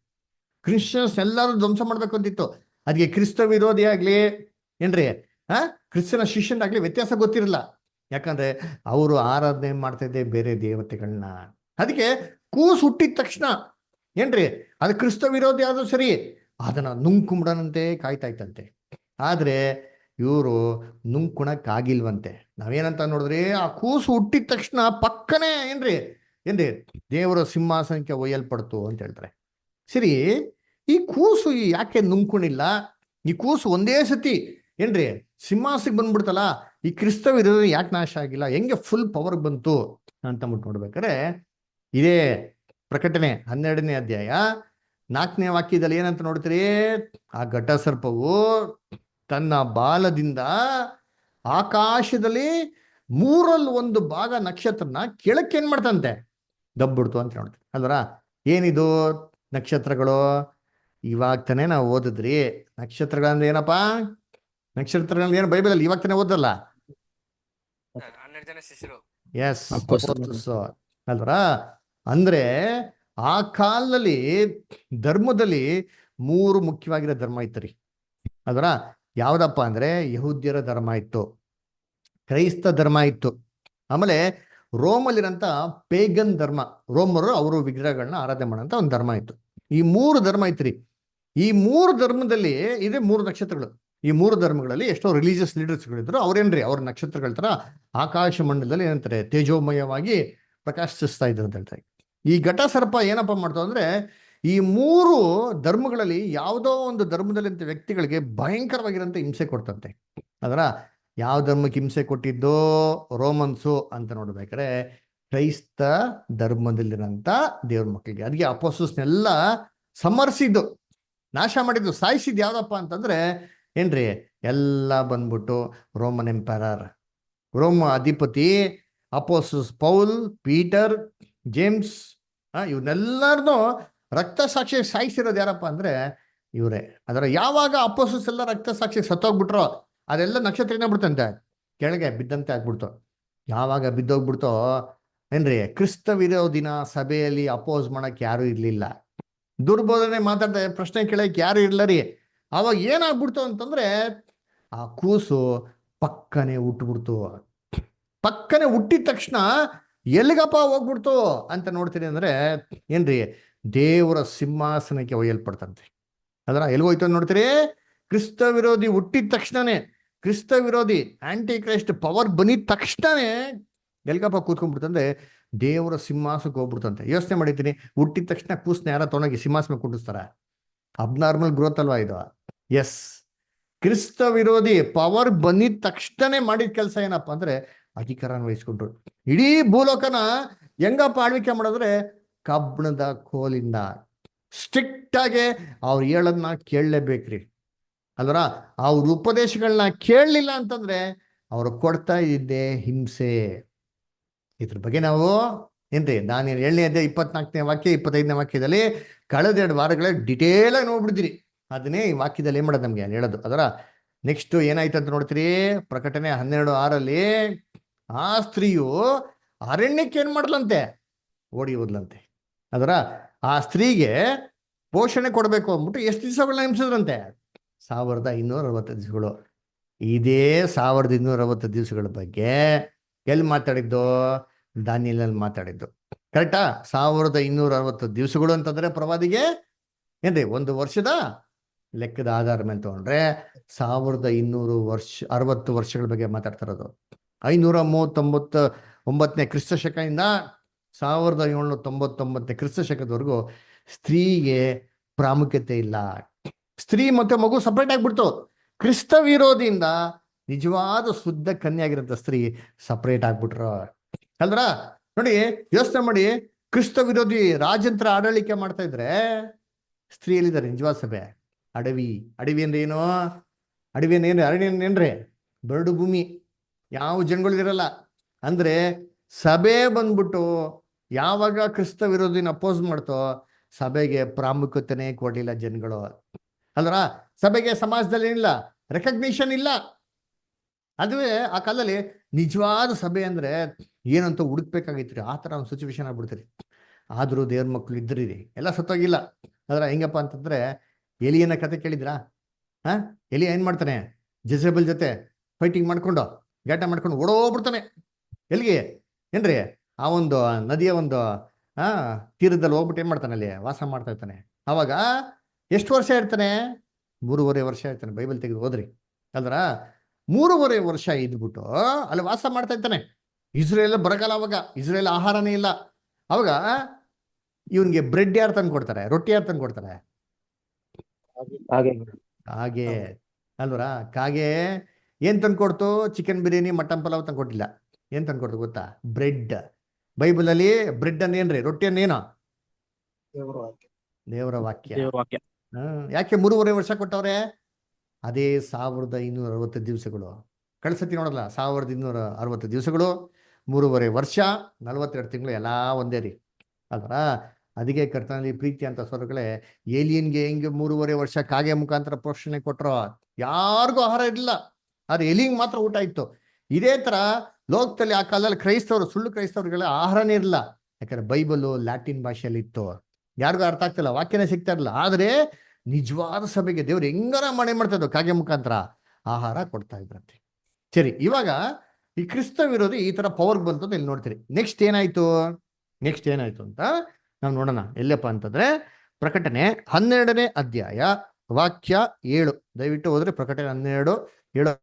ಕ್ರಿಶ್ಚಿಯನ್ಸ್ ಎಲ್ಲರೂ ಧ್ವಂಸ ಮಾಡ್ಬೇಕು ಅಂತಿತ್ತು. ಅದಕ್ಕೆ ಕ್ರಿಸ್ತ ವಿರೋಧಿ ಆಗ್ಲಿ ಏನ್ರಿ ಕ್ರಿಶ್ಚಿಯನ ಶಿಷ್ಯನಾಗ್ಲಿ ವ್ಯತ್ಯಾಸ ಗೊತ್ತಿರಲಿಲ್ಲ. ಯಾಕಂದ್ರೆ ಅವರು ಆರಾಧನೆ ಮಾಡ್ತಾ ಇದ್ದೆ ಬೇರೆ ದೇವತೆಗಳನ್ನ. ಅದಕ್ಕೆ ಕೂಸು ಹುಟ್ಟಿದ ತಕ್ಷಣ ಏನ್ರಿ ಅದು ಕ್ರಿಸ್ತ ವಿರೋಧಿ ಆದ್ರೂ ಸರಿ ಅದನ್ನ ನುಂಗ್ಕೊಂಬಿಡನಂತೆ ಕಾಯ್ತಾ ಇತ್ತಂತೆ. ಆದ್ರೆ ಇವರು ನುಂಗ್ಕೊಳಕ್ಕಾಗಿಲ್ವಂತೆ. ನಾವೇನಂತ ನೋಡಿದ್ರಿ, ಆ ಕೂಸು ಹುಟ್ಟಿದ ತಕ್ಷಣ ಪಕ್ಕನೆ ಏನ್ರಿ ದೇವರ ಸಿಂಹಾಸನಕ್ಕೆ ಒಯ್ಯಲ್ಪಡ್ತು ಅಂತ ಹೇಳ್ತಾರೆ. ಸರಿ, ಈ ಕೂಸು ಯಾಕೆ ನುಂಗ್ಕೊಂಡಿಲ್ಲ? ಈ ಕೂಸು ಒಂದೇ ಸತಿ ಏನ್ರಿ ಸಿಂಹಾಸಕ್ಕೆ ಬಂದ್ಬಿಡ್ತಲ್ಲ, ಈ ಕ್ರಿಸ್ತ ವಿರೋಧಿ ಯಾಕೆ ನಾಶ ಆಗಿಲ್ಲ, ಹೆಂಗೆ ಫುಲ್ ಪವರ್ ಬಂತು ಅಂತ ನೋಡ್ಬೇಕಾರೆ ಇದೇ ಪ್ರಕಟಣೆ 12ನೇ ಅಧ್ಯಾಯ 4ನೇ ವಾಕ್ಯದಲ್ಲಿ ಏನಂತ ನೋಡ್ತೀರಿ? ಆ ಘಟಸರ್ಪವು ತನ್ನ ಬಾಲದಿಂದ ಆಕಾಶದಲ್ಲಿ 1/3 ಭಾಗ ನಕ್ಷತ್ರನ ಕೆಳಕ್ಕೆ ಏನ್ ಮಾಡ್ತಂತೆ? ದಬ್ಬಿಡ್ತು ಅಂತ ನೋಡ್ತೀವಿ ಅಲ್ವರ. ಏನಿದು ನಕ್ಷತ್ರಗಳು? ಇವಾಗ ತಾನೇ ನಾವು ಓದಿದ್ರಿ. ನಕ್ಷತ್ರಗಳಂದ್ರೆ ಏನಪ್ಪಾ? ನಕ್ಷತ್ರಗಳಂದ್ರೆ ಏನು ಬೈಬಲಲ್ಲಿ ಇವಾಗ ತಾನೇ ಓದಲ್ಲ? 12 ಜನ ಶಿಷ್ಯರು. ಎಸ್, ಅಲ್ವರ. ಅಂದ್ರೆ ಆ ಕಾಲದಲ್ಲಿ ಧರ್ಮದಲ್ಲಿ 3 ಮುಖ್ಯವಾಗಿರೋ ಧರ್ಮ ಇತ್ತು ರೀ. ಅದರ ಯಾವ್ದಪ್ಪ ಅಂದ್ರೆ ಯಹೂದ್ಯರ ಧರ್ಮ ಇತ್ತು, ಕ್ರೈಸ್ತ ಧರ್ಮ ಇತ್ತು, ಆಮೇಲೆ ರೋಮಲ್ಲಿರಂತ ಪೇಗನ್ ಧರ್ಮ. ರೋಮರು ಅವರು ವಿಗ್ರಹಗಳನ್ನ ಆರಾಧನೆ ಮಾಡೋಂಥ ಒಂದು ಧರ್ಮ ಇತ್ತು. ಈ 3 ಧರ್ಮ ಇತ್ತು. ಈ 3 ಧರ್ಮದಲ್ಲಿ ಇದೆ 3 ನಕ್ಷತ್ರಗಳು. ಈ 3 ಧರ್ಮಗಳಲ್ಲಿ ಎಷ್ಟೋ ರಿಲಿಜಿಯಸ್ ಲೀಡರ್ಸ್ಗಳಿದ್ರು. ಅವ್ರೇನ್ರಿ ಅವ್ರ ನಕ್ಷತ್ರಗಳ ತರ ಆಕಾಶ ಮಂಡಲದಲ್ಲಿ ಏನಂತಾರೆ ತೇಜೋಮಯವಾಗಿ ಪ್ರಕಾಶಿಸ್ತಾ ಇದ್ರು ಅಂತ ಹೇಳ್ತಾರೆ. ಈ ಘಟಸರ್ಪ ಏನಪ್ಪಾ ಮಾಡ್ತಾವ ಅಂದ್ರೆ, ಈ 3 ಧರ್ಮಗಳಲ್ಲಿ ಯಾವುದೋ ಒಂದು ಧರ್ಮದಲ್ಲಿ ವ್ಯಕ್ತಿಗಳಿಗೆ ಭಯಂಕರವಾಗಿರೋಂಥ ಹಿಂಸೆ ಕೊಡ್ತಂತೆ. ಅದರ ಯಾವ ಧರ್ಮಕ್ಕೆ ಹಿಂಸೆ ಕೊಟ್ಟಿದ್ದೋ ರೋಮನ್ಸು ಅಂತ ನೋಡ್ಬೇಕಾದ್ರೆ ಕ್ರೈಸ್ತ ಧರ್ಮದಲ್ಲಿರೋಂಥ ದೇವ್ರ ಮಕ್ಕಳಿಗೆ. ಅದಕ್ಕೆ ಅಪೋಸ್ತಲರನ್ನೆಲ್ಲ ಸಮರ್ಸಿದ್ದು, ನಾಶ ಮಾಡಿದ್ದು, ಸಾಯಿಸಿದ್ದು ಯಾವ್ದಪ್ಪ ಅಂತಂದ್ರೆ ಏನ್ರಿ, ಎಲ್ಲ ಬಂದ್ಬಿಟ್ಟು ರೋಮನ್ ಎಂಪರರ್, ರೋಮ ಅಧಿಪತಿ, ಅಪೋಸ್ತಲ ಪೌಲ್, ಪೀಟರ್, ಜೇಮ್ಸ್, ಇವನ್ನೆಲ್ಲರನ್ನೂ ರಕ್ತ ಸಾಕ್ಷಿ ಸಾಯಿಸಿರೋದು ಯಾರಪ್ಪ ಅಂದ್ರೆ ಇವರೇ. ಅದರ ಯಾವಾಗ ಅಪೋಸ್ತಲರು ಎಲ್ಲ ರಕ್ತ ಸಾಕ್ಷಿ ಸತ್ತೋಗ್ಬಿಟ್ರೋ ಅದೆಲ್ಲ ನಕ್ಷತ್ರನೇ ಬಿಡ್ತಂತೆ, ಕೆಳಗೆ ಬಿದ್ದಂತೆ ಆಗ್ಬಿಡ್ತು. ಯಾವಾಗ ಬಿದ್ದೋಗ್ಬಿಡ್ತೋ ಏನ್ರಿ, ಕ್ರಿಸ್ತ ವಿರೋಧಿನ ಸಭೆಯಲ್ಲಿ ಅಪೋಸ್ ಮಾಡಕ್ ಯಾರು ಇರ್ಲಿಲ್ಲ, ದುರ್ಬೋಧನೆ ಮಾತಾಡ್ತಾ ಪ್ರಶ್ನೆ ಕೇಳಕ್ಕೆ ಯಾರು ಇರ್ಲ ರೀ. ಅವಾಗ ಏನಾಗ್ಬಿಡ್ತು ಅಂತಂದ್ರೆ ಆ ಕೂಸು ಪಕ್ಕನೆ ಹುಟ್ಬಿಡ್ತು. ಪಕ್ಕನೆ ಹುಟ್ಟಿದ ತಕ್ಷಣ ಎಲ್ಲಿಗಪ್ಪ ಹೋಗ್ಬಿಡ್ತು ಅಂತ ನೋಡ್ತೀನಿ ಅಂದ್ರೆ ಏನ್ರಿ, ದೇವರ ಸಿಂಹಾಸನಕ್ಕೆ ಒಯ್ಯಲ್ಪಡ್ತಂತೆ. ಅದರ ಎಲ್ಗೋಯ್ತು ಅಂತ ನೋಡ್ತೀರಿ, ಕ್ರಿಸ್ತ ವಿರೋಧಿ ಹುಟ್ಟಿದ ತಕ್ಷಣನೇ, ಕ್ರಿಸ್ತ ವಿರೋಧಿ ಆಂಟಿ ಕ್ರೈಸ್ಟ್ ಪವರ್ ಬಂದಿದ ತಕ್ಷಣನೇ ಎಲ್ಗಪ್ಪ ಕೂತ್ಕೊಂಡ್ಬಿಡ್ತಂದ್ರೆ ದೇವರ ಸಿಂಹಾಸನಕ್ಕೆ ಹೋಗ್ಬಿಡ್ತಂತೆ. ಯೋಚನೆ ಮಾಡಿದ್ದೀನಿ, ಹುಟ್ಟಿದ ತಕ್ಷಣ ಕೂಸ್ನ ಯಾರ ತೊಗೊಂಡೋಗಿ ಸಿಂಹಾಸನ ಕುಂಡಿಸ್ತಾರ? ಅಬ್ನಾರ್ಮಲ್ ಗ್ರೋತ್ ಅಲ್ವಾ ಇದು? ಎಸ್, ಕ್ರಿಸ್ತ ವಿರೋಧಿ ಪವರ್ ಬಂದಿದ ತಕ್ಷಣ ಮಾಡಿದ ಕೆಲಸ ಏನಪ್ಪ ಅಂದ್ರೆ ಅಧಿಕಾರನ ವಹಿಸ್ಕೊಂಡ್ರು. ಇಡೀ ಭೂಲೋಕನ ಹೆಂಗಪ್ಪ ಆಳ್ವಿಕೆ ಮಾಡಿದ್ರೆ ಕಬ್ಬಣದ ಕೋಲಿಂದ ಸ್ಟ್ರಿಕ್ಟ್ ಆಗಿ ಅವ್ರು ಹೇಳೋದನ್ನ ಕೇಳಲೇಬೇಕ್ರಿ ಅಲ್ವರ. ಅವ್ರ ಉಪದೇಶಗಳನ್ನ ಕೇಳಲಿಲ್ಲ ಅಂತಂದ್ರೆ ಅವ್ರು ಕೊಡ್ತಾ ಇದ್ದೆ ಹಿಂಸೆ. ಇದ್ರ ಬಗ್ಗೆ ನಾವು ಏನ್ರಿ ನಾನು 7ನೇ ಅಧ್ಯಾಯ 24ನೇ ವಾಕ್ಯ 25ನೇ ವಾಕ್ಯದಲ್ಲಿ ಕಳೆದ 2 ವಾರಗಳ ಡಿಟೇಲ್ ಆಗಿ ನೋಡ್ಬಿಡ್ತೀರಿ. ಅದನ್ನೇ ಈ ವಾಕ್ಯದಲ್ಲಿ ಏನ್ ಮಾಡೋದು ನಮ್ಗೆ ಹೇಳೋದು. ಅದರ ನೆಕ್ಸ್ಟ್ ಏನಾಯ್ತು ಅಂತ ನೋಡ್ತೀರಿ, ಪ್ರಕಟಣೆ 12:6 ಆ ಸ್ತ್ರೀಯು ಅರಣ್ಯಕ್ಕೆ ಏನ್ ಮಾಡ್ಲಂತೆ, ಓಡಿ ಹೋದ್ಲಂತೆ. ಅದರ ಆ ಸ್ತ್ರೀಗೆ ಪೋಷಣೆ ಕೊಡಬೇಕು ಅಂದ್ಬಿಟ್ಟು ಎಷ್ಟು ದಿವಸಗಳನ್ನ ಹಿಂಸಿದ್ರಂತೆ? 1260 ದಿವಸಗಳು. ಇದೇ 1260 ದಿವಸಗಳ ಬಗ್ಗೆ ಎಲ್ಲಿ ಮಾತಾಡಿದ್ದು? ದಾನಿಯೇಲಲ್ಲಿ ಮಾತಾಡಿದ್ದು. ಕರೆಕ್ಟಾ? 1260 ದಿವಸಗಳು ಅಂತಂದ್ರೆ ಪ್ರವಾದಿಗೆ ಏನ್ರಿ, 1 ವರ್ಷದ ಲೆಕ್ಕದ ಆಧಾರ ಮೇಲೆ ತಗೊಂಡ್ರೆ 1260 ವರ್ಷಗಳ ಬಗ್ಗೆ ಮಾತಾಡ್ತಿರೋದು. 539ನೇ ಕ್ರಿಸ್ತ ಶಕದಿಂದ 1799ನೇ ಕ್ರಿಸ್ತ ಶಕದವರೆಗೂ ಸ್ತ್ರೀಗೆ ಪ್ರಾಮುಖ್ಯತೆ ಇಲ್ಲ. ಸ್ತ್ರೀ ಮತ್ತೆ ಮಗು ಸಪರೇಟ್ ಆಗ್ಬಿಡ್ತು. ಕ್ರಿಸ್ತ ವಿರೋಧಿಯಿಂದ ನಿಜವಾದ ಶುದ್ಧ ಕನ್ಯಾಗಿರಂತ ಸ್ತ್ರೀ ಸಪರೇಟ್ ಆಗ್ಬಿಟ್ರು ಅಲ್ರ. ನೋಡಿ, ಯೋಚನೆ ಮಾಡಿ, ಕ್ರಿಸ್ತ ವಿರೋಧಿ ರಾಜಂತ್ರ ಆಡಳಿಕೆ ಮಾಡ್ತಾ ಇದ್ರೆ ಸ್ತ್ರೀಯಲ್ಲಿದ್ದಾರೆ ನಿಜವಾದ ಸಭೆ. ಅಡವಿ ಅಂದ್ರೆ ಏನು? ಅಡವಿ ಏನು? ಅರಣ್ಯ ಏನ್ರಿ? ಬರಡು ಭೂಮಿ, ಯಾವ ಜನಗಳಿರಲ್ಲ. ಅಂದ್ರೆ ಸಭೆ ಬಂದ್ಬಿಟ್ಟು ಯಾವಾಗ ಕ್ರಿಸ್ತ ವಿರೋಧಿನ ಅಪೋಸ್ ಮಾಡ್ತೋ ಸಭೆಗೆ ಪ್ರಾಮುಖ್ಯತೆನೇ ಕೊಡಲಿಲ್ಲ ಜನಗಳು ಅಲ್ರ. ಸಭೆಗೆ ಸಮಾಜದಲ್ಲಿ ಏನಿಲ್ಲ, ರೆಕಗ್ನಿಷನ್ ಇಲ್ಲ. ಅದುವೇ ಆ ಕಾಲದಲ್ಲಿ ನಿಜವಾದ ಸಭೆ ಅಂದ್ರೆ ಏನಂತ ಹುಡುಕ್ಬೇಕಾಗಿತ್ತು. ಆ ಥರ ಒಂದು ಸಿಚುವೇಶನ್ ಆಗ್ಬಿಡ್ತೀರಿ. ಆದರೂ ದೇವ್ರ ಮಕ್ಕಳು ಇದ್ರಿ, ಎಲ್ಲ ಸತ್ತೋಗಿಲ್ಲ. ಅದರ ಹೆಂಗಪ್ಪ ಅಂತಂದ್ರೆ ಎಲಿಯನ ಕತೆ ಕೇಳಿದ್ರಾ? ಎಲಿ ಏನ್ ಮಾಡ್ತಾನೆ, ಜೆಜೆಬಲ್ ಜೊತೆ ಫೈಟಿಂಗ್ ಮಾಡ್ಕೊಂಡು ಗಾಟ ಮಾಡ್ಕೊಂಡು ಓಡೋಗ್ಬಿಡ್ತಾನೆ. ಎಲ್ಲಿಗೆ ಏನ್ರಿ? ಆ ಒಂದು ನದಿಯ ಒಂದು ತೀರದಲ್ಲಿ ಹೋಗ್ಬಿಟ್ಟು ಏನ್ ಮಾಡ್ತಾನೆ, ಅಲ್ಲಿ ವಾಸ ಮಾಡ್ತಾ ಇರ್ತಾನೆ. ಅವಾಗ ಎಷ್ಟು ವರ್ಷ ಇರ್ತಾನೆ? 3.5 ವರ್ಷ ಇರ್ತಾನೆ. ಬೈಬಲ್ ತೆಗೆದು ಹೋದ್ರಿ ಅಲ್ದ್ರ. 3.5 ವರ್ಷ ಇದ್ಬಿಟ್ಟು ಅಲ್ಲಿ ವಾಸ ಮಾಡ್ತಾ ಇರ್ತಾನೆ. ಇಸ್ರೇಲ್ ಬರಗಾಲ, ಅವಾಗ ಇಸ್ರೇಲ್ ಆಹಾರನೇ ಇಲ್ಲ. ಅವಾಗ ಇವನ್ಗೆ ಬ್ರೆಡ್ ಯಾರು ತಂದು ಕೊಡ್ತಾರೆ, ರೊಟ್ಟಿ ಯಾರು ತಂದು ಕೊಡ್ತಾರೆ? ಹಾಗೆ ಅಲ್ವರ. ಕಾಗೆ ಏನ್ ತಂದ್ಕೊಡ್ತು? ಚಿಕನ್ ಬಿರಿಯಾನಿ, ಮಟನ್ ಪಲಾವ್ ತಂದ್ಕೊಟ್ಟಿಲ್ಲ. ಏನ್ ತಂದ್ಕೊಡ್ತು ಗೊತ್ತಾ? ಬ್ರೆಡ್. ಬೈಬಲಲ್ಲಿ ಬ್ರೆಡ್ ಅನ್ನೇನ್ರಿ, ರೊಟ್ಟಿ ಅನ್ನೇನು? ದೇವರ ವಾಕ್ಯ. ಯಾಕೆ 3.5 ವರ್ಷ ಕೊಟ್ಟವ್ರೆ? ಅದೇ 1260 ದಿವಸಗಳು. ಕಳ್ಸತಿ ನೋಡಲ್ಲ, 1260 ದಿವಸಗಳು, 3.5 ವರ್ಷ, 42 ತಿಂಗಳು, ಎಲ್ಲ ಒಂದೇ ರೀ ಅಲ್ರ. ಅದಕ್ಕೆ ಕರ್ತನಲ್ಲಿ ಪ್ರೀತಿ ಅಂತ ಸ್ವರ್ಗಳೇ, ಏಲಿಯನ್ಗೆ ಹೆಂಗೆ 3.5 ವರ್ಷ ಕಾಗೆ ಮುಖಾಂತರ ಪೋಷಣೆ ಕೊಟ್ಟರು, ಯಾರಿಗೂ ಆಹಾರ ಇರಲಿಲ್ಲ, ಆದ್ರೆ ಎಲಿಂಗ್ ಮಾತ್ರ ಊಟ ಇತ್ತು. ಇದೇ ತರ ಲೋಕದಲ್ಲಿ ಆ ಕಾಲದಲ್ಲಿ ಕ್ರೈಸ್ತವರು, ಸುಳ್ಳು ಕ್ರೈಸ್ತವ್ರಿಗೆಲ್ಲ ಆಹಾರನೇ ಇರಲಿಲ್ಲ. ಯಾಕಂದ್ರೆ ಬೈಬಲು ಲ್ಯಾಟಿನ್ ಭಾಷೆಯಲ್ಲಿ ಇತ್ತು, ಯಾರಿಗೂ ಅರ್ಥ ಆಗ್ತಿಲ್ಲ, ವಾಕ್ಯನೇ ಸಿಗ್ತಾ ಇರಲಿಲ್ಲ. ಆದ್ರೆ ನಿಜವಾದ ಸಭೆಗೆ ದೇವ್ರು ಹೆಂಗಾರ ಮನೆ ಮಾಡ್ತಾ ಇದ್ರು, ಕಾಗೆ ಮುಖಾಂತರ ಆಹಾರ ಕೊಡ್ತಾ ಇದ್ರಂತೆ. ಸರಿ, ಇವಾಗ ಈ ಕ್ರಿಸ್ತ ವಿರೋಧಿ ಈ ತರ ಪವರ್ ಬಂತು ಅಂತ ಇಲ್ಲಿ ನೋಡ್ತೀರಿ. ನೆಕ್ಸ್ಟ್ ಏನಾಯ್ತು ಅಂತ ನಾವು ನೋಡೋಣ. ಎಲ್ಲಪ್ಪ ಅಂತಂದ್ರೆ ಪ್ರಕಟಣೆ 12ನೇ ಅಧ್ಯಾಯ ವಾಕ್ಯ 7. ದಯವಿಟ್ಟು ಹೋದ್ರೆ ಪ್ರಕಟಣೆ 12:7.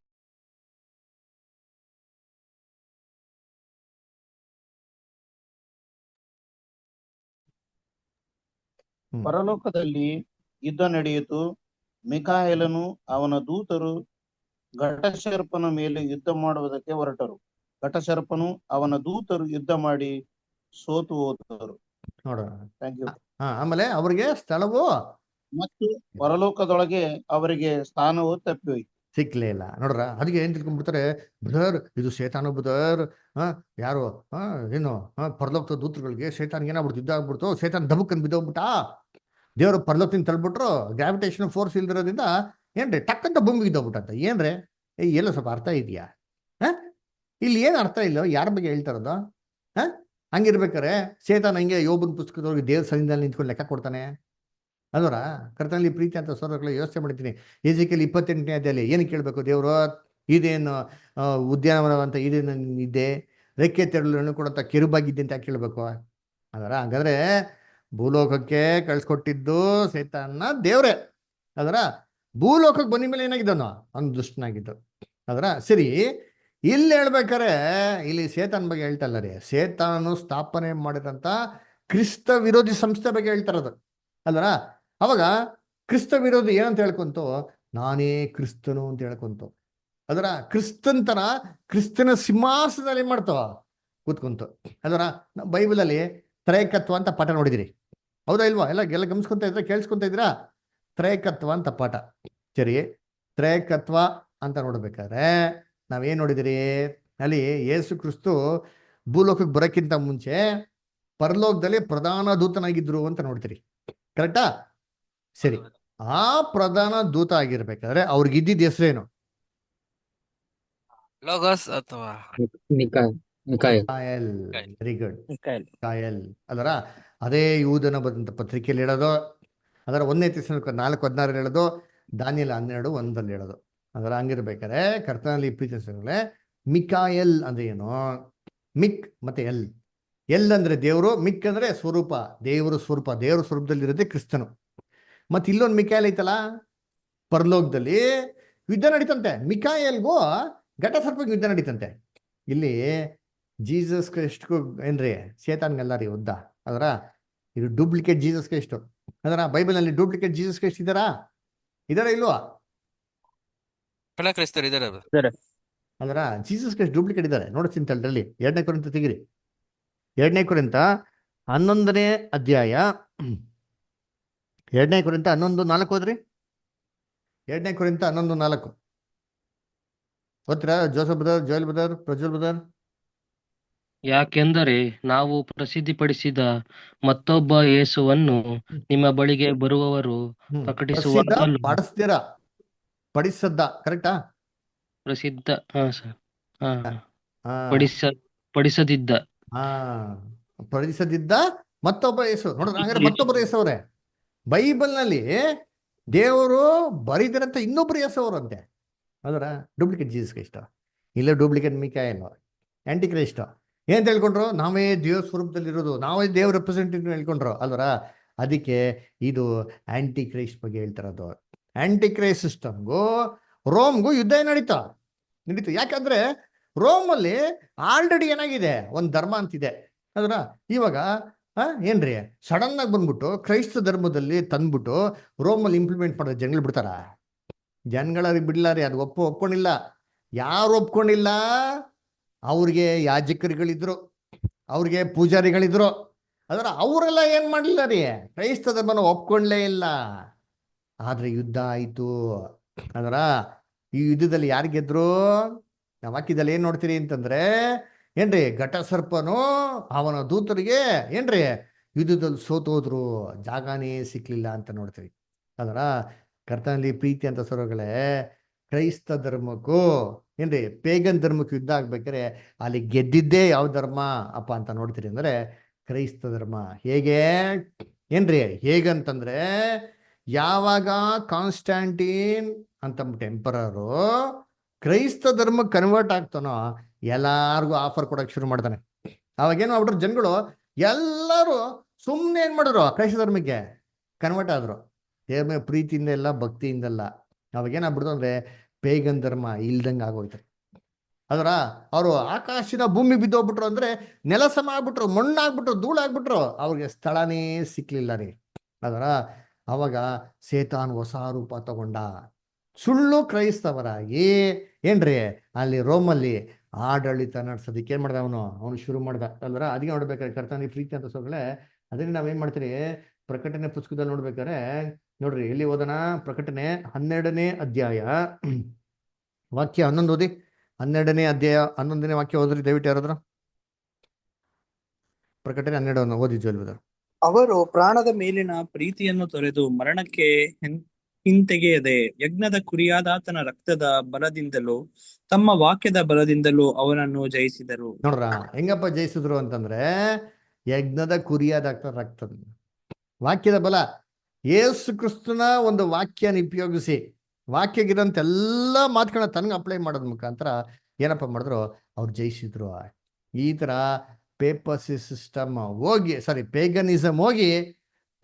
ಪರಲೋಕದಲ್ಲಿ ಯುದ್ಧ ನಡೆಯಿತು. ಮಿಕಾಯೇಲನು ಅವನ ದೂತರು ಘಟಸರ್ಪನ ಮೇಲೆ ಯುದ್ಧ ಮಾಡುವುದಕ್ಕೆ ಹೊರಟರು. ಘಟಸರ್ಪನು ಅವನ ದೂತರು ಯುದ್ಧ ಮಾಡಿ ಸೋತು ಹೋದರು. ನೋಡೋಣ. Thank you. ಆಮೇಲೆ ಅವ್ರಿಗೆ ಸ್ಥಳವು ಮತ್ತು ಪರಲೋಕದೊಳಗೆ ಅವರಿಗೆ ಸ್ಥಾನವು ತಪ್ಪಿ ಹೋಯ್ತು. ಸಿಕ್ಲೇ ಇಲ್ಲ. ನೋಡ್ರ, ಅದಕ್ಕೆ ಏನ್ ತಿಳ್ಕೊಂಡ್ಬಿಡ್ತಾರೆ, ಬ್ರದರ್ ಇದು ಶೇತಾನು ಬ್ರದರ್. ಯಾರು ಏನು ಪರಲೋಕದ ದೂತರುಗಳಿಗೆ ಶೇತಾನ್ಗೆ ಏನಾಗ್ಬಿಡ್ತು, ಯುದ್ಧ ಆಗ್ಬಿಡ್ತು, ಶೇತಾನ್ ದಬಕ್ಕನ್ ಬಿದ್ದೋಗ್ಬಿಟ್ಟ, ದೇವರು ಪರಲೋಕದಿಂದ ತಳ್ಬಿಟ್ರು, ಗ್ರಾವಿಟೇಷನ್ ಫೋರ್ಸ್ ಇಲ್ದಿರೋದ್ರಿಂದ ಏನ್ರಿ ಟಕ್ ಅಂತ ಭೂಮಿಗೆ ಬಿದ್ದೋಗ್ಬಿಟ್ಟಂತ. ಏನ್ರಿ ಎಲ್ಲ ಸ್ವಲ್ಪ ಅರ್ಥ ಇದೆಯಾ? ಇಲ್ಲಿ ಏನ್ ಅರ್ಥ ಇಲ್ಲ, ಯಾರ ಬಗ್ಗೆ ಹೇಳ್ತಾರದು? ಹಂಗಿರ್ಬೇಕಾರೆ ಶೇತಾನ್ ಹಂಗೆ ಯೋಬನ ಪುಸ್ತಕದವ್ರಿಗೆ ದೇವ್ರ ಸನ್ನಿಧಾನದಲ್ಲಿ ನಿಂತ್ಕೊಂಡು ಲೆಕ್ಕ ಕೊಡ್ತಾನೆ ಅಲ್ವರ? ಕರ್ತನಲ್ಲಿ ಪ್ರೀತಿ ಅಂತ ಸೋದರಗಳು ಯೋಚನೆ ಮಾಡಿದ್ದೀನಿ. ಎಜಿಕಲ್ 28ನೇ ಅಧ್ಯಾಯದಲ್ಲಿ ಏನು ಕೇಳಬೇಕು ದೇವರು? ಇದೇನು ಉದ್ಯಾನವನ ಅಂತ ಇದೇನು ಇದ್ದೆ, ರೆಕ್ಕೆ ತೆರಳು ಕೊಡಂತ ಕೆರುಬಾಗಿದ್ದೆ ಅಂತ ಕೇಳಬೇಕು ಅದರ? ಹಾಗಾದ್ರೆ ಭೂಲೋಕಕ್ಕೆ ಕಳ್ಸಿಕೊಟ್ಟಿದ್ದು ಸೈತಾನ್ನ ದೇವ್ರೆ ಅದರ. ಭೂಲೋಕಕ್ಕೆ ಬಂದ ಮೇಲೆ ಏನಾಗಿದ್ದನು? ಅವ್ನು ದುಷ್ಟನಾಗಿದ್ದು ಅದರ. ಸರಿ, ಇಲ್ಲಿ ಹೇಳ್ಬೇಕಾರೆ ಇಲ್ಲಿ ಸೇತಾನ್ ಬಗ್ಗೆ ಹೇಳ್ತಲ್ಲ ರೀ, ಸೇತಾನು ಸ್ಥಾಪನೆ ಮಾಡಿದಂತ ಕ್ರಿಸ್ತ ವಿರೋಧಿ ಸಂಸ್ಥೆ ಬಗ್ಗೆ ಹೇಳ್ತಾರದು ಅಲ್ವರ. ಅವಾಗ ಕ್ರಿಸ್ತ ವಿರೋಧಿ ಏನಂತ ಹೇಳ್ಕೊಂತು? ನಾನೇ ಕ್ರಿಸ್ತನು ಅಂತ ಹೇಳ್ಕೊಂತು ಅದರ. ಕ್ರಿಸ್ತಂತರ ಕ್ರಿಸ್ತನ ಸಿಂಹಾಸನದಲ್ಲಿ ಏನ್ ಮಾಡ್ತಾವ? ಕೂತ್ಕೊಂತು ಅದರ. ಬೈಬಲಲ್ಲಿ ತ್ರೈಕತ್ವ ಅಂತ ಪಾಠ ನೋಡಿದಿರಿ, ಹೌದಾ ಇಲ್ವಾ? ಎಲ್ಲ ಗಮನಿಸ್ಕೊಂತ ಇದ್ರ, ಕೇಳಿಸ್ಕೊಂತ ಇದ್ದೀರಾ? ತ್ರೈಕತ್ವ ಅಂತ ಪಾಠ. ಸರಿ, ತ್ರೈಕತ್ವ ಅಂತ ನೋಡ್ಬೇಕಾದ್ರೆ ನಾವೇನ್ ನೋಡಿದಿರಿ? ಅಲ್ಲಿ ಯೇಸು ಕ್ರಿಸ್ತು ಭೂಲೋಕಕ್ಕೆ ಬರೋಕ್ಕಿಂತ ಮುಂಚೆ ಪರಲೋಕದಲ್ಲಿ ಪ್ರಧಾನ ದೂತನಾಗಿದ್ರು ಅಂತ ನೋಡ್ತೀರಿ, ಕರೆಕ್ಟಾ? ಸರಿ, ಆ ಪ್ರಧಾನ ದೂತ ಆಗಿರ್ಬೇಕಾದ್ರೆ ಅವ್ರಿಗೆ ಇದ್ದಿದ್ದ ಹೆಸರೇನು? ಲೋಗಸ್ ಅಥವಾ ಮಿಕಾಯಲ್. ವೆರಿ ಗುಡ್, ಮಿಕಾಯಲ್ ಅದರ. ಅದೇ ಯೂದನ ಬರೆದಂತ ಪತ್ರಿಕೆಯಲ್ಲಿ ಹೇಳೋದು, ಅದರ 1ನೇ ಥೆಸಲೋನಿಕ 4:16 ಹೇಳೋದು, ದಾನಿಯೇಲ 12:1 ಹೇಳೋದು ಅದರ. ಹಂಗಿರ್ಬೇಕಾದ್ರೆ ಕರ್ತನಲ್ಲಿ ಪ್ರೀತಿಸಲೇ ಮಿಕಾಯಲ್ ಅಂದ್ರೆ ಏನು? ಮಿಕ್ ಮತ್ತೆ ಎಲ್ ಅಂದ್ರೆ ದೇವರು, ಮಿಕ್ ಅಂದ್ರೆ ಸ್ವರೂಪ, ದೇವರ ಸ್ವರೂಪ, ದೇವರ ಸ್ವರೂಪದಲ್ಲಿ ಇರೋದೇ ಕ್ರಿಸ್ತನು. ಮತ್ತೆ ಇಲ್ಲೊಂದು ಮಿಕಾಯಲ್ ಐತಲ್ಲ, ಪರಲೋಕದಲ್ಲಿ ಯುದ್ಧ ನಡೀತಂತೆ. ಮಿಕಾಯಲ್ಗೂ ಘಟಸರ್ಪಕ್ಕೆ ಯುದ್ಧ ನಡೀತಂತೆ. ಇಲ್ಲಿ ಜೀಸಸ್ ಕ್ರೈಸ್ಟ್ಗೂ ಏನ್ರಿ ಶೇತಾನ್ಗಲ್ಲ ರೀ ಯುದ್ಧ ಅದರ. ಇದು ಡೂಪ್ಲಿಕೇಟ್ ಜೀಸಸ್ ಕ್ರೈಸ್ಟ್ ಅದರ. ಬೈಬಲ್ನಲ್ಲಿ ಡೂಪ್ಲಿಕೇಟ್ ಜೀಸಸ್ ಕ್ರೈಸ್ಟ್ ಇದಾರ ಇಲ್ವಾ? ಫಲ ಕ್ರೈಸ್ತರು ಇದ್ದಾರೆ ಅದರ. ಜೀಸಸ್ ಕ್ರೈಸ್ಟ್ ಡೂಪ್ಲಿಕೇಟ್ ಇದ್ದಾರೆ. ನೋಡ್ತೀನಿ ತಳ್ಳಿ 2ನೇ ಕೊರಿಂಥ ತೆಗಿರಿ. 2ನೇ ಕೊರಿಂಥ 11ನೇ ಅಧ್ಯಾಯ 2ನೇ ಕೊರಿಂಥ 11:4 ಹೋದ್ರಿ. 2ನೇ ಕೊರಿಂಥ 11:4 ಓದ್ತೀರಾ? Joseph brother, Joel brother, Prajwal brother. ಯಾಕೆಂದರೆ ನಾವು ಪ್ರಸಿದ್ಧಿಪಡಿಸಿದ ಮತ್ತೊಬ್ಬ ಯೇಸುವನ್ನು ನಿಮ್ಮ ಬಳಿಗೆ ಬರುವವರು ಪ್ರಕಟಿಸುವಾಗಲೂ ಪಡಿಸದ್ದ ಕರೆಕ್ಟಾ? ಪ್ರಸಿದ್ಧ ಪಡಿಸದಿದ್ದ ಪಡಿಸದಿದ್ದ ಮತ್ತೊಬ್ಬ ಯೇಸು. ನೋಡ್ರಿ, ಹಂಗಾರೆ ಮತ್ತೊಬ್ಬರು ಯೇಸು ಅವ್ರೆ. ಬೈಬಲ್ನಲ್ಲಿ ದೇವರು ಬರೀದಿರಂತ ಇನ್ನೊಬ್ರು ಯೇಸು ಅವರಂತೆ ಅದರ. ಡೂಪ್ಲಿಕೇಟ್ ಜೀಸಸ್ ಕ್ರೈಸ್ಟ್, ಇಲ್ಲ ಡೂಪ್ಲಿಕೇಟ್ ಮಿಕಾಯಲ್, ಆಂಟಿ ಕ್ರೈಸ್ಟ್. ಏನ್ ಹೇಳ್ಕೊಂಡ್ರು? ನಾವೇ ದೇವ್ರ ಸ್ವರೂಪದಲ್ಲಿ ಇರೋದು, ನಾವೇ ದೇವ್ರ ರೆಪ್ರೆಸೆಂಟೇಟಿವ್ ಹೇಳ್ಕೊಂಡ್ರು ಅಲ್ವರ. ಅದಕ್ಕೆ ಇದು ಆಂಟಿ ಕ್ರೈಸ್ಟ್ ಬಗ್ಗೆ ಹೇಳ್ತಾರದು. ಆಂಟಿ ಕ್ರೈಸ್ಟ್ ಸಿಸ್ಟಮ್ಗೂ ರೋಮ್ಗೂ ಯುದ್ಧ ನಡೀತು. ಯಾಕಂದ್ರೆ ರೋಮಲ್ಲಿ ಆಲ್ರೆಡಿ ಏನಾಗಿದೆ, ಒಂದು ಧರ್ಮ ಅಂತಿದೆ ಅದರ. ಇವಾಗ ಏನ್ರಿ ಸಡನ್ ಆಗಿ ಬಂದ್ಬಿಟ್ಟು ಕ್ರೈಸ್ತ ಧರ್ಮದಲ್ಲಿ ತಂದ್ಬಿಟ್ಟು ರೋಮಲ್ಲಿ ಇಂಪ್ಲಿಮೆಂಟ್ ಮಾಡಿದ್ರೆ ಜನಗಳು ಬಿಡ್ತಾರ? ಜನಗಳಿಗೆ ಬಿಡ್ಲ ರೀ. ಅದು ಒಪ್ಕೊಂಡಿಲ್ಲ. ಯಾರು ಒಪ್ಕೊಂಡಿಲ್ಲ? ಅವ್ರಿಗೆ ಯಾಜಕರುಗಳಿದ್ರು, ಅವ್ರಿಗೆ ಪೂಜಾರಿಗಳಿದ್ರು ಅದರ. ಅವರೆಲ್ಲ ಏನ್ ಮಾಡ್ಲಿಲ್ಲ ರೀ, ಕ್ರೈಸ್ತ ಧರ್ಮನ ಒಪ್ಕೊಂಡ್ಲೇ ಇಲ್ಲ. ಆದ್ರೆ ಯುದ್ಧ ಆಯ್ತು ಅದರ. ಈ ಯುದ್ಧದಲ್ಲಿ ಯಾರು ಗೆದ್ರು? ನಾವು ವಾಕ್ಯದಲ್ಲಿ ಏನ್ ನೋಡ್ತೀರಿ ಅಂತಂದ್ರೆ ಏನ್ರಿ, ಘಟಸರ್ಪನು ಅವನ ದೂತರಿಗೆ ಏನ್ರಿ ಯುದ್ಧದಲ್ಲಿ ಸೋತೋದ್ರು, ಜಾಗನೇ ಸಿಕ್ಲಿಲ್ಲ ಅಂತ ನೋಡ್ತೀವಿ ಅದರ. ಕರ್ತನಲ್ಲಿ ಪ್ರೀತಿ ಅಂತ ಸ್ವರಗಳೇ, ಕ್ರೈಸ್ತ ಧರ್ಮಕ್ಕೂ ಏನ್ರಿ ಪೇಗನ್ ಧರ್ಮಕ್ಕೂ ಯುದ್ಧ ಆಗ್ಬೇಕಾದ್ರೆ ಅಲ್ಲಿ ಗೆದ್ದಿದ್ದೇ ಯಾವ ಧರ್ಮ ಅಪ್ಪ ಅಂತ ನೋಡ್ತೀರಿ ಅಂದ್ರೆ ಕ್ರೈಸ್ತ ಧರ್ಮ. ಹೇಗೆ ಏನ್ರಿ? ಹೇಗಂತಂದ್ರೆ ಯಾವಾಗ ಕಾನ್ಸ್ಟಾಂಟಿನ್ ಅಂತಂದ್ಬಿಟ್ಟು ಎಂಪರರು ಕ್ರೈಸ್ತ ಧರ್ಮ ಕನ್ವರ್ಟ್ ಆಗ್ತಾನೋ ಎಲ್ಲಾರ್ಗು ಆಫರ್ ಕೊಡಕ್ ಶುರು ಮಾಡ್ತಾನೆ. ಅವಾಗೇನು ಆಗ್ಬಿಟ್ರು ಜನಗಳು ಎಲ್ಲರೂ ಸುಮ್ಮನೆ ಏನ್ ಮಾಡಿದ್ರು, ಕ್ರೈಸ್ತ ಧರ್ಮಕ್ಕೆ ಕನ್ವರ್ಟ್ ಆದ್ರು. ದೇವ್ರ ಮೇಲೆ ಪ್ರೀತಿಯಿಂದ ಎಲ್ಲ, ಭಕ್ತಿಯಿಂದಲ್ಲ. ಅವಾಗೇನಾಗ್ಬಿಡ್ತು ಅಂದ್ರೆ ಪೇಗನ್ ಧರ್ಮ ಇಲ್ದಂಗೆ ಆಗೋಯ್ತು ಅದರ. ಅವರು ಆಕಾಶದ ಭೂಮಿ ಬಿದ್ದೋಗ್ಬಿಟ್ರು, ಅಂದ್ರೆ ನೆಲ ಸಮ ಆಗ್ಬಿಟ್ರು, ಮಣ್ಣಾಗ್ಬಿಟ್ರು, ಧೂಳಾಗ್ಬಿಟ್ರು, ಅವ್ರಿಗೆ ಸ್ಥಳನೇ ಸಿಕ್ಲಿಲ್ಲ ರೀ ಅದರ. ಅವಾಗ ಸೇತಾನ್ ಹೊಸ ರೂಪ ತಗೊಂಡ. ಸುಳ್ಳು ಕ್ರೈಸ್ತವರಾಗಿ ಏನ್ರಿ ಅಲ್ಲಿ ರೋಮಲ್ಲಿ ಆಡಳಿತ ನಡೆಸೋದಕ್ಕೆ ಏನ್ ಮಾಡ್ದ ಅವನು ಶುರು ಮಾಡ್ದ ಅಲ್ವರ. ಅದಕ್ಕೆ ನೋಡ್ಬೇಕಾದ್ರೆ ಕರ್ತನಿಗೆ ಪ್ರೀತಿ ಅಂತ ಸೋಗಳೇ ಅದನ್ನ ನಾವೇನ್ ಮಾಡ್ತೀರಿ ಪ್ರಕಟಣೆ ಪುಸ್ತಕದಲ್ಲಿ ನೋಡ್ಬೇಕಾದ್ರೆ ನೋಡ್ರಿ ಎಲ್ಲಿ ಓದೋಣ. ಪ್ರಕಟಣೆ 12ನೇ ಅಧ್ಯಾಯ ವಾಕ್ಯ 11 ಓದಿ. 12ನೇ ಅಧ್ಯಾಯ 11ನೇ ವಾಕ್ಯ ಓದ್ರಿ ದಯವಿಟ್ಟು ಯಾರಾದ್ರು. ಪ್ರಕಟಣೆ 12 ಓದಿದ್ವಿ. ಅವರು ಪ್ರಾಣದ ಮೇಲಿನ ಪ್ರೀತಿಯನ್ನು ತೊರೆದು ಮರಣಕ್ಕೆ ಹಿಂತೆಗೆಯದೆ ಯಜ್ಞದ ಕುರಿಯಾದಾತನ ರಕ್ತದ ಬಲದಿಂದಲೂ ತಮ್ಮ ವಾಕ್ಯದ ಬಲದಿಂದಲೂ ಅವನನ್ನು ಜಯಿಸಿದರು. ನೋಡ್ರ ಹೆಂಗಪ್ಪ ಜಯಿಸಿದ್ರು ಅಂತಂದ್ರೆ ಯಜ್ಞದ ಕುರಿಯಾದಾತನ ರಕ್ತದ ವಾಕ್ಯದ ಬಲ. ಯೇಸು ಕ್ರಿಸ್ತನ ಒಂದು ವಾಕ್ಯನ ಉಪಯೋಗಿಸಿ ವಾಕ್ಯಗಿರಂತ ಎಲ್ಲ ಮಾತುಗಳನ್ನ ತನಗೆ ಅಪ್ಲೈ ಮಾಡೋದ್ ಮುಖಾಂತರ ಏನಪ್ಪ ಮಾಡಿದ್ರು ಅವ್ರು ಜಯಿಸಿದ್ರು. ಈ ತರ ಪೇಪಸಿ ಸಿಸ್ಟಮ್ ಹೋಗಿ ಪೇಗನಿಸಮ್ ಹೋಗಿ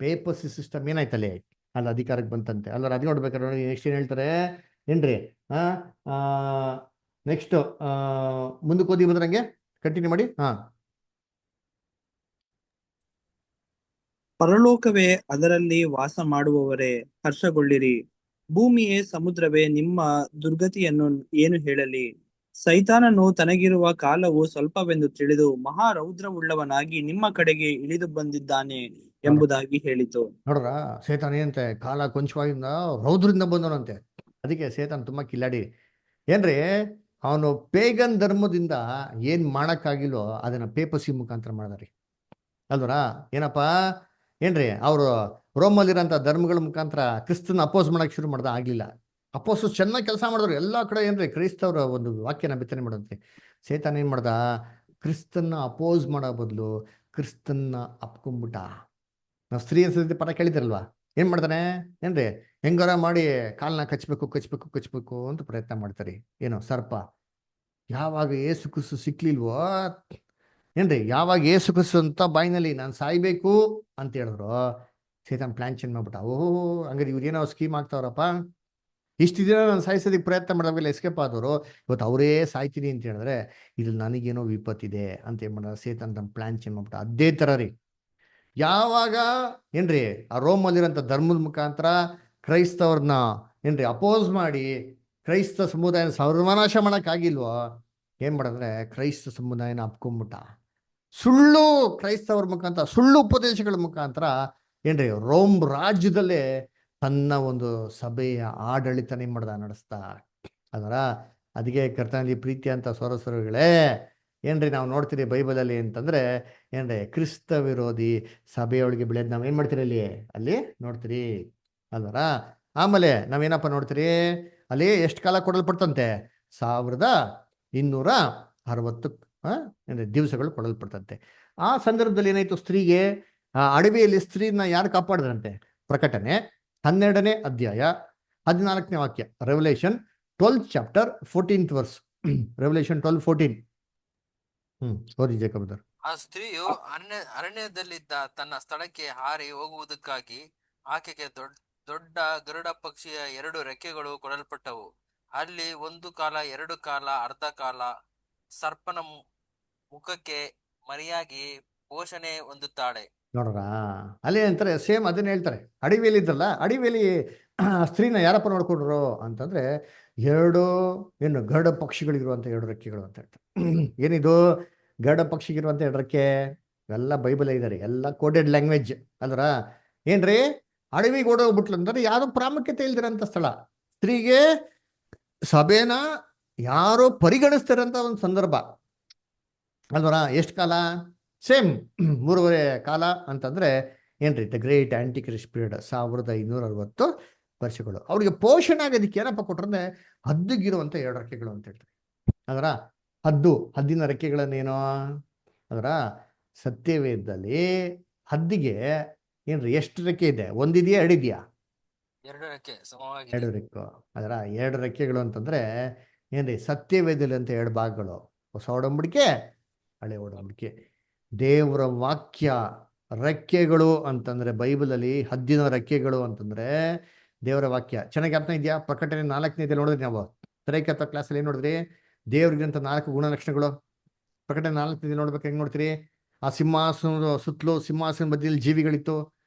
ಪೇಪಸಿ ಸಿಸ್ಟಮ್ ಏನಾಯ್ತಲ್ಲಿ ಅಲ್ಲಿ ಅಧಿಕಾರಕ್ಕೆ ಬಂತಂತೆ. ಅಲ್ಲ ಅದು ನೋಡ್ಬೇಕಾದ್ರೆ ನೋಡಿ ನೆಕ್ಸ್ಟ್ ಏನ್ ಹೇಳ್ತಾರೆ ಏನ್ರಿ ನೆಕ್ಸ್ಟ್ ಮುಂದಕ್ಕೆ ಓದಿ ಬಂದ್ರಂಗೆ ಕಂಟಿನ್ಯೂ ಮಾಡಿ. ಪರಲೋಕವೇ ಅದರಲ್ಲಿ ವಾಸ ಮಾಡುವವರೇ ಹರ್ಷಗೊಳ್ಳಿರಿ. ಭೂಮಿಯೇ ಸಮುದ್ರವೇ ನಿಮ್ಮ ದುರ್ಗತಿಯನ್ನು ಏನು ಹೇಳಲಿ. ಸೈತಾನನು ತನಗಿರುವ ಕಾಲವು ಸ್ವಲ್ಪವೆಂದು ತಿಳಿದು ಮಹಾರೌದ್ರವುಳ್ಳವನಾಗಿ ನಿಮ್ಮ ಕಡೆಗೆ ಇಳಿದು ಬಂದಿದ್ದಾನೆ ಎಂಬುದಾಗಿ ಹೇಳಿತು. ನೋಡ್ರ ಸೇತಾನ್ ಏನಂತೆ ಕಾಲ ಕೊಂಚವಾಗಿಂದ ರೌದ್ರಿಂದ ಬಂದವನಂತೆ. ಅದಕ್ಕೆ ಸೇತಾನ್ ತುಂಬಾ ಕಿಲ್ಲಾಡಿ ಏನ್ರಿ ಅವನು ಪೇಗನ್ ಧರ್ಮದಿಂದ ಏನ್ ಮಾಡಕ್ಕಾಗಿಲ್ವೋ ಅದನ್ನ ಪೇಪಸಿ ಮುಖಾಂತರ ಮಾಡಿದ್ರಿ ಅಲ್ವರ. ಏನಪ್ಪಾ ಏನ್ರಿ ಅವರು ರೋಮಲ್ಲಿರೋಂಥ ಧರ್ಮಗಳ ಮುಖಾಂತರ ಕ್ರಿಸ್ತನ ಅಪೋಸ್ ಮಾಡಕ್ ಶುರು ಮಾಡ್ದ, ಆಗ್ಲಿಲ್ಲ. ಅಪೋಸ್ ಚೆನ್ನಾಗಿ ಕೆಲಸ ಮಾಡಿದ್ರು ಎಲ್ಲಾ ಕಡೆ ಏನ್ರಿ ಕ್ರೈಸ್ತವ್ರ ಒಂದು ವಾಕ್ಯನ ಬಿತ್ತನೆ ಮಾಡಂತೆ. ಸೇತಾನ್ ಏನ್ ಮಾಡ್ದ ಕ್ರಿಸ್ತನ್ನ ಅಪೋಸ್ ಮಾಡೋ ಬದಲು ಕ್ರಿಸ್ತನ್ನ ಅಪ್ಕೊಂಡ್ಬಿಟ್ಟ. ನಾವು ಸ್ತ್ರೀ ಅನ್ಸತಿ ಪದ ಕೇಳಿದಿರಲ್ವಾ, ಏನ್ ಮಾಡ್ತಾನೆ ಏನ್ರಿ ಹೆಂಗಾರ ಮಾಡಿ ಕಾಲ್ನ ಕಚ್ಬೇಕು ಅಂತ ಪ್ರಯತ್ನ ಮಾಡ್ತಾರೆ. ಏನೋ ಸರ್ಪ. ಯಾವಾಗ ಏಸು ಕ್ರಿಸ್ತು ಸಿಕ್ಲಿಲ್ವೋ ಏನ್ರಿ ಯಾವಾಗ ಏಸು ಕ್ರಿಸ್ತು ಅಂತ ಬಾಯಿನಲ್ಲಿ ನಾನು ಸಾಯ್ಬೇಕು ಅಂತ ಹೇಳಿದ್ರು ಸೇತಾನ್ ಪ್ಲಾನ್ ಚೇಂಜ್ ಮಾಡ್ಬಿಟ್ಟ. ಓಹೋ ಹಂಗಾರೆ ಇವ್ರೇನೋ ಸ್ಕೀಮ್ ಆಗ್ತಾವ್ರಪ್ಪ. ಇಷ್ಟು ದಿನ ನಾನು ಸಾಯಿಸೋದಕ್ಕೆ ಪ್ರಯತ್ನ ಮಾಡಿದಾಗಲೇ ಎಸ್ಕೇಪ್ ಆದವರು ಇವತ್ತು ಅವರೇ ಸಾಯ್ತೀನಿ ಅಂತ ಹೇಳಿದ್ರೆ ಇದು ನನಗೇನೋ ವಿಪತ್ತಿದೆ ಅಂತ ಏನ್ ಮಾಡಿದ ಸೇತಾನ್ ತನ್ನ ಪ್ಲಾನ್ ಚೇಂಜ್ ಮಾಡ್ಬಿಟ್ಟ. ಅದೇ ತರ ರೀ ಯಾವಾಗ ಏನ್ರಿ ಆ ರೋಮಲ್ಲಿರೋಂಥ ಧರ್ಮದ ಮುಖಾಂತರ ಕ್ರೈಸ್ತವ್ರನ್ನ ಏನ್ರಿ ಅಪೋಸ್ ಮಾಡಿ ಕ್ರೈಸ್ತ ಸಮುದಾಯನ ಸರ್ವನಾಶ ಮಾಡಕ್ಕಾಗಿಲ್ವೋ ಏನ್ ಮಾಡಂದ್ರೆ ಕ್ರೈಸ್ತ ಸಮುದಾಯನ ಅಪ್ಕೊಂಡ್ಬಿಟ್ಟ. ಸುಳ್ಳು ಕ್ರೈಸ್ತವ್ರ ಮುಖಾಂತರ ಸುಳ್ಳು ಉಪದೇಶಗಳ ಮುಖಾಂತರ ಏನ್ರಿ ರೋಮ್ ರಾಜ್ಯದಲ್ಲೇ ತನ್ನ ಒಂದು ಸಭೆಯ ಆಡಳಿತನೇ ಮಾಡ್ದ ನಡೆಸ್ತಾ ಅದರ. ಅದಕ್ಕೆ ಕರ್ತನಲ್ಲಿ ಪ್ರೀತಿ ಅಂತ ಸೊರಸರುಗಳೇ ಏನ್ರಿ ನಾವು ನೋಡ್ತೀರಿ ಬೈಬಲಲ್ಲಿ ಅಂತಂದ್ರೆ ಏನ್ರಿ ಕ್ರಿಸ್ತ ವಿರೋಧಿ ಸಭೆಯೊಳಗೆ ಬೆಳೆದ್ ನಾವ್ ಏನ್ ಮಾಡ್ತೀರಿ ಅಲ್ಲಿ ನೋಡ್ತೀರಿ ಅಲ್ವರ. ಆಮೇಲೆ ನಾವೇನಪ್ಪ ನೋಡ್ತೀರಿ ಅಲ್ಲಿ ಎಷ್ಟು ಕಾಲ ಕೊಡಲ್ಪಡ್ತಂತೆ 1260 ಏನ್ರಿ ದಿವಸಗಳು ಕೊಡಲ್ಪಡ್ತಂತೆ. ಆ ಸಂದರ್ಭದಲ್ಲಿ ಏನಾಯ್ತು ಸ್ತ್ರೀಗೆ ಆ ಅಡವಿಯಲ್ಲಿ ಸ್ತ್ರೀನ ಯಾರು ಕಾಪಾಡಿದ್ರಂತೆ. ಪ್ರಕಟಣೆ 12ನೇ ಅಧ್ಯಾಯ 14ನೇ ವಾಕ್ಯ. Revolution 12th chapter 14th verse. Revolution 12:14. ಓದಿ ಜೇಕಬ್. ಆ ಸ್ತ್ರೀಯು ಅರಣ್ಯದಲ್ಲಿದ್ದ ತನ್ನ ಸ್ಥಳಕ್ಕೆ ಹಾರಿ ಹೋಗುವುದಕ್ಕಾಗಿ ಆಕೆಗೆ ದೊಡ್ಡ ಗರುಡ ಪಕ್ಷಿಯ 2 ರೆಕ್ಕೆಗಳು ಕೊಡಲ್ಪಟ್ಟವು. ಅಲ್ಲಿ 1 ಕಾಲ 2 ಕಾಲ ಅರ್ಧ ಕಾಲ ಸರ್ಪನ ಮುಖಕ್ಕೆ ಮರಿಯಾಗಿ ಪೋಷಣೆ ಹೊಂದುತ್ತಾಳೆ. ನೋಡ್ರ ಅಲ್ಲಿ ಅಂತಾರೆ ಸೇಮ್ ಅದನ್ನ ಹೇಳ್ತಾರೆ. ಅಡವಿಯಲ್ಲಿ ಇದ್ರಲ್ಲ ಅಡವಿಯಲ್ಲಿ ಸ್ತ್ರೀನ ಯಾರಪ್ಪ ನೋಡ್ಕೊಂಡ್ರು ಅಂತಂದ್ರೆ 2 ಗರುಡ ಪಕ್ಷಿಗಳಿರುವಂತ 2 ರೆಕ್ಕೆಗಳು ಅಂತ ಹೇಳ್ತಾರೆ. ಏನಿದು ಗರುಡ ಪಕ್ಷಿಗಿರುವಂತ 2 ರೆಕ್ಕೆ ಎಲ್ಲ ಬೈಬಲ್ ಇದ್ದಾರೆ, ಎಲ್ಲ ಕೋಡೆಡ್ ಲ್ಯಾಂಗ್ವೇಜ್ ಅಲ್ರ. ಏನ್ರಿ ಅಡವಿಗೆ ಓಡೋಗ್ಬಿಟ್ಲು ಅಂದ್ರೆ ಯಾರು ಪ್ರಾಮುಖ್ಯತೆ ಇಲ್ದಿರಂತ ಸ್ಥಳ. ಸ್ತ್ರೀಗೆ ಸಭೆನ ಯಾರೋ ಪರಿಗಣಿಸ್ತಿರಂತ ಒಂದು ಸಂದರ್ಭ ಅಲ್ವರ. ಎಷ್ಟು ಕಾಲ ಸೇಮ್ 3.5 ಕಾಲ ಅಂತಂದ್ರೆ ಏನ್ರಿ ದ ಗ್ರೇಟ್ ಆಂಟಿಕ್ರಿಸ್ಟ್ ಪೀರಿಯಡ್ 1560 ವರ್ಷಗಳು. ಅವ್ರಿಗೆ ಪೋಷಣೆ ಆಗೋದಕ್ಕೆ ಏನಪ್ಪ ಕೊಟ್ರಂದ್ರೆ ಹದ್ದಿಗಿರುವಂತ 2 ರೆಕ್ಕೆಗಳು ಅಂತ ಹೇಳ್ತಾರೆ. ಅದರ ಹದ್ದಿನ ರೆಕ್ಕೆಗಳನ್ನೇನೋ ಅದರ ಸತ್ಯವೇದದಲ್ಲಿ ಹದ್ದಿಗೆ ಏನ್ರಿ ಎಷ್ಟು ರೆಕ್ಕೆ ಇದೆ? ಒಂದಿದೆಯಾ 2 ಇದೆಯಾ? 2 ರೆಕ್ಕೆ ಸಮವಾಗಿದೆ. 2 ರೆಕ್ಕೆ. ಅದರ 2 ರೆಕ್ಕೆಗಳು ಅಂತಂದ್ರೆ ಏನ್ರಿ ಸತ್ಯವೇದದಲ್ಲಿ ಅಂತ 2 ಭಾಗಗಳು, ಹೊಸ ಒಡಂಬಡಿಕೆ ಹಳೆ ಒಡಂಬಡಿಕೆ. ದೇವರ ವಾಕ್ಯ ರೆಕ್ಕೆಗಳು ಅಂತಂದ್ರೆ ಬೈಬಲಲ್ಲಿ ಹದ್ದಿನ ರೆಕ್ಕೆಗಳು ಅಂತಂದ್ರೆ ದೇವರ ವಾಕ್ಯ. ಚೆನ್ನಾಗಿ ಅರ್ಥ ಇದೆಯಾ? ಪ್ರಕಟಣೆ 4ನೇ ನೋಡಿದ್ರಿ ನಾವು ತರೈಕತ್ತ ಕ್ಲಾಸಲ್ಲಿ ಏನ್ ನೋಡಿದ್ರಿ? ದೇವ್ರಿಗಂತ 4 ಗುಣಲಕ್ಷಣಗಳು. ಪ್ರಕಟಣೆ 4ನೇ ನೋಡ್ಬೇಕು ಹೆಂಗ್ ನೋಡ್ತೀರಿ? ಆ ಸಿಂಹಾಸನದ ಸುತ್ತಲೂ ಸಿಂಹಾಸನ ಮಧ್ಯದಲ್ಲಿ ಜೀವಿಗಳಿತ್ತು.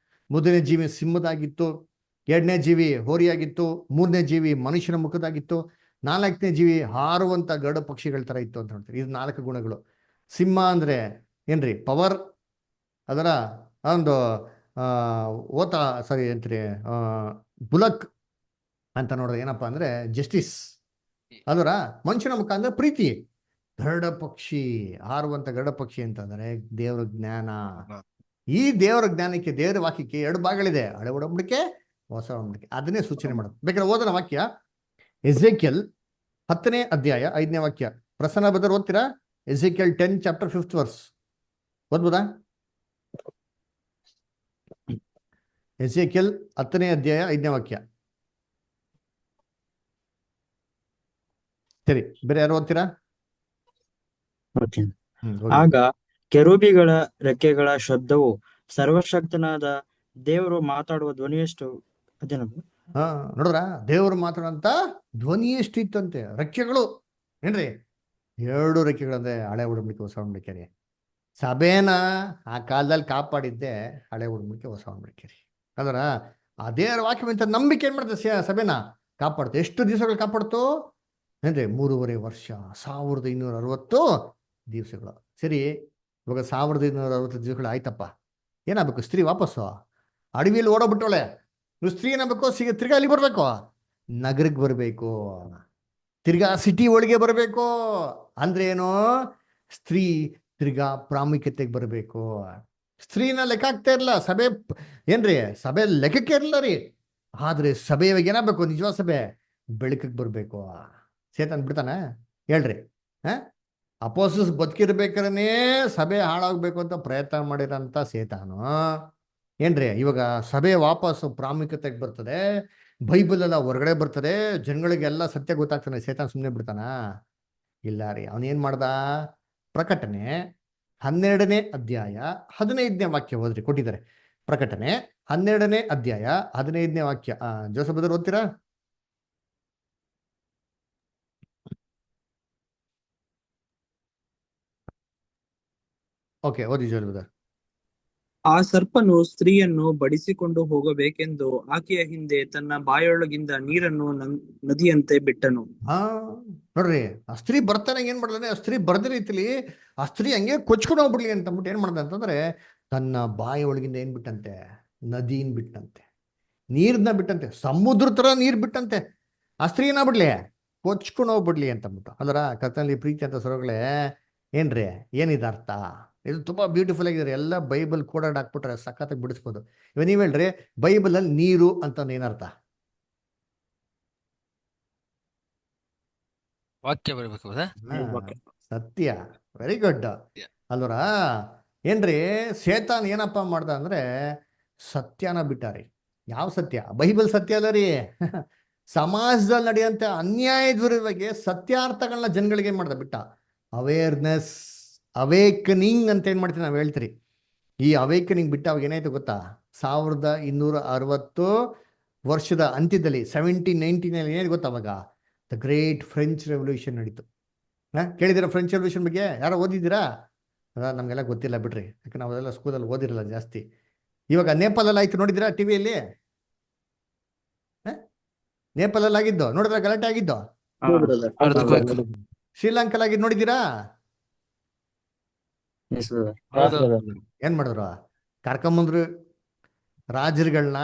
ಮೊದಲನೇ ಜೀವಿ ಸಿಂಹದಾಗಿತ್ತು. ಎರಡನೇ ಜೀವಿ ಹೋರಿಯಾಗಿತ್ತು, ಮೂರನೇ ಜೀವಿ ಮನುಷ್ಯನ ಮುಖದಾಗಿತ್ತು, ನಾಲ್ಕನೇ ಜೀವಿ ಹಾರುವಂತ ಗರುಡ ಪಕ್ಷಿಗಳ ತರ ಇತ್ತು ಅಂತ ಹೇಳ್ತಾರೆ. ಇದು 4 ಗುಣಗಳು. ಸಿಂಹ ಅಂದ್ರೆ ಏನ್ರಿ? ಪವರ್. ಅದರ ಒಂದು ಆ ಓತ ಸಾರಿ ಅಂತ್ರಿ ಬುಲಕ್ ಅಂತ ನೋಡಿದ್ರೆ ಏನಪ್ಪಾ ಅಂದ್ರೆ ಜಸ್ಟಿಸ್. ಅದರ ಮನುಷ್ಯನ ಮುಖ ಅಂದ್ರೆ ಪ್ರೀತಿ. ಗರುಡ ಪಕ್ಷಿ, ಹಾರುವಂತ ಗರುಡ ಪಕ್ಷಿ ಅಂತಂದ್ರೆ ದೇವರ ಜ್ಞಾನ. ಈ ದೇವರ ಜ್ಞಾನಕ್ಕೆ, ದೇವರ ವಾಕ್ಯಕ್ಕೆ 2 ಭಾಗಗಳಿದೆ, ಹಳೆ ಒಡಂಬಡಿಕೆ, ಹೊಸ ಒಡಂಬಡಿಕೆ. ಅದನ್ನೇ ಸೂಚನೆ ಮಾಡೋದು. ಬೇಕಾದ್ರೆ ಓದೋಣ ವಾಕ್ಯ. ಎಜೆಕಿಯಲ್ 10ನೇ ಅಧ್ಯಾಯ 5ನೇ ವಾಕ್ಯ. ಪ್ರಸನ್ನ ಬದರ್ ಓದ್ತೀರಾ? ಎಜೆಕಿಯಲ್ 10 ಚಾಪ್ಟರ್ 5th ವರ್ಸ್ ಓದ್ಬೋದಾ? ಎಜೆಕಿಯಲ್ 10ನೇ ಅಧ್ಯಾಯ 5ನೇ ವಾಕ್ಯ. ಸರಿ, ಬೇರೆ ಯಾರು ಓದ್ತೀರಾ? ಓದ್ತೀನಿ. ಹೋಗಿ. ಆಗ ಕೆರೂಬಿಗಳ ರೆಕ್ಕೆಗಳ ಶಬ್ದವು ಸರ್ವಶಕ್ತನಾದ ದೇವರು ಮಾತಾಡುವ ಧ್ವನಿಯಷ್ಟು ಅದೇನದು ಹಾ, ನೋಡ್ರ ದೇವರು ಮಾತಾಡೋಂತ ಧ್ವನಿ ಎಷ್ಟಿತ್ತಂತೆ. ರೆಕ್ಕೆಗಳು ಏನ್ರಿ? 2 ರೆಕ್ಕೆಗಳಂದ್ರೆ ಹಳೆ ಒಡಂಬಡಿಕೆ, ಹೊಸ ಒಡಂಬಡಿಕೆ ರೀ. ಸಭೆನ ಆ ಕಾಲದಲ್ಲಿ ಕಾಪಾಡಿದ್ದೆ ಹಳೆ ಒಡಂಬಡಿಕೆ, ಹೊಸ ಒಡಂಬಡಿಕೆ ರೀ. ಅದರ ಅದೇ ವಾಕ್ಯವಂತ ನಂಬಿಕೆ ಏನ್ ಮಾಡ್ತದೆ? ಸಭೆನ ಕಾಪಾಡ್ತು. ಎಷ್ಟು ದಿವಸಗಳು ಕಾಪಾಡ್ತು ಏನ್ರಿ? 3.5 ವರ್ಷ, 1260 ದಿವಸಗಳು. ಸರಿ, ಇವಾಗ 1260 ದಿವಸಗಳು ಆಯ್ತಪ್ಪ. ಏನಾಗಬೇಕು? ಸ್ತ್ರೀ ವಾಪಸ್ಸು ಅಡವಿಯಲ್ಲಿ ಓಡೋಗ್ಬಿಟ್ಟವಳೆ. ನೀವು ಸ್ತ್ರೀ ಏನಾಗಬೇಕು? ತಿರ್ಗಾ ಅಲ್ಲಿ ಬರ್ಬೇಕು, ನಗರಕ್ಕೆ ಬರಬೇಕು, ತಿರ್ಗಾ ಸಿಟಿ ಒಳಗೆ ಬರಬೇಕು. ಅಂದ್ರೆ ಏನು? ಸ್ತ್ರೀ ತಿರ್ಗಾ ಪ್ರಾಮುಖ್ಯತೆಗೆ ಬರಬೇಕು. ಸ್ತ್ರೀನ ಲೆಕ್ಕ ಆಗ್ತಾ ಇರಲ್ಲ ಸಭೆ. ಏನ್ರಿ? ಸಭೆ ಲೆಕ್ಕಕ್ಕೆ ಇರಲ್ಲ ರೀ. ಆದ್ರೆ ಸಭೆ ಇವಾಗ ಏನಾಗಬೇಕು? ನಿಜವಾದ ಸಭೆ ಬೆಳಕಿಗೆ ಬರಬೇಕು. ಸೇತನ್ ಬಿಡ್ತಾನೆ? ಹೇಳ್ರಿ. ಅಪೋಸಸ್ ಬದುಕಿರ್ಬೇಕಾರನೇ ಸಭೆ ಹಾಳಾಗ್ಬೇಕು ಅಂತ ಪ್ರಯತ್ನ ಮಾಡಿರೋಂಥ ಸೇತಾನು ಏನ್ರಿ ಇವಾಗ ಸಭೆ ವಾಪಸ್ಸು ಪ್ರಾಮುಖ್ಯತೆಗೆ ಬರ್ತದೆ, ಬೈಬಲ್ ಎಲ್ಲ ಹೊರಗಡೆ ಬರ್ತದೆ, ಜನಗಳಿಗೆಲ್ಲ ಸತ್ಯ ಗೊತ್ತಾಗ್ತಾನೆ. ಸೇತಾನ್ ಸುಮ್ಮನೆ ಬಿಡ್ತಾನ? ಇಲ್ಲ ರೀ. ಅವನೇನ್ ಮಾಡ್ದ? ಪ್ರಕಟಣೆ 12ನೇ ಅಧ್ಯಾಯ 15ನೇ ವಾಕ್ಯ ಓದ್ರಿ, ಕೊಟ್ಟಿದ್ದಾರೆ. ಪ್ರಕಟಣೆ 12ನೇ ಅಧ್ಯಾಯ 15ನೇ ವಾಕ್ಯ. ಜೋಸಫ್ ಬದರ್ ಓದ್ತೀರಾ? ಓಕೆ, ಓದಿ ಜೋಸಫ್ ಬದರ್. ಆ ಸರ್ಪನು ಸ್ತ್ರೀಯನ್ನು ಬಡಿಸಿಕೊಂಡು ಹೋಗಬೇಕೆಂದು ಆಕೆಯ ಹಿಂದೆ ತನ್ನ ಬಾಯೊಳಗಿಂದ ನೀರನ್ನು ನದಿಯಂತೆ ಬಿಟ್ಟನು. ನೋಡ್ರಿ, ಆ ಸ್ತ್ರೀ ಬರ್ತಾನೆ ಏನ್ ಮಾಡ್ದಾನೆ? ಆ ಸ್ತ್ರೀ ಬರ್ದ ರೀತಿಲಿ ಆ ಸ್ತ್ರೀ ಹಂಗೆ ಕೊಚ್ಕೊಂಡು ಹೋಗ್ಬಿಡ್ಲಿ ಅಂತ ಅಂದ್ಬಿಟ್ಟು ಏನ್ ಮಾಡ್ದ ಅಂತಂದ್ರೆ ತನ್ನ ಬಾಯಿ ಒಳಗಿಂದ ಏನ್ ಬಿಟ್ಟಂತೆ? ನದಿನ್ ಬಿಟ್ಟಂತೆ, ನೀರ್ನ ಬಿಟ್ಟಂತೆ, ಸಮುದ್ರ ತರ ನೀರ್ ಬಿಟ್ಟಂತೆ. ಆ ಸ್ತ್ರೀ ಏನಾಗ್ಬಿಡ್ಲಿ? ಕೊಚ್ಕೊಂಡು ಹೋಗ್ಬಿಡ್ಲಿ ಅಂತ ಅಂದ್ಬಿಟ್ಟು. ಅಲ್ಲರ ಕರ್ತನಲ್ಲಿ ಪ್ರೀತಿ ಅಂತ ಸೊರಗಳೇ ಏನ್ರಿ? ಏನಿದೆ ಅರ್ಥ? ಇದು ತುಂಬಾ ಬ್ಯೂಟಿಫುಲ್ ಆಗಿದೆ. ಎಲ್ಲ ಬೈಬಲ್ ಕೋಡಾಡ್ ಹಾಕ್ಬಿಟ್ರೆ ಸಖತ್ತಾಗಿ ಬಿಡಿಸ್ಬೋದು. ಇವಾಗ ನೀವ್ ಹೇಳ್ರಿ, ಬೈಬಲ್ ಅಲ್ಲಿ ನೀರು ಅಂತ ಏನರ್ಥ? ವಾಕ್ಯ ಬರಬೇಕು. ಸತ್ಯ. ವೆರಿ ಗುಡ್ ಅಲ್ವರ? ಏನ್ರಿ? ಸೇತಾನ್ ಏನಪ್ಪ ಮಾಡ್ದ ಅಂದ್ರೆ ಸತ್ಯನ ಬಿಟ್ಟಾರಿ. ಯಾವ ಸತ್ಯ? ಬೈಬಲ್ ಸತ್ಯ ಅಲ್ಲ ರೀ. ಸಮಾಜದಲ್ಲಿ ನಡೆಯುವಂತ ಅನ್ಯಾಯದ ವಿರುದ್ಧವಾಗಿ ಸತ್ಯಾರ್ಥಗಳನ್ನ ಜನಗಳಿಗೆ ಏನ್ ಮಾಡ್ದ? ಬಿಟ್ಟ. ಅವೇರ್ನೆಸ್, ಅವೇಕನಿಂಗ್ ಅಂತ ಏನ್ ಮಾಡ್ತೀವಿ ನಾವು ಹೇಳ್ತೀರಿ. ಈ ಅವೇಕನಿಂಗ್ ಬಿಟ್ಟ ಅವಾಗ ಏನಾಯ್ತು ಗೊತ್ತಾ? 1260 ವರ್ಷದ ಅಂತ್ಯದಲ್ಲಿ 1790 ಏನಾಯ್ತು ಗೊತ್ತಾ? ಅವಾಗ ದ ಗ್ರೇಟ್ ಫ್ರೆಂಚ್ ರೆವಲ್ಯೂಷನ್ ನಡೀತು. ಕೇಳಿದ್ದೀರಾ ಫ್ರೆಂಚ್ ರೆವಲ್ಯೂಷನ್ ಬಗ್ಗೆ? ಯಾರೋ ಓದಿದ್ದೀರಾ? ನಮಗೆಲ್ಲ ಗೊತ್ತಿಲ್ಲ ಬಿಡ್ರಿ, ಯಾಕೆ ನಾವೆಲ್ಲ ಸ್ಕೂಲಲ್ಲಿ ಓದಿರಲ್ಲ ಜಾಸ್ತಿ. ಇವಾಗ ನೇಪಾಳಲ್ಲಿ ಆಯ್ತು, ನೋಡಿದ್ದೀರಾ ಟಿವಿಯಲ್ಲಿ? ನೇಪಾಳಲ್ಲಿ ಆಗಿದ್ದು ನೋಡಿದ್ರ? ಗಲಾಟೆ ಆಗಿದ್ದು. ಶ್ರೀಲಂಕಲ್ ಆಗಿದ್ದು ನೋಡಿದ್ದೀರಾ? ಏನ್ ಮಾಡಿದ್ರು? ಕರ್ಕೊಂಬಂದ್ರು ರಾಜರುಗಳನ್ನ,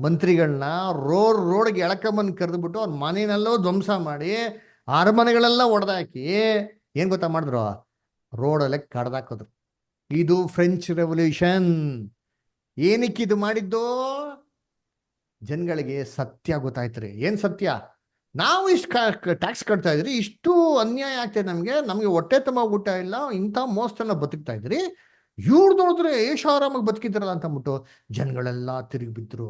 ಮಂತ್ರಿಗಳನ್ನ ರೋಡ್ಗೆ ಎಳ್ಕೊಂಬಂದು ಕರೆದ್ಬಿಟ್ಟು ಅವ್ರ ಮನೆಯಲ್ಲೋ ಧ್ವಂಸ ಮಾಡಿ, ಅರಮನೆಗಳೆಲ್ಲ ಒಡೆದಾಕಿ ಏನ್ ಗೊತ್ತಾ ಮಾಡಿದ್ರು? ರೋಡಲ್ಲೇ ಕಡ್ದಾಕಿದ್ರು. ಇದು ಫ್ರೆಂಚ್ ರೆವಲ್ಯೂಷನ್. ಏನಕ್ಕೆ ಇದು ಮಾಡಿದ್ದು? ಜನಗಳಿಗೆ ಸತ್ಯ ಗೊತ್ತಾಯ್ತ್ರಿ. ಏನ್ ಸತ್ಯ? ನಾವು ಇಷ್ಟು ಟ್ಯಾಕ್ಸ್ ಕಟ್ತಾ ಇದ್ರಿ, ಇಷ್ಟು ಅನ್ಯಾಯ ಆಗ್ತದೆ ನಮ್ಗೆ ಹೊಟ್ಟೆ ತುಂಬ ಊಟ ಇಲ್ಲ, ಇಂಥ ಮೋಸ್ತನ ಬದುಕ್ತಾ ಇದ್ರಿ, ಇವ್ರು ನೋಡಿದ್ರೆ ಏಷಾರಾಮಾಗಿ ಬದುಕಿದ್ರಲ್ಲ ಅಂತ ಅಂದ್ಬಿಟ್ಟು ಜನಗಳೆಲ್ಲ ತಿರುಗಿ ಬಿದ್ರು.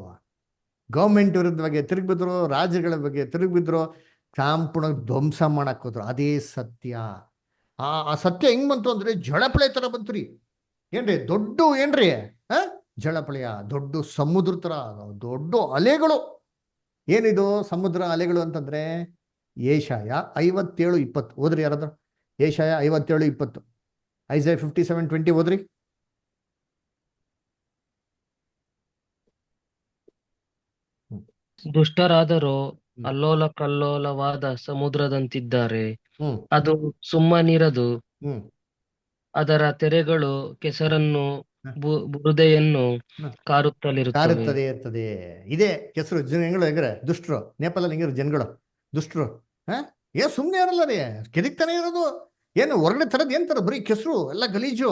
ಗೌರ್ಮೆಂಟ್ ವಿರುದ್ಧವಾಗಿ ತಿರುಗಿ ಬಿದ್ರು, ರಾಜ್ಯಗಳ ಬಗ್ಗೆ ತಿರುಗಿ ಬಿದ್ರು, ಸಂಪೂರ್ಣ ಧ್ವಂಸ ಮಾಡಕ್ ಹೋದ್ರು. ಅದೇ ಸತ್ಯ. ಆ ಸತ್ಯ ಹೆಂಗ್ ಬಂತು ಅಂದ್ರೆ ಜಳಪಳೆ ತರ ಬಂತು ರೀ. ಏನ್ರಿ? ದೊಡ್ಡ ಏನ್ರಿ ಜಳಪಳೆಯ ದೊಡ್ಡ ಸಮುದ್ರ ತರ ದೊಡ್ಡ ಅಲೆಗಳು. ಏನಿದು ಸಮುದ್ರ ಅಲೆಗಳು ಅಂತಂದ್ರೆ? ಏಷಾಯ 57:20 ಓದ್ರಿ ಯಾರಾದ್ರು. ಏಷಾಯ 57:20, ಐಸೈಯಾ 57:20 ಓದ್ರಿ. ದುಷ್ಟರಾದರೋ ಹ್ಮ್ ಅಲ್ಲೋಲ ಕಲ್ಲೋಲವಾದ ಸಮುದ್ರದಂತಿದ್ದಾರೆ. ಹ್ಮ್ ಅದು ಸುಮ್ಮನಿರದು, ಹ್ಮ್ ಅದರ ತೆರೆಗಳು ಕೆಸರನ್ನು ಹ, ಬುರುದೆಯನ್ನು ಹ. ಕಾರುತ್ತಲಿರುತ್ತವೆ. ಕಾರುತ್ತದೆ ಇರ್ತದೆ. ಇದೇ ಕೆಸರು ಜನಗಳು ಹೆಂಗ್ರೆ ದುಷ್ಟರು. ನೇಪಾಳಲ್ಲಿ ಹೆಂಗಿರೋ ಜನಗಳು ದುಷ್ಟರು. ಹಾ, ಸುಮ್ಮನೆ ಇರಲ್ಲ ರೀ, ಕೆದಿಕ್ತಾನೆ ಇರೋದು. ಏನು ಹೊರಗಡೆ ತರದ್ ಏನ್ ತರ, ಬರೀ ಕೆಸರು ಎಲ್ಲ ಗಲೀಜು.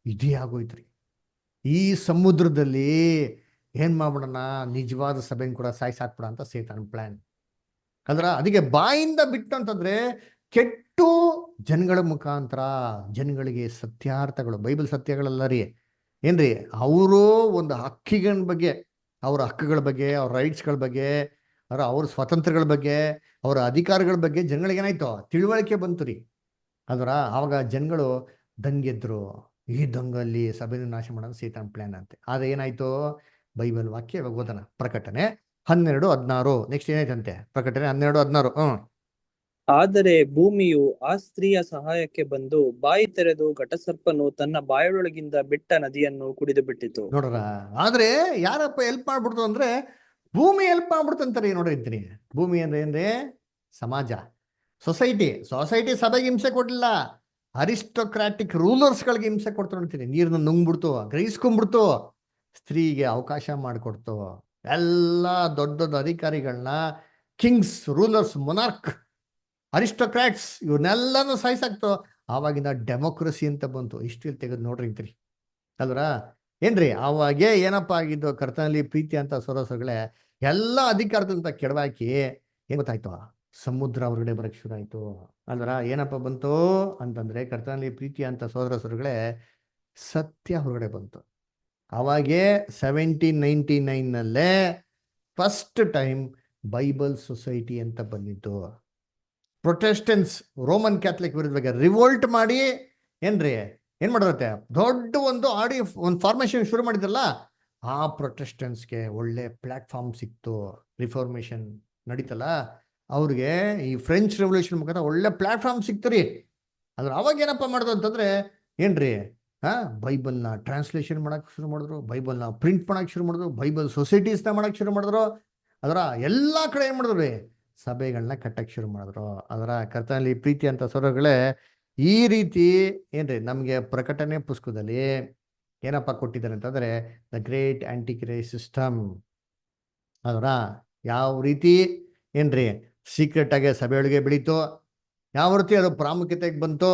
ಇದೇ ಆಗೋಯ್ತ್ರಿ ಈ ಸಮುದ್ರದಲ್ಲಿ. ಏನ್ ಮಾಡ್ಬಿಡೋಣ, ನಿಜವಾದ ಸಭೆನ್ ಕೂಡ ಸಾಯಿಸಾಕ್ಬಿಡ ಅಂತ ಸೇತಾನ್ ಪ್ಲಾನ್. ಅದಕ್ಕೆ ಬಾಯಿಂದ ಬಿಟ್ಟು ಅಂತಂದ್ರೆ ಕೆಟ್ಟು ಜನಗಳ ಮುಖಾಂತರ ಜನಗಳಿಗೆ ಸತ್ಯಾರ್ಥಗಳು, ಬೈಬಲ್ ಸತ್ಯಗಳೆಲ್ಲ ರೀ ಏನ್ರಿ, ಅವರು ಒಂದು ಹಕ್ಕಿಗಳ ಬಗ್ಗೆ, ಅವ್ರ ಹಕ್ಕುಗಳ ಬಗ್ಗೆ, ಅವ್ರ ರೈಟ್ಸ್ಗಳ ಬಗ್ಗೆ, ಅವ್ರ ಸ್ವಾತಂತ್ರ್ಯಗಳ ಬಗ್ಗೆ, ಅವರ ಅಧಿಕಾರಗಳ ಬಗ್ಗೆ ಜನಗಳಿಗೆ ಏನಾಯ್ತು, ತಿಳುವಳಿಕೆ ಬಂತು ರೀ. ಆವಾಗ ಜನಗಳು ದಂಗೆದ್ರು. ಈ ದಂಗಲ್ಲಿ ಸಭೆನ ನಾಶ ಮಾಡೋದು ಸೇತಾನ್ ಪ್ಲಾನ್ ಅಂತೆ. ಆದ್ರೆ ಏನಾಯ್ತು, ಬೈಬಲ್ ವಾಕ್ಯ ಇವಾಗ ಓದೋಣ. ಪ್ರಕಟಣೆ 12:16. ನೆಕ್ಸ್ಟ್ ಏನಾಯ್ತಂತೆ, ಪ್ರಕಟಣೆ 12:16. ಆದರೆ ಭೂಮಿಯು ಆ ಸ್ತ್ರೀಯ ಸಹಾಯಕ್ಕೆ ಬಂದು ಬಾಯಿ ತೆರೆದು ಘಟಸರ್ಪನು ತನ್ನ ಬಾಯೊಳಗಿಂದ ಬಿಟ್ಟ ನದಿಯನ್ನು ಕುಡಿದು ಬಿಟ್ಟಿತು. ನೋಡ್ರ, ಆದ್ರೆ ಯಾರಪ್ಪ ಹೆಲ್ಪ್ ಮಾಡ್ಬಿಡ್ತು ಅಂದ್ರೆ ಭೂಮಿ ಹೆಲ್ಪ್ ಮಾಡ್ಬಿಡ್ತಂತಾರೆ. ನೋಡಿರ್ತೀನಿ, ಭೂಮಿ ಅಂದ್ರೆ ಏನ್ರಿ, ಸಮಾಜ, ಸೊಸೈಟಿ ಸಭೆಗೆ ಹಿಂಸೆ ಕೊಡ್ಲಿಲ್ಲ, ಅರಿಸ್ಟೋಕ್ರಾಟಿಕ್ ರೂಲರ್ಸ್ಗಳಿಗೆ ಹಿಂಸೆ ಕೊಡ್ತು. ನೋಡ್ತೀನಿ, ನೀರನ್ನ ನುಂಗ್ಬಿಡ್ತು, ಗ್ರಹಿಸ್ಕೊಂಡ್ಬಿಡ್ತು, ಸ್ತ್ರೀಗೆ ಅವಕಾಶ ಮಾಡಿಕೊಡ್ತು. ಎಲ್ಲ ದೊಡ್ಡ ದೊಡ್ಡ ಅಧಿಕಾರಿಗಳನ್ನ, ಕಿಂಗ್ಸ್, ರೂಲರ್ಸ್, ಮೊನಾರ್ಕ್, ಅರಿಸ್ಟೋಕ್ರಾಟ್ಸ್, ಇವನ್ನೆಲ್ಲನೂ ಸಾಯಿಸಾಕ್ತು. ಆವಾಗಿನ ಡೆಮೋಕ್ರಸಿ ಅಂತ ಬಂತು. ಹಿಸ್ಟ್ರಿಯಲ್ಲಿ ತೆಗೆದು ನೋಡ್ರಿ ಅಂತೀರಿ ಅಲ್ವರ. ಏನ್ರಿ, ಆವಾಗೇ ಏನಪ್ಪ ಆಗಿದ್ದು, ಕರ್ತನಲ್ಲಿ ಪ್ರೀತಿ ಅಂತ ಸೊರಸಗಳೇ ಎಲ್ಲ ಅಧಿಕಾರದಂತ ಕೆಡವಾಕಿ ಏನ್ ಗೊತ್ತಾಯ್ತು, ಸಮುದ್ರ ಹೊರಗಡೆ ಬರಕ್ ಶುರು ಆಯ್ತು ಅಲ್ವರ. ಏನಪ್ಪ ಬಂತು ಅಂತಂದ್ರೆ, ಕರ್ತನಲ್ಲಿ ಪ್ರೀತಿ ಅಂತ ಸೋದರಸರುಗಳೇ ಸತ್ಯ ಹೊರಗಡೆ ಬಂತು. ಅವಾಗೇ 1799 ಫಸ್ಟ್ ಟೈಮ್ ಬೈಬಲ್ ಸೊಸೈಟಿ ಅಂತ ಬಂದಿತ್ತು. ಪ್ರೊಟೆಸ್ಟೆಂಟ್ಸ್ ರೋಮನ್ ಕ್ಯಾಥಲಿಕ್ ವಿರುದ್ಧವಾಗಿ ರಿವೋಲ್ಟ್ ಮಾಡಿ ಏನ್ರಿ, ಏನ್ ಮಾಡಿರತ್ತೆ, ದೊಡ್ಡ ಒಂದು ಫಾರ್ಮೇಶನ್ ಶುರು ಮಾಡಿದ್ರಲ್ಲ. ಆ ಪ್ರೊಟೆಸ್ಟೆಂಟ್ಸ್ಗೆ ಒಳ್ಳೆ ಪ್ಲಾಟ್ಫಾರ್ಮ್ ಸಿಕ್ತು. ರಿಫಾರ್ಮೇಶನ್ ನಡೀತಲ್ಲ, ಅವ್ರಿಗೆ ಈ ಫ್ರೆಂಚ್ ರೆವಲ್ಯೂಷನ್ ಮುಖಾಂತರ ಒಳ್ಳೆ ಪ್ಲಾಟ್ಫಾರ್ಮ್ ಸಿಕ್ತು ರೀ. ಅವಾಗ ಏನಪ್ಪ ಮಾಡೋದು ಅಂತಂದ್ರೆ ಏನ್ರಿ, ಬೈಬಲ್ನ ಟ್ರಾನ್ಸ್ಲೇಷನ್ ಮಾಡಕ್ ಶುರು ಮಾಡಿದ್ರು, ಬೈಬಲ್ನ ಪ್ರಿಂಟ್ ಮಾಡಕ್ ಶುರು ಮಾಡಿದ್ರು, ಬೈಬಲ್ ಸೊಸೈಟೀಸ್ನ ಮಾಡಕ್ ಶುರು ಮಾಡಿದ್ರು. ಎಲ್ಲಾ ಕಡೆ ಏನ್ ಮಾಡಿದ್ರು ರೀ, ಸಭೆಗಳನ್ನ ಕಟ್ಟಕ್ಕೆ ಶುರು ಮಾಡಿದ್ರು. ಕರ್ತನಲ್ಲಿ ಪ್ರೀತಿ ಅಂತ ಸೊರಗಳೇ ಈ ರೀತಿ ಏನ್ರಿ, ನಮ್ಗೆ ಪ್ರಕಟಣೆ ಪುಸ್ತಕದಲ್ಲಿ ಏನಪ್ಪ ಕೊಟ್ಟಿದ್ದಾರೆ ಅಂತಂದ್ರೆ, ದ ಗ್ರೇಟ್ ಆಂಟಿಕ್ರೈಸ್ಟ್ ಸಿಸ್ಟಮ್. ಯಾವ ರೀತಿ ಏನ್ರಿ ಸೀಕ್ರೆಟ್ ಆಗಿ ಸಭೆಯೊಳಗೆ ಬೆಳೀತು, ಯಾವ ರೀತಿ ಅದು ಪ್ರಾಮುಖ್ಯತೆಗೆ ಬಂತು,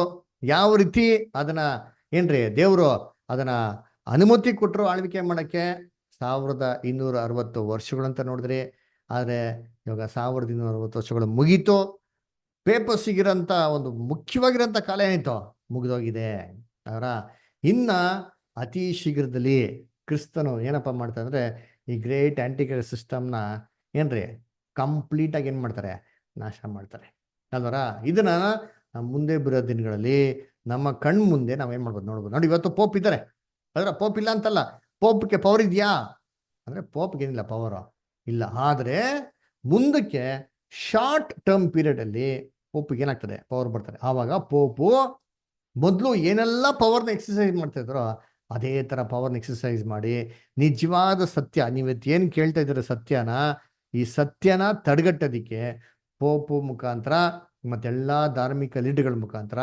ಯಾವ ರೀತಿ ಅದನ್ನ ಏನ್ರಿ ದೇವರು ಅದನ್ನ ಅನುಮತಿ ಕೊಟ್ಟರು ಆಳ್ವಿಕೆ ಮಾಡಕ್ಕೆ. 1260 ವರ್ಷಗಳಂತ ನೋಡಿದ್ರಿ. ಆದ್ರೆ ಇವಾಗ 1260 ವರ್ಷಗಳು ಮುಗೀತು. ಪೇಪರ್ಸಿಗಿರೋಂಥ ಒಂದು ಮುಖ್ಯವಾಗಿರೋಂಥ ಕಾಲ ಏನಾಯ್ತು, ಮುಗಿದೋಗಿದೆ. ಇನ್ನ ಅತಿ ಶೀಘ್ರದಲ್ಲಿ ಕ್ರಿಸ್ತನು ಏನಪ್ಪ ಮಾಡ್ತಾರೆ ಅಂದ್ರೆ, ಈ ಗ್ರೇಟ್ ಆಂಟಿಕ್ರೈಸ್ಟ್ ಸಿಸ್ಟಮ್ನ ಏನ್ರಿ ಕಂಪ್ಲೀಟ್ ಆಗಿ ಏನ್ ಮಾಡ್ತಾರೆ, ನಾಶ ಮಾಡ್ತಾರೆ ಇದನ್ನ ಮುಂದೆ ಬರೋ ದಿನಗಳಲ್ಲಿ ನಮ್ಮ ಕಣ್ ಮುಂದೆ ನಾವೇನ್ ಮಾಡ್ಬೋದು, ನೋಡ್ಬೋದು. ನೋಡಿ, ಇವತ್ತು ಪೋಪ್ ಇದ್ದಾರೆ, ಪೋಪ್ ಇಲ್ಲ ಅಂತಲ್ಲ. ಪೋಪ್ಗೆ ಪವರ್ ಇದೆಯಾ ಅಂದ್ರೆ, ಪೋಪ್ಗೆ ಏನಿಲ್ಲ ಪವರ್ ಇಲ್ಲ. ಆದ್ರೆ ಮುಂದಕ್ಕೆ ಶಾರ್ಟ್ ಟರ್ಮ್ ಪೀರಿಯಡ್ ಅಲ್ಲಿ ಪೋಪ್ಗೆ ಏನಾಗ್ತದೆ, ಪವರ್ ಬರ್ತಾರೆ. ಆವಾಗ ಪೋಪು ಮೊದಲು ಏನೆಲ್ಲ ಪವರ್ನ ಎಕ್ಸಸೈಸ್ ಮಾಡ್ತಾ ಇದ್ರೋ ಅದೇ ತರ ಪವರ್ನ ಎಕ್ಸಸೈಸ್ ಮಾಡಿ ನಿಜವಾದ ಸತ್ಯ, ನೀವತ್ತು ಏನು ಕೇಳ್ತಾ ಇದ್ದೀರ ಸತ್ಯನ, ಈ ಸತ್ಯನ ತಡೆಗಟ್ಟೋದಿಕ್ಕೆ ಪೋಪು ಮುಖಾಂತರ ಮತ್ತೆಲ್ಲಾ ಧಾರ್ಮಿಕ ಲೀಡರ್ಗಳ ಮುಖಾಂತರ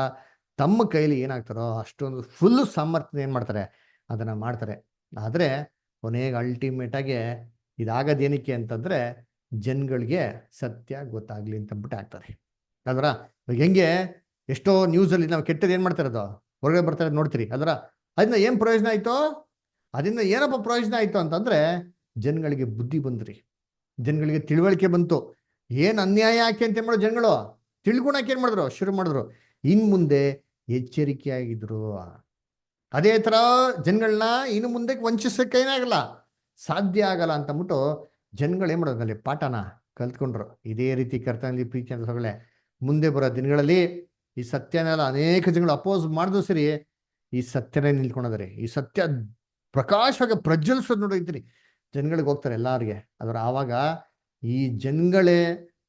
ತಮ್ಮ ಕೈಲಿ ಏನಾಗ್ತಾರೋ ಅಷ್ಟೊಂದು ಫುಲ್ ಸಾಮರ್ಥ್ಯ ಏನ್ ಮಾಡ್ತಾರೆ, ಅದನ್ನ ಮಾಡ್ತಾರೆ. ಆದ್ರೆ ಕೊನೆಗೆ ಅಲ್ಟಿಮೇಟ್ ಆಗಿ ಇದಾಗದೇನಕ್ಕೆ ಅಂತಂದ್ರೆ, ಜನಗಳಿಗೆ ಸತ್ಯ ಗೊತ್ತಾಗ್ಲಿ ಅಂತಂದ್ಬಿಟ್ಟು ಆಗ್ತಾರೆ. ಹೆಂಗೆ ಎಷ್ಟೋ ನ್ಯೂಸಲ್ಲಿ ನಾವು ಕೆಟ್ಟದ್ದು ಏನ್ ಮಾಡ್ತಾ ಇರೋದು, ಹೊರಗಡೆ ಬರ್ತಾ ಇರೋದು ನೋಡ್ತೀರಿ. ಅದನ್ನ ಏನ್ ಪ್ರಯೋಜನ ಆಯ್ತು, ಅದರಿಂದ ಏನಪ್ಪ ಪ್ರಯೋಜನ ಆಯ್ತು ಅಂತಂದ್ರೆ, ಜನಗಳಿಗೆ ಬುದ್ಧಿ ಬಂದ್ರಿ, ಜನಗಳಿಗೆ ತಿಳುವಳಿಕೆ ಬಂತು. ಏನ್ ಅನ್ಯಾಯ ಯಾಕೆ ಅಂತ ಮಾಡೋ ಜನಗಳು ತಿಳ್ಕೊಳಕ್ಕೆ ಏನ್ ಮಾಡಿದ್ರು, ಶುರು ಮಾಡಿದ್ರು. ಇನ್ ಮುಂದೆ ಎಚ್ಚರಿಕೆಯಾಗಿದ್ರು. ಅದೇ ತರ ಜನಗಳನ್ನ ಇನ್ನು ಮುಂದಕ್ಕೆ ವಂಚಿಸಕ್ಕೆ ಏನಾಗಲ್ಲ, ಸಾಧ್ಯ ಆಗಲ್ಲ ಅಂತ ಅಂದ್ಬಿಟ್ಟು ಜನಗಳು ಏನ್ ಮಾಡೋದು, ಅಲ್ಲಿ ಪಾಠನ ಕಲ್ತ್ಕೊಂಡ್ರು. ಇದೇ ರೀತಿ ಕರ್ತನಲ್ಲಿ ಪ್ರೀತಿ ಅಂತ ಸೊಗಳೆ ಮುಂದೆ ಬರೋ ದಿನಗಳಲ್ಲಿ ಈ ಸತ್ಯನೆಲ್ಲ ಅನೇಕ ಜನಗಳು ಅಪೋಸ್ ಮಾಡಿದ್ರು ಸರಿ, ಈ ಸತ್ಯನೇ ನಿಲ್ಕೊಂಡ್ರಿ. ಈ ಸತ್ಯ ಪ್ರಕಾಶವಾಗಿ ಪ್ರಜ್ವಲಿಸೋದು ನೋಡಿರ್ತೀರಿ, ಜನಗಳಿಗೆ ಹೋಗ್ತಾರೆ ಎಲ್ಲಾರಿಗೆ. ಆವಾಗ ಈ ಜನಗಳೇ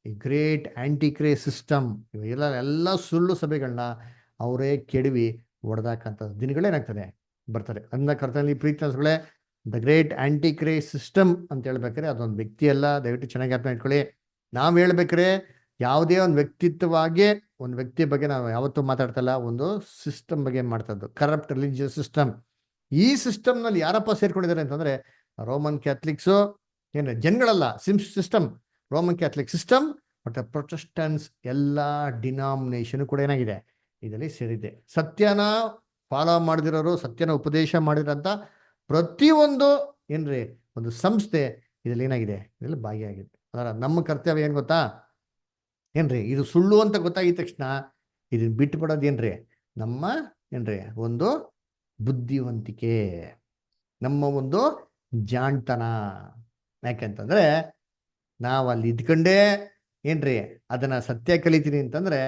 ಈ ಗ್ರೇಟ್ ಆಂಟಿಕ್ರೈಸ್ಟ್ ಸಿಸ್ಟಮ್ ಎಲ್ಲ ಸುಳ್ಳು ಸಭೆಗಳನ್ನ ಅವರೇ ಕೆಡವಿ ಹೊಡೆದಾಕಂತ ದಿನಗಳೇನಾಗ್ತದೆ, ಬರ್ತಾರೆ. ಅಂದ ಕರ್ತನಲ್ಲಿ ಪ್ರೀತಿ the great antichrist system ಅಂತ ಹೇಳ್ಬೇಕಾದ್ರೆ ಅದೊಂದು ವ್ಯಕ್ತಿ ಅಲ್ಲ. ದಯವಿಟ್ಟು ಚೆನ್ನಾಗಿ ಅರ್ಥ ಇಟ್ಕೊಳ್ಳಿ. ನಾವು ಹೇಳ್ಬೇಕಾದ್ರೆ ಯಾವುದೇ ಒಂದು ವ್ಯಕ್ತಿತ್ವವಾಗಿ ಒಂದು ವ್ಯಕ್ತಿ ಬಗ್ಗೆ ನಾವು ಯಾವತ್ತೂ ಮಾತಾಡ್ತಲ್ಲ, ಒಂದು ಸಿಸ್ಟಮ್ ಬಗ್ಗೆ ಮಾಡ್ತಾ ಇದ್ದು, ಕರಪ್ಟ್ ರಿಲಿಜಿಯಸ್ ಸಿಸ್ಟಮ್. ಈ ಸಿಸ್ಟಮ್ನಲ್ಲಿ ಯಾರಪ್ಪ ಸೇರ್ಕೊಂಡಿದ್ದಾರೆ ಅಂತಂದ್ರೆ ರೋಮನ್ ಕ್ಯಾಥಲಿಕ್ಸು, ಏನು ಜನಗಳಲ್ಲ, ಸಿಸ್ಟಮ್, ರೋಮನ್ ಕ್ಯಾಥಲಿಕ್ ಸಿಸ್ಟಮ್ ಮತ್ತು ಪ್ರೊಟೆಸ್ಟೆಂಟ್ಸ್ ಎಲ್ಲ ಡಿನಾಮಿನೇಷನ್ ಕೂಡ ಏನಾಗಿದೆ ಇದರಲ್ಲಿ ಸೇರಿದೆ. ಸತ್ಯನ ಫಾಲೋ ಮಾಡಿದಿರೋರು, ಸತ್ಯನ ಉಪದೇಶ ಮಾಡಿರೋಂಥ ಪ್ರತಿಯೊಂದು ಏನ್ರಿ ಒಂದು ಸಂಸ್ಥೆ ಇದರಲ್ಲಿ ಏನಾಗಿದೆ, ಇದರಲ್ಲಿ ಭಾಗಿಯಾಗಿದೆ. ಅದರ ನಮ್ಮ ಕರ್ತವ್ಯ ಏನು ಗೊತ್ತಾ ಏನ್ರಿ, ಇದು ಸುಳ್ಳು ಅಂತ ಗೊತ್ತಾಗಿದ ತಕ್ಷಣ ಇದನ್ನ ಬಿಟ್ಟು ಬಿಡೋದು ಏನ್ರಿ ನಮ್ಮ ಏನ್ರಿ ಒಂದು ಬುದ್ಧಿವಂತಿಕೆ, ನಮ್ಮ ಒಂದು ಜಾಣ್ತನ. ಯಾಕೆಂತಂದ್ರೆ ನಾವು ಅಲ್ಲಿ ಇದ್ಕೊಂಡೇ ಏನ್ರಿ ಅದನ್ನ ಸತ್ಯ ಕಲಿತೀನಿ ಅಂತಂದ್ರೆ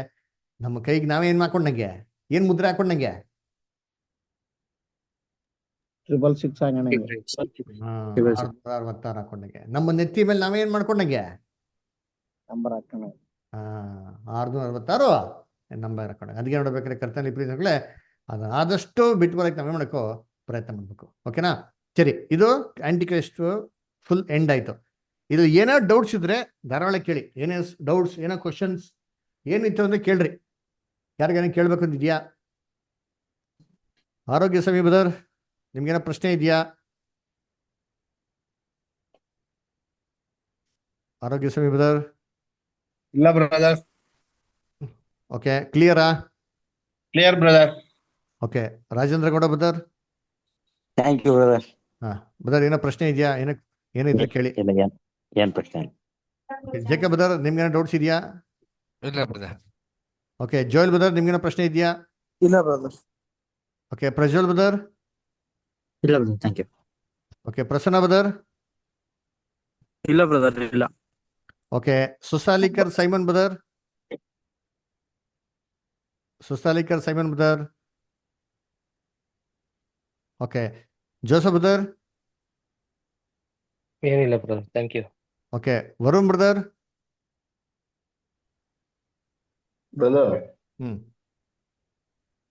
ನಮ್ಮ ಕೈಗೆ ನಾವೇನ್ ಹಾಕೊಂಡಂಗೆ, ಏನ್ ಮುದ್ರೆ ಹಾಕೊಂಡಂಗೆ, 666 ಆಗಣಂಗೆ. 666 ಹಾಕೊಂಡಂಗೆ. ನಮ್ಮ ನೆತ್ತಿ ಮೇಲೆ ನಾವೇನ್ ಮಾಡ್ಕೊಂಡಂಗೆ, ನಂಬರ್ ಹಾಕೋಣ. 666 ನಂಬರ್ ಹಾಕೊಂಡಂಗೆ. ಅದಕ್ಕೆ ನೋಡ್ಬೇಕಾದ್ರೆ ಕರ್ತನಲ್ಲಿ ಪ್ರೀತಿಗಳೇ ಅದನ್ನ ಆದಷ್ಟು ಬಿಟ್ಟು ಬರಕ್ಕೆ ನಾವೇನ್ ಮಾಡಬೇಕು, ಪ್ರಯತ್ನ ಮಾಡ್ಬೇಕು. ಓಕೆನಾ? ಸರಿ, ಇದು ಆಂಟಿ ಕ್ರೈಸ್ಟ್ ಫುಲ್ ಎಂಡ್ ಆಯ್ತು. ಇದು ಏನೋ ಡೌಟ್ಸ್ ಇದ್ರೆ ಧಾರಾವಾಳ ಕೇಳಿ. ಏನೇ ಡೌಟ್ಸ್, ಏನೋ ಕ್ವಶನ್ಸ್ ಏನಿತ್ತು ಅಂದ್ರೆ ಕೇಳ್ರಿ. ಯಾರಿಗೇನೋ ಕೇಳ್ಬೇಕು ಅಂತಿದ್ಯಾ? ಆರೋಗ್ಯ ಸ್ವಾಮಿ ಬ್ರದರ್, ನಿಮ್ಗೇನೋ ಪ್ರಶ್ನೆ ಇದೆಯಾ? ಆರೋಗ್ಯ ಸ್ವಾಮಿ ಬ್ರದರ್? ಇಲ್ಲ ಬ್ರದರ್. ಓಕೆ, ಕ್ಲಿಯರಾ? Clear brother. Okay, Rajendra Gowda brother? Thank you brother. ಹಾ ಬ್ರದರ್, ಏನೋ ಪ್ರಶ್ನೆ ಇದೆಯಾ? ಏನಿದ್ರೆ ಕೇಳಿ. ಏನ್ ಪ್ರಶ್ನೆ ಇಲ್ಲ. ಜೇಕಬ್ ಬ್ರದರ್, ನಿಮ್ಗೇನೋ ಡೌಟ್ಸ್ ಇದೆಯಾ? ಇಲ್ಲ ಬ್ರದರ್. ಓಕೆ, ಜೋಯಲ್ ಬ್ರದರ್, ನಿಮ್ಗೇನೋ ಪ್ರಶ್ನೆ ಇದೆಯಾ? ಇಲ್ಲ ಬ್ರದರ್. Okay, Prajwal brother? ಇಲ್ಲ brother, thank you. Okay, Prasanna brother? ಇಲ್ಲ ಬ್ರದರ್, ಇಲ್ಲ. Okay, Susalikar Simon brother? Susalikar Simon brother? Okay, Joseph brother? ಏನಿಲ್ಲ brother, thank you. Okay, Varun brother? Brother, ಹ್ಮ್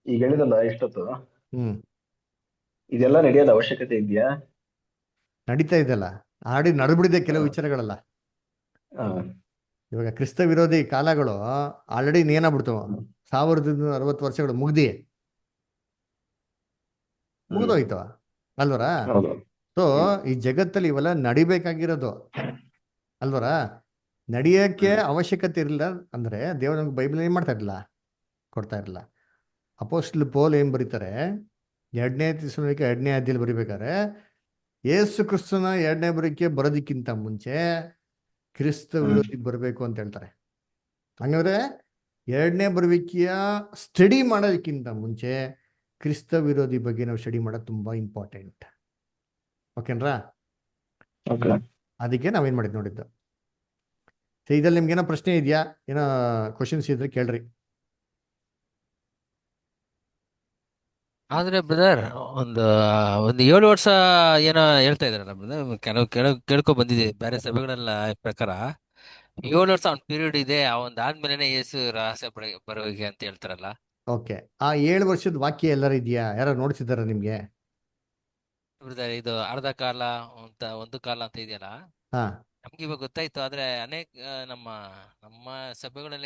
ಈಗ ಹೇಳಿದಲ್ಲ ಇಷ್ಟೊತ್ತು, ಹ್ಮ್ ಇದೆಲ್ಲ ನಡೆಯೋದ ಅವಶ್ಯಕತೆ ಇದೆಯಾ? ನಡೀತಾ ಇದೆಯಲ್ಲ, ನಡೆದ್ಬಿಡಿದೆ ಕೆಲವು ವಿಚಾರಗಳೆಲ್ಲ. ಹಾ. ಇವಾಗ ಕ್ರಿಸ್ತ ವಿರೋಧಿ ಕಾಲಗಳು ಆಲ್ರೆಡಿ ಏನಾಗ್ಬಿಡ್ತು, 1260 ವರ್ಷಗಳು ಮುಗಿದೋಯ್ತು ಅಲ್ವರ? ಹೌದು. ಸೊ ಈ ಜಗತ್ತಲ್ಲಿ ಇವೆಲ್ಲ ನಡಿಬೇಕಾಗಿರೋದು ಅಲ್ವರ? ನಡಿಯಕ್ಕೆ ಅವಶ್ಯಕತೆ ಇರಲಿಲ್ಲ ಅಂದ್ರೆ ದೇವರು ನಮ್ಗೆ ಬೈಬಲ್ ಏನ್ ಮಾಡ್ತಾ ಇರಲಿಲ್ಲ, ಕೊಡ್ತಾ ಇರಲಿಲ್ಲ. ಅಪೋಸ್ಟಲ್ ಪೌಲ್ ಏನ್ ಬರೀತಾರೆ, 2ನೇ ಥೆಸಲೋನಿಕ 2ನೇ ಅಧ್ಯಾಯದಲ್ಲಿ ಬರಿಬೇಕಾದ್ರೆ, ಯೇಸು ಕ್ರಿಸ್ತನ 2ನೇ ಬರೋಕೆ ಬರೋದಕ್ಕಿಂತ ಮುಂಚೆ ಕ್ರಿಸ್ತ ವಿರೋಧಿ ಬರಬೇಕು ಅಂತ ಹೇಳ್ತಾರೆ. ಹಂಗಂದ್ರೆ 2ನೇ ಬರುವಿಕೆಯ ಸ್ಟಡಿ ಮಾಡೋದಕ್ಕಿಂತ ಮುಂಚೆ ಕ್ರಿಸ್ತ ವಿರೋಧಿ ಬಗ್ಗೆ ನಾವು ಸ್ಟಡಿ ಮಾಡೋದು ತುಂಬಾ ಇಂಪಾರ್ಟೆಂಟ್. ಓಕೆನ್ರಾ? ಅದಕ್ಕೆ ನಾವೇನ್ ಮಾಡಿದ್ ನೋಡಿದ್ದು. ಇದ್ರಲ್ಲಿ ನಿಮ್ಗೆ ಏನೋ ಪ್ರಶ್ನೆ ಇದೆಯಾ, ಏನೋ ಕ್ವಶನ್ಸ್ ಇದ್ರೆ ಕೇಳ್ರಿ. ಆದ್ರೆ ಬ್ರದರ್, ಒಂದು 7 ವರ್ಷ ಏನೋ ಹೇಳ್ತಾ ಇದಾರಲ್ಲ ಬ್ರದರ್, ಕೇಳ್ಕೊ ಬಂದಿದೆ ಬೇರೆ ಸಭೆಗಳೆಲ್ಲ ಪ್ರಕಾರ 7 ವರ್ಷ ಒಂದು ಪೀರಿಯಡ್ ಇದೆ, ಆದ್ಮೇಲೆ ಯೇಸು ರಹಸ್ಯ ಬರುವಿಕೆ ಅಂತ ಹೇಳ್ತಾರಲ್ಲ. ಓಕೆ, ಆ 7 ವರ್ಷದ ವಾಕ್ಯ ಎಲ್ಲರೂ ಇದೆಯಾ? ಯಾರು ನೋಡ್ಸಿದಾರ ನಿಮ್ಗೆ? ಬ್ರದರ್, ಇದು ಅರ್ಧ ಕಾಲ ಅಂತ ಒಂದು ಕಾಲ ಅಂತ ಇದೆಯಲ್ಲ, ಹಾ, ನಮ್ಗೆ ಇವಾಗ ಗೊತ್ತಾಯ್ತು. ಆದ್ರೆ ಅನೇಕ ನಮ್ಮ ನಮ್ಮ ಸಭೆಗಳೆಲ್ಲ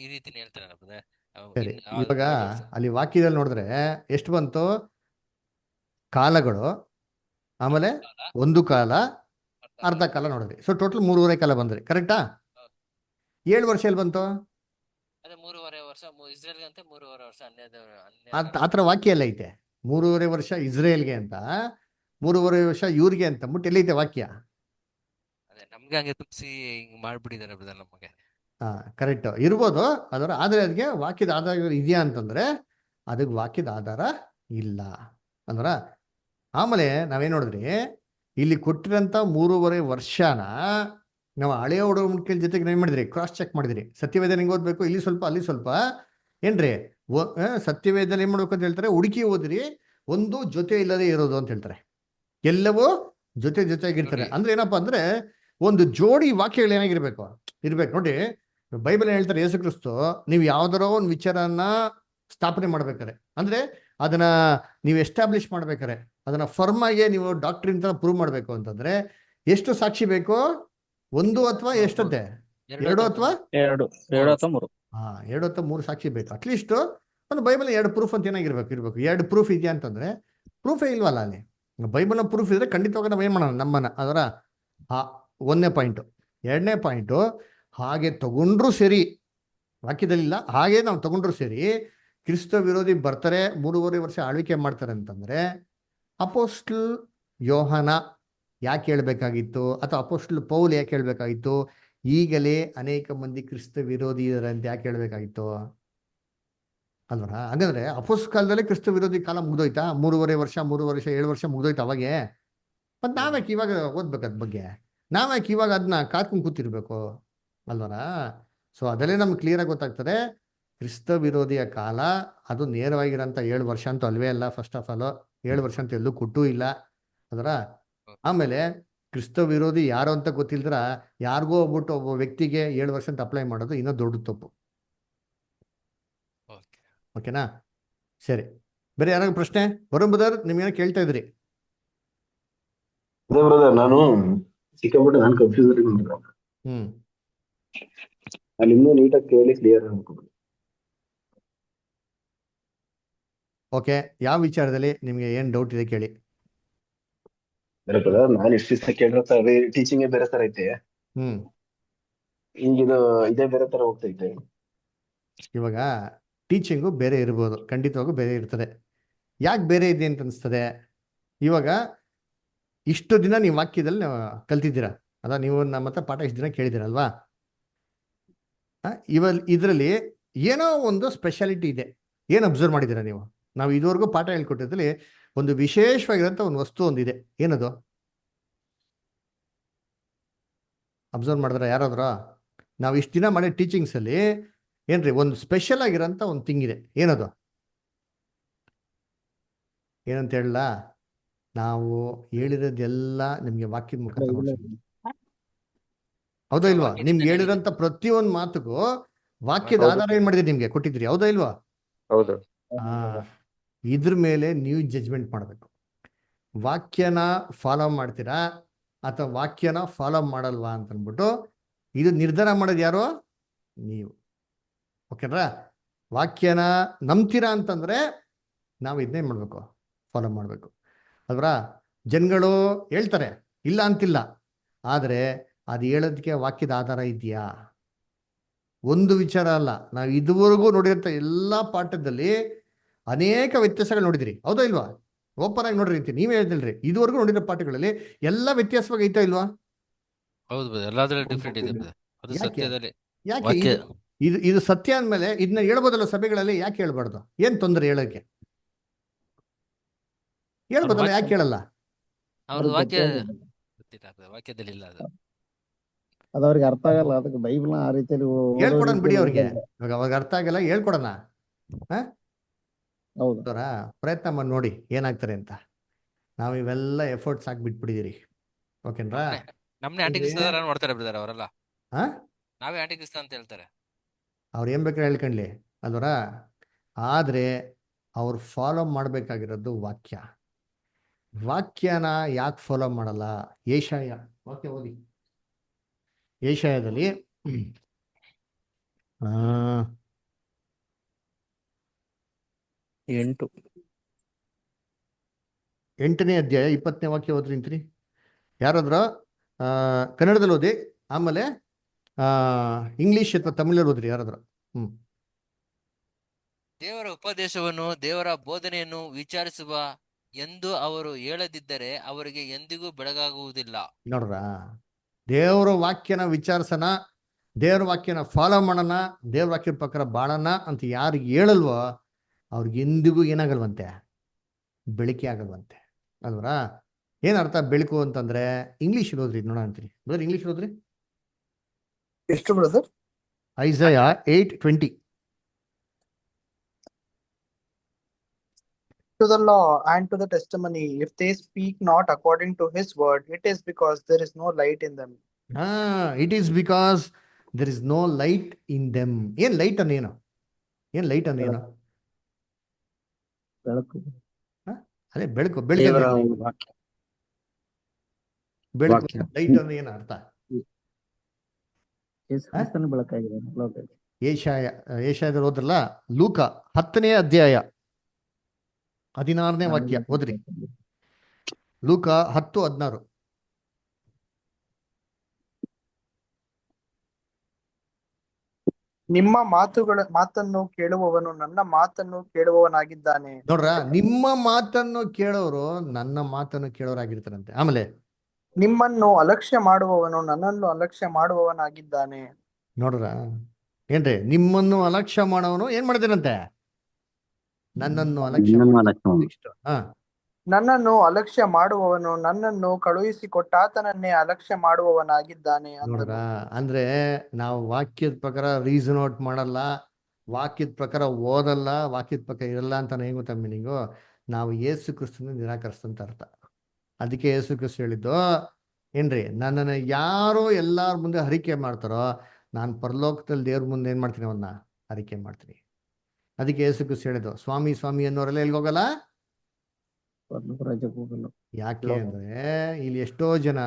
ಈ ರೀತಿನೇ ಹೇಳ್ತಾರಲ್ಲ ಬ್ರದರ್. ಸರಿ. ಇವಾಗ ಅಲ್ಲಿ ವಾಕ್ಯದಲ್ಲಿ ನೋಡಿದ್ರೆ ಎಷ್ಟು ಬಂತು ಕಾಲಗಳು? ಆಮೇಲೆ ಒಂದು ಕಾಲ, ಅರ್ಧ ಕಾಲ ನೋಡಿದ್ರಿ. ಸೊ ಟೋಟಲ್ 3.5 ಕಾಲ ಬಂದ್ರಿ, ಕರೆಕ್ಟಾ? 7 ವರ್ಷ ಎಲ್ಲಿ ಬಂತು? ಅದೇ 3.5 ವರ್ಷ ಇಸ್ರೇಲ್ಗೆ ಅಂತ, 3.5 ವರ್ಷ ಆತರ ವಾಕ್ಯ ಎಲ್ಲ ಐತೆ. 3.5 ವರ್ಷ ಇಸ್ರೇಲ್ಗೆ ಅಂತ, 3.5 ವರ್ಷ ಇವ್ರಿಗೆ ಅಂತ ಮುಟ್ಟು ಎಲ್ಲೈತೆ ವಾಕ್ಯ? ಅದೇ ನಮ್ಗೆ ಹಂಗೆ ತುಪ್ಸಿ ಹಿಂಗ್ ಮಾಡ್ಬಿಟ್ಟಿದ್ದಾರೆ ಬ್ರದರ್ ನಮಗೆ. ಹಾ, ಕರೆಕ್ಟ್ ಇರ್ಬೋದು ಆದ್ರೆ ಅದಕ್ಕೆ ವಾಕ್ಯದ ಆಧಾರ ಇದೆಯಾ ಅಂತಂದ್ರೆ ಅದಕ್ಕೆ ವಾಕ್ಯದ ಆಧಾರ ಇಲ್ಲ ಅಂದ್ರ. ಆಮೇಲೆ ನಾವೇನ್ ನೋಡಿದ್ರಿ, ಇಲ್ಲಿ ಕೊಟ್ಟಿರಂತ 3.5 ವರ್ಷನ ನಾವು ಹಳೆಯ ಒಡಂಬಡಿಕೆ ಜೊತೆಗೆ ಏನ್ ಮಾಡಿದ್ರಿ, ಕ್ರಾಸ್ ಚೆಕ್ ಮಾಡಿದ್ರಿ. ಸತ್ಯವೇದ ಹೆಂಗ್ ಓದ್ಬೇಕು, ಇಲ್ಲಿ ಸ್ವಲ್ಪ ಅಲ್ಲಿ ಸ್ವಲ್ಪ ಏನ್ರಿ, ಸತ್ಯವೇದ ಏನ್ ಮಾಡ್ಬೇಕು ಅಂತ ಹೇಳ್ತಾರೆ, ಹುಡುಕಿ ಓದ್ರಿ, ಒಂದು ಜೊತೆ ಇಲ್ಲದೆ ಇರೋದು ಅಂತ ಹೇಳ್ತಾರೆ. ಎಲ್ಲವೂ ಜೊತೆಗಿರ್ತಾರೆ. ಅಂದ್ರೆ ಏನಪ್ಪಾ ಅಂದ್ರೆ ಒಂದು ಜೋಡಿ ವಾಕ್ಯಗಳು ಏನಾಗಿರ್ಬೇಕು ಇರ್ಬೇಕು. ನೋಡಿ, ಬೈಬಲ್ ಹೇಳ್ತಾರೆ, ಯೇಸು ಕ್ರಿಸ್ತು ನೀವು ಯಾವ್ದಾರೋ ಒಂದು ವಿಚಾರನ ಸ್ಥಾಪನೆ ಮಾಡ್ಬೇಕಾರೆ, ಅಂದ್ರೆ ಅದನ್ನ ನೀವು ಎಸ್ಟಾಬ್ಲಿಷ್ ಮಾಡ್ಬೇಕಾರೆ, ಅದನ್ನ ಫರ್ಮ್ ಆಗಿ ನೀವು ಡಾಕ್ಟ್ರಿನ್ ತರ ಪ್ರೂವ್ ಮಾಡ್ಬೇಕು ಅಂತಂದ್ರೆ ಎಷ್ಟು ಸಾಕ್ಷಿ ಬೇಕು? ಒಂದು ಅಥವಾ ಎಷ್ಟಂತೆ? ಎರಡು ಅಥವಾ ಎರಡು ಅಥವಾ ಮೂರು. ಎರಡು ಅಥವಾ ಮೂರು ಸಾಕ್ಷಿ ಬೇಕು. ಅಟ್ಲೀಸ್ಟ್ ಒಂದು ಬೈಬಲ್ ಎರಡು ಪ್ರೂಫ್ ಅಂತ ಇರ್ಬೇಕು. ಎರಡು ಪ್ರೂಫ್ ಇದೆಯಾ ಅಂತಂದ್ರೆ ಪ್ರೂಫೇ ಇಲ್ವಲ್ಲ ಅಲ್ಲಿ. ಬೈಬಲ್ನ ಪ್ರೂಫ್ ಇದ್ರೆ ಖಂಡಿತವಾಗಿ ನಾವು ಏನ್ ಮಾಡೋಣ, ನಮ್ಮನ್ನ ಅದರ ಒಂದನೇ ಪಾಯಿಂಟು. ಎರಡನೇ ಪಾಯಿಂಟು, ಹಾಗೆ ತಗೊಂಡ್ರು ಸರಿ, ವಾಕ್ಯದಲ್ಲಿಲ್ಲ, ಹಾಗೆ ನಾವು ತಗೊಂಡ್ರು ಸರಿ, ಕ್ರಿಸ್ತ ವಿರೋಧಿ ಬರ್ತಾರೆ, 3.5 ವರ್ಷ ಆಳ್ವಿಕೆ ಮಾಡ್ತಾರೆ ಅಂತಂದ್ರೆ ಅಪೋಸ್ಟಲ್ ಯೋಹಾನ ಯಾಕೆ ಹೇಳ್ಬೇಕಾಗಿತ್ತು, ಅಥವಾ ಅಪೋಸ್ಟಲ್ ಪೌಲ್ ಯಾಕೆ ಹೇಳ್ಬೇಕಾಗಿತ್ತು? ಈಗಲೇ ಅನೇಕ ಮಂದಿ ಕ್ರಿಸ್ತ ವಿರೋಧಿ ಇದಾರೆ ಅಂತ ಯಾಕೆ ಹೇಳ್ಬೇಕಾಗಿತ್ತು ಅಲ್ವರ? ಹಾಗಂದ್ರೆ ಅಪೋಸ್ಟಲ್ ಕಾಲದಲ್ಲೇ ಕ್ರಿಸ್ತ ವಿರೋಧಿ ಕಾಲ ಮುಗ್ದೋಯ್ತಾ? 3.5 ವರ್ಷ, 3 ವರ್ಷ, 7 ವರ್ಷ ಮುಗ್ದೋಯ್ತು ಅವಾಗೆ. ಮತ್ತೆ ನಾವ್ಯಾಕೆ ಇವಾಗ ಓದ್ಬೇಕು ಅದ್ ಬಗ್ಗೆ? ನಾವ್ಯಾಕೆ ಇವಾಗ ಅದನ್ನ ಕಾತ್ಕೊಂಡು ಕೂತಿರ್ಬೇಕು ಅಲ್ವರ? ಸೊ ಅದಲ್ಲೇ ನಮ್ಗೆ ಕ್ಲಿಯರ್ ಆಗಿ ಗೊತ್ತಾಗ್ತದೆ, ಕ್ರಿಸ್ತ ವಿರೋಧಿಯ ಕಾಲ ಅದು ನೇರವಾಗಿರೋಂಥ 7 ವರ್ಷ ಅಂತೂ ಅಲ್ವೇ ಅಲ್ಲ. ಫಸ್ಟ್ ಆಫ್ ಆಲ್ 7 ವರ್ಷ ಅಂತ ಎಲ್ಲೂ ಕೊಟ್ಟೂ ಇಲ್ಲ ಅದರ. ಆಮೇಲೆ ಕ್ರಿಸ್ತ ವಿರೋಧಿ ಯಾರು ಅಂತ ಗೊತ್ತಿಲ್ದ್ರ ಯಾರಿಗೋ ಒಬ್ಬ ವ್ಯಕ್ತಿಗೆ 7 ವರ್ಷ ಅಂತ ಅಪ್ಲೈ ಮಾಡೋದು ಇನ್ನೂ ದೊಡ್ಡ ತಪ್ಪು. ಓಕೆನಾ? ಸರಿ, ಬೇರೆ ಯಾರಾಗ ಪ್ರಶ್ನೆ? ವರುಣ್ ಬ್ರದರ್, ನಿಮ್ಗೇನೋ ಕೇಳ್ತಾ ಇದ್ರಿ? ಅದೇ ಬ್ರದರ್, ನಾನು ಸಿಕ್ಕಾಬಿಟ್ಟೆ ನಾನು ಕನ್ಫ್ಯೂಸ್ ಅಲ್ಲಿ ಇನ್ನೂ ನೀಟಾಗಿ ಕೇಳಿ ಕ್ಲಿಯರ್ ಅನ್ಕೊಂಡು. ಓಕೆ, ಯಾವ ವಿಚಾರದಲ್ಲಿ ನಿಮ್ಗೆ ಏನ್ ಡೌಟ್ ಇದೆ ಕೇಳಿ. ಬ್ರದರ್, ನಾನು ಇಷ್ಟು ದಿವಸ ಕೇಳಿರೋ ಟೀಚಿಂಗ್ ಬೇರೆ ತರ ಐತೆ, ಈಗಿದು ಇದೇ ಬೇರೆ ತರ ಹೋಗ್ತೈತೆ. ಇವಾಗ ಟೀಚಿಂಗು ಬೇರೆ ಇರ್ಬೋದು, ಖಂಡಿತವಾಗೂ ಬೇರೆ ಇರ್ತದೆ. ಯಾಕೆ ಬೇರೆ ಇದೆ ಅಂತ ಅನಿಸ್ತದೆ? ಇವಾಗ ಇಷ್ಟು ದಿನ ನೀವು ವಾಕ್ಯದಲ್ಲಿ ಕಲ್ತಿದ್ದೀರಾ ಅಲ್ಲ, ನೀವು ನಮ್ಮ ಹತ್ರ ಪಾಠ ಇಷ್ಟು ದಿನ ಕೇಳಿದ್ದೀರಲ್ವಾ? ಇದರಲ್ಲಿ ಏನೋ ಒಂದು ಸ್ಪೆಷಾಲಿಟಿ ಇದೆ. ಏನು ಅಬ್ಸರ್ವ್ ಮಾಡಿದ್ದೀರಾ ನೀವು? ನಾವು ಇದುವರೆಗೂ ಪಾಠ ಹೇಳ್ಕೊಟ್ಟಿದ್ರಲ್ಲಿ ಒಂದು ವಿಶೇಷವಾಗಿರೋಂಥ ಒಂದು ವಸ್ತು ಒಂದಿದೆ. ಏನದು ಅಬ್ಸರ್ವ್ ಮಾಡಿದ್ರ ಯಾರಾದ್ರೂ? ನಾವು ಇಷ್ಟು ದಿನ ಮಾಡೋ ಟೀಚಿಂಗ್ಸಲ್ಲಿ ಏನ್ರಿ ಒಂದು ಸ್ಪೆಷಲ್ ಆಗಿರೋಂಥ ಒಂದು ಥಿಂಗ್ ಇದೆ. ಏನದು? ಏನಂತ ಹೇಳಲ್ಲ, ನಾವು ಹೇಳಿರೋದೆಲ್ಲ ನಿಮ್ಗೆ ವಾಕ್ಯದ ಮುಖಾಂತರ, ಹೌದಾ ಇಲ್ವಾ? ನಿಮ್ಗೆ ಹೇಳಿರೋಂಥ ಪ್ರತಿಯೊಂದು ಮಾತುಗೂ ವಾಕ್ಯದ ಆಧಾರ ಏನ್ ಮಾಡಿದ್ರಿ ನಿಮ್ಗೆ ಕೊಟ್ಟಿದ್ರಿ, ಹೌದಾ ಇಲ್ವಾ? ಹೌದು. ಇದ್ರ ಮೇಲೆ ನೀವು ಜಡ್ಜ್ಮೆಂಟ್ ಮಾಡಬೇಕು. ವಾಕ್ಯನ ಫಾಲೋ ಮಾಡ್ತೀರಾ ಅಥವಾ ವಾಕ್ಯನ ಫಾಲೋ ಮಾಡಲ್ವಾ ಅಂತ ಅಂದ್ಬಿಟ್ಟು ಇದು ನಿರ್ಧಾರ ಮಾಡೋದು ಯಾರು? ನೀವು. ಓಕೆನಾ? ವಾಕ್ಯನ ನಂಬ್ತೀರಾ ಅಂತಂದ್ರೆ ನಾವು ಇದನ್ನೇ ಮಾಡ್ಬೇಕು, ಫಾಲೋ ಮಾಡಬೇಕು ಅಲ್ವಾ? ಜನಗಳು ಹೇಳ್ತಾರೆ, ಇಲ್ಲ ಅಂತಿಲ್ಲ, ಆದರೆ ಅದು ಹೇಳೋದಕ್ಕೆ ವಾಕ್ಯದ ಆಧಾರ ಇದೆಯಾ? ಒಂದು ವಿಚಾರ ಅಲ್ಲ, ನಾವು ಇದುವರೆಗೂ ನೋಡಿರಂಥ ಎಲ್ಲ ಪಾಠದಲ್ಲಿ ಅನೇಕ ವ್ಯತ್ಯಾಸಗಳು ನೋಡಿದಿರಿ, ಹೌದಾ ಇಲ್ವಾ? ಓಪನ್ ಆಗಿ ನೋಡ್ರಿ ಅಂತ ನೀವೇ ಹೇಳ್ತಿಲ್ರಿ, ಇದುವರೆಗೂ ನೋಡಿರೋ ಪಾಠಗಳಲ್ಲಿ ಎಲ್ಲ ವ್ಯತ್ಯಾಸವಾಗಿ ಐತಾ ಇಲ್ವಾ? ಹೌದು, ಎಲ್ಲಾದ್ರಲ್ಲಿ ಡಿಫ್ರೆಂಟ್ ಇದೆ brother. ಅದು ಸತ್ಯದಲ್ಲಿ ಯಾಕೆ ವಾಕ್ಯ ಇದು ಸತ್ಯ ಅಂದಮೇಲೆ ಇದನ್ನ ಹೇಳ್ಬೋದಲ್ಲ ಸಭೆಗಳಲ್ಲಿ? ಯಾಕೆ ಹೇಳ್ಬಾರ್ದು? ಏನ್ ತೊಂದರೆ ಹೇಳೋಕೆ? ಹೇಳ್ಬೋದಲ್ಲ, ಯಾಕೆ ಹೇಳಲ್ಲ? ಅವ್ರದ್ದು ವಾಕ್ಯ ಗೊತ್ತಿಲ್ಲ, ವಾಕ್ಯದಲ್ಲಿ ಇಲ್ಲ ಅದು. ಅದವ್ರಿಗೆ ಅರ್ಥ ಆಗಲ್ಲ, ಅದಕ್ಕೆ ಬೈಬಲ್ನ ಆ ರೀತಿಯಲ್ಲಿ ಹೇಳ್ಕೊಡೋಣ ಬಿಡಿ ಅವ್ರಿಗೆ. ಇವಾಗ ಅವಾಗ ಅರ್ಥ ಆಗಲ್ಲ, ಹೇಳ್ಕೊಡೋಣ. ಹೌದು, ಪ್ರಯತ್ನ ಮಾಡಿ ನೋಡಿ ಏನಾಗ್ತಾರೆ ಅಂತ. ನಾವು ಇವೆಲ್ಲ ಎಫರ್ಟ್ಸ್ ಬಿಟ್ಬಿಟ್ಟಿದ್ದೀರಿ. ಓಕೆನಾ? ನಮ್ನೆ ಆಂಟಿಕ್ರಿಸ್ತ ನೋಡ್ತಾರೆ ಬ್ರದರ್ ಅವರೆಲ್ಲ. ನಾವೇ ಆಂಟಿಕ್ರಿಸ್ತ ಅಂತ ಹೇಳ್ತಾರೆ. ಅವ್ರು ಏನ್ ಬೇಕಾದ್ರೆ ಹೇಳ್ಕೊಂಡ್ಲಿ ಅಲ್ವರ, ಆದ್ರೆ ಅವ್ರು ಫಾಲೋ ಮಾಡ್ಬೇಕಾಗಿರೋದು ವಾಕ್ಯ. ವಾಕ್ಯನ ಯಾಕೆ ಫಾಲೋ ಮಾಡಲ್ಲ? ಏಷಾಯ ವಾಕ್ಯ ಓದಿ. ಏಷಾಯದಲ್ಲಿ 8ನೇ ಅಧ್ಯಾಯ 20ನೇ ವಾಕ್ಯ ಓದ್ರಿ ಅಂತ್ರಿ. ಯಾರಾದ್ರ ಕನ್ನಡದಲ್ಲಿ ಓದಿ, ಆಮೇಲೆ ಇಂಗ್ಲಿಷ್ ಅಥವಾ ತಮಿಳಲ್ಲಿ ಓದ್ರಿ ಯಾರಾದ್ರ. ದೇವರ ಉಪದೇಶವನ್ನು, ದೇವರ ಬೋಧನೆಯನ್ನು ವಿಚಾರಿಸುವ ಎಂದು ಅವರು ಹೇಳದಿದ್ದರೆ ಅವರಿಗೆ ಎಂದಿಗೂ ಬೆಳಗಾಗುವುದಿಲ್ಲ. ನೋಡ್ರ, ದೇವರ ವಾಕ್ಯನ ವಿಚಾರಿಸೋಣ, ದೇವ್ರ ವಾಕ್ಯನ ಫಾಲೋ ಮಾಡೋಣ, ದೇವ್ರ ವಾಕ್ಯದ ಪ್ರಕಾರ ಬಾಳೋಣ ಅಂತ ಯಾರಿಗೆ ಹೇಳಲ್ವೋ ಅವ್ರಿಗೆ ಎಂದಿಗೂ ಏನಾಗಲ್ವಂತೆ? ಬೆಳಕೆ ಆಗಲ್ವಂತೆ ಅಲ್ವರಾ? ಏನರ್ಥ ಬೆಳಕು ಅಂತಂದ್ರೆ? ಇಂಗ್ಲಿಷ್ ಓದ್ರಿ ನೋಡ ಅಂತೀರಿ ಬ್ರದರ್. ಇಂಗ್ಲಿಷ್ ಓದ್ರಿ. ಎಷ್ಟು brother? ಐಸಾಯ 8:20. To the law and to the testimony, if they speak not according to his word, it is because there is no light in them. It is because there is no light in them. ಏನ್ light ಅನ್ನೇನು? ಏನ್ light ಅನ್ನೇನು? ಅದೇ ಬೆಳಕು ದೇವರ ಬೆಳಕು ವಾಕ್ಯ ಬೆಳಕು ವಾಕ್ಯ light ಅಂದ್ರೆ ಏನು ಅರ್ಥ? ಯೇಸು ಕ್ರಿಸ್ತನ ಬೆಳಕಾಗಿದೆ ಲೋಕಕ್ಕೆ. ಏಷಾಯದಲ್ಲಿ ಓದ್ರಲ್ಲ, ಲೂಕ 10ನೇ ಅಧ್ಯಾಯ 16ನೇ ವಾಕ್ಯ ಓದ್ರಿ. ಲೂಕ 10:16. ನಿಮ್ಮ ಮಾತನ್ನು ಕೇಳುವವನು ನನ್ನ ಮಾತನ್ನು ಕೇಳುವವನಾಗಿದ್ದಾನೆ. ನೋಡ್ರ, ನಿಮ್ಮ ಮಾತನ್ನು ಕೇಳೋರು ನನ್ನ ಮಾತನ್ನು ಕೇಳೋರಾಗಿರ್ತಾರಂತೆ. ಆಮೇಲೆ ನಿಮ್ಮನ್ನು ಅಲಕ್ಷ್ಯ ಮಾಡುವವನು ನನ್ನನ್ನು ಅಲಕ್ಷ್ಯ ಮಾಡುವವನಾಗಿದ್ದಾನೆ. ನೋಡ್ರ ಏನ್ರಿ, ನಿಮ್ಮನ್ನು ಅಲಕ್ಷ್ಯ ಮಾಡೋನು ಏನ್ ಮಾಡ್ತೀರಂತೆ? ನನ್ನನ್ನು ಅಲಕ್ಷ್ಯ ನೆಕ್ಸ್ಟ್ ನನ್ನನ್ನು ಅಲಕ್ಷ್ಯ ಮಾಡುವವನು ನನ್ನನ್ನು ಕಳುಹಿಸಿಕೊಟ್ಟಾತನನ್ನೇ ಅಲಕ್ಷ್ಯ ಮಾಡುವವನಾಗಿದ್ದಾನೆ ನೋಡ್ರ. ಅಂದನು. ಅಂದ್ರೆ ನಾವು ವಾಕ್ಯದ ಪ್ರಕಾರ ರೀಸನ್ ಔಟ್ ಮಾಡಲ್ಲ, ವಾಕ್ಯದ ಪ್ರಕಾರ ಓದಲ್ಲ, ವಾಕ್ಯದ ಪ್ರಕಾರ ಇರಲ್ಲ ಅಂತ ಹೆಂಗ್ ಗೊತ್ತಾ ಮೀನಿಂಗು? ನಾವು ಯೇಸು ಕ್ರಿಸ್ತನ ನಿರಾಕರಿಸ್ತಂತ ಅರ್ಥ. ಅದಕ್ಕೆ ಯೇಸು ಕ್ರಿಸ್ತ ಹೇಳಿದ್ದು ಏನ್ರಿ, ನನ್ನನ್ನು ಯಾರು ಎಲ್ಲಾರ ಮುಂದೆ ಹರಿಕೆ ಮಾಡ್ತಾರೋ ನಾನು ಪರಲೋಕದಲ್ಲಿ ದೇವ್ರ ಮುಂದೆ ಏನ್ ಮಾಡ್ತೀನಿ, ಅವನ್ನ ಹರಿಕೆ ಮಾಡ್ತೀನಿ. ಅದಕ್ಕೆ ಯೇಸು ಕ್ರಿಸ್ತ ಹೇಳಿದ್ದು, ಸ್ವಾಮಿ ಸ್ವಾಮಿ ಅನ್ನೋರೆಲ್ಲ ಎಲ್ಗೋಗಲ್ಲ, ರಾಜ್ಯಕ್ಕೆ ಹೋಗಲ್ಲ. ಯಾಕೆ ಅಂದ್ರೆ ಇಲ್ಲಿ ಎಷ್ಟೋ ಜನ